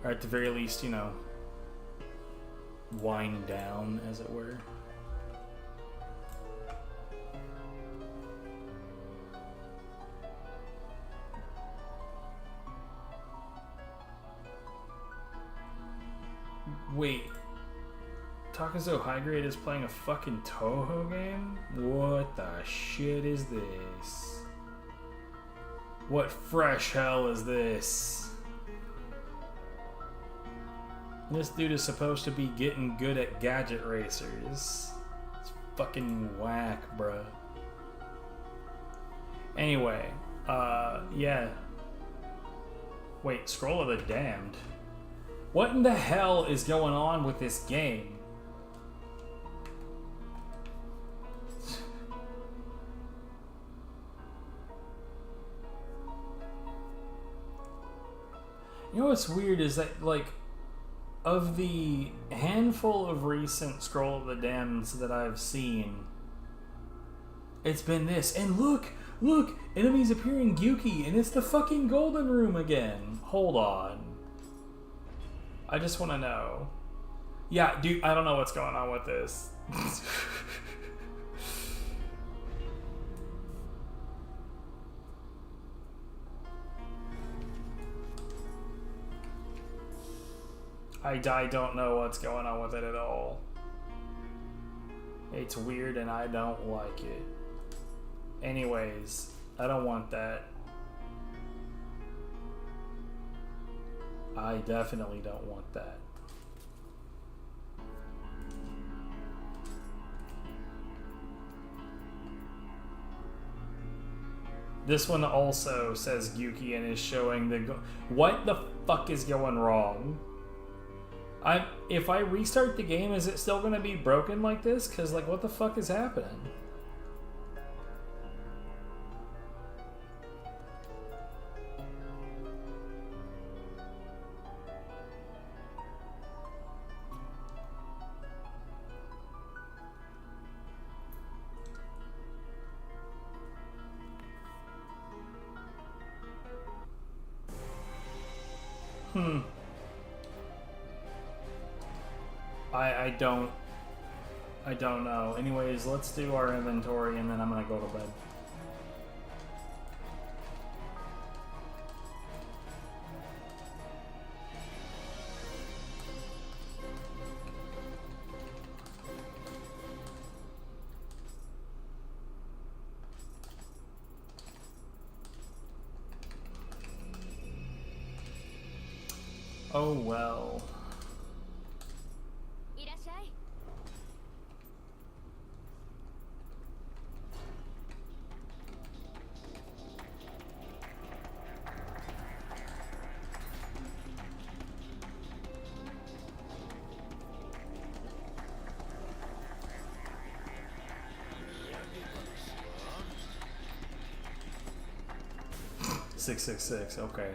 Or at the very least, you know, wind down, as it were. Wait, Takazo High Grade is playing a fucking Toho game? What the shit is this? What fresh hell is this? This dude is supposed to be getting good at gadget racers. It's fucking whack, bruh. Anyway, yeah. Wait, Scroll of the Damned. What in the hell is going on with this game? You know what's weird is that, like, of the handful of recent Scroll of the Damned that I've seen, it's been this. And look, enemies appearing Gyuki, and it's the fucking Golden Room again. Hold on. I just want to know. Yeah, dude, I don't know what's going on with this. I don't know what's going on with it at all. It's weird and I don't like it. Anyways, I don't want that. I definitely don't want that. This one also says Gyuki and is showing the... What the fuck is going wrong? If I restart the game, is it still going to be broken like this? Because, like, what the fuck is happening? I don't know. Anyways, let's do our inventory and then I'm gonna go to bed. Oh well. いらっしゃい。 666, okay.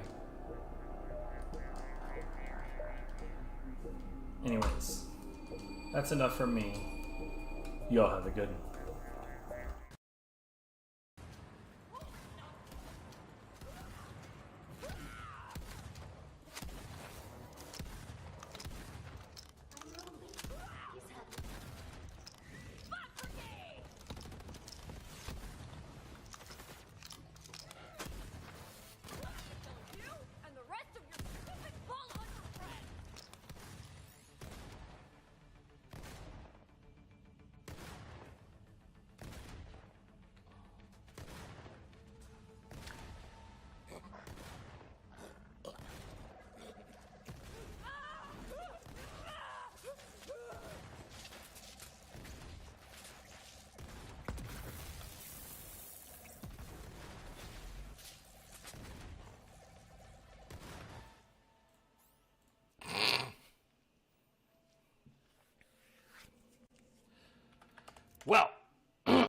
Anyways, that's enough for me. Y'all have a good one. Well,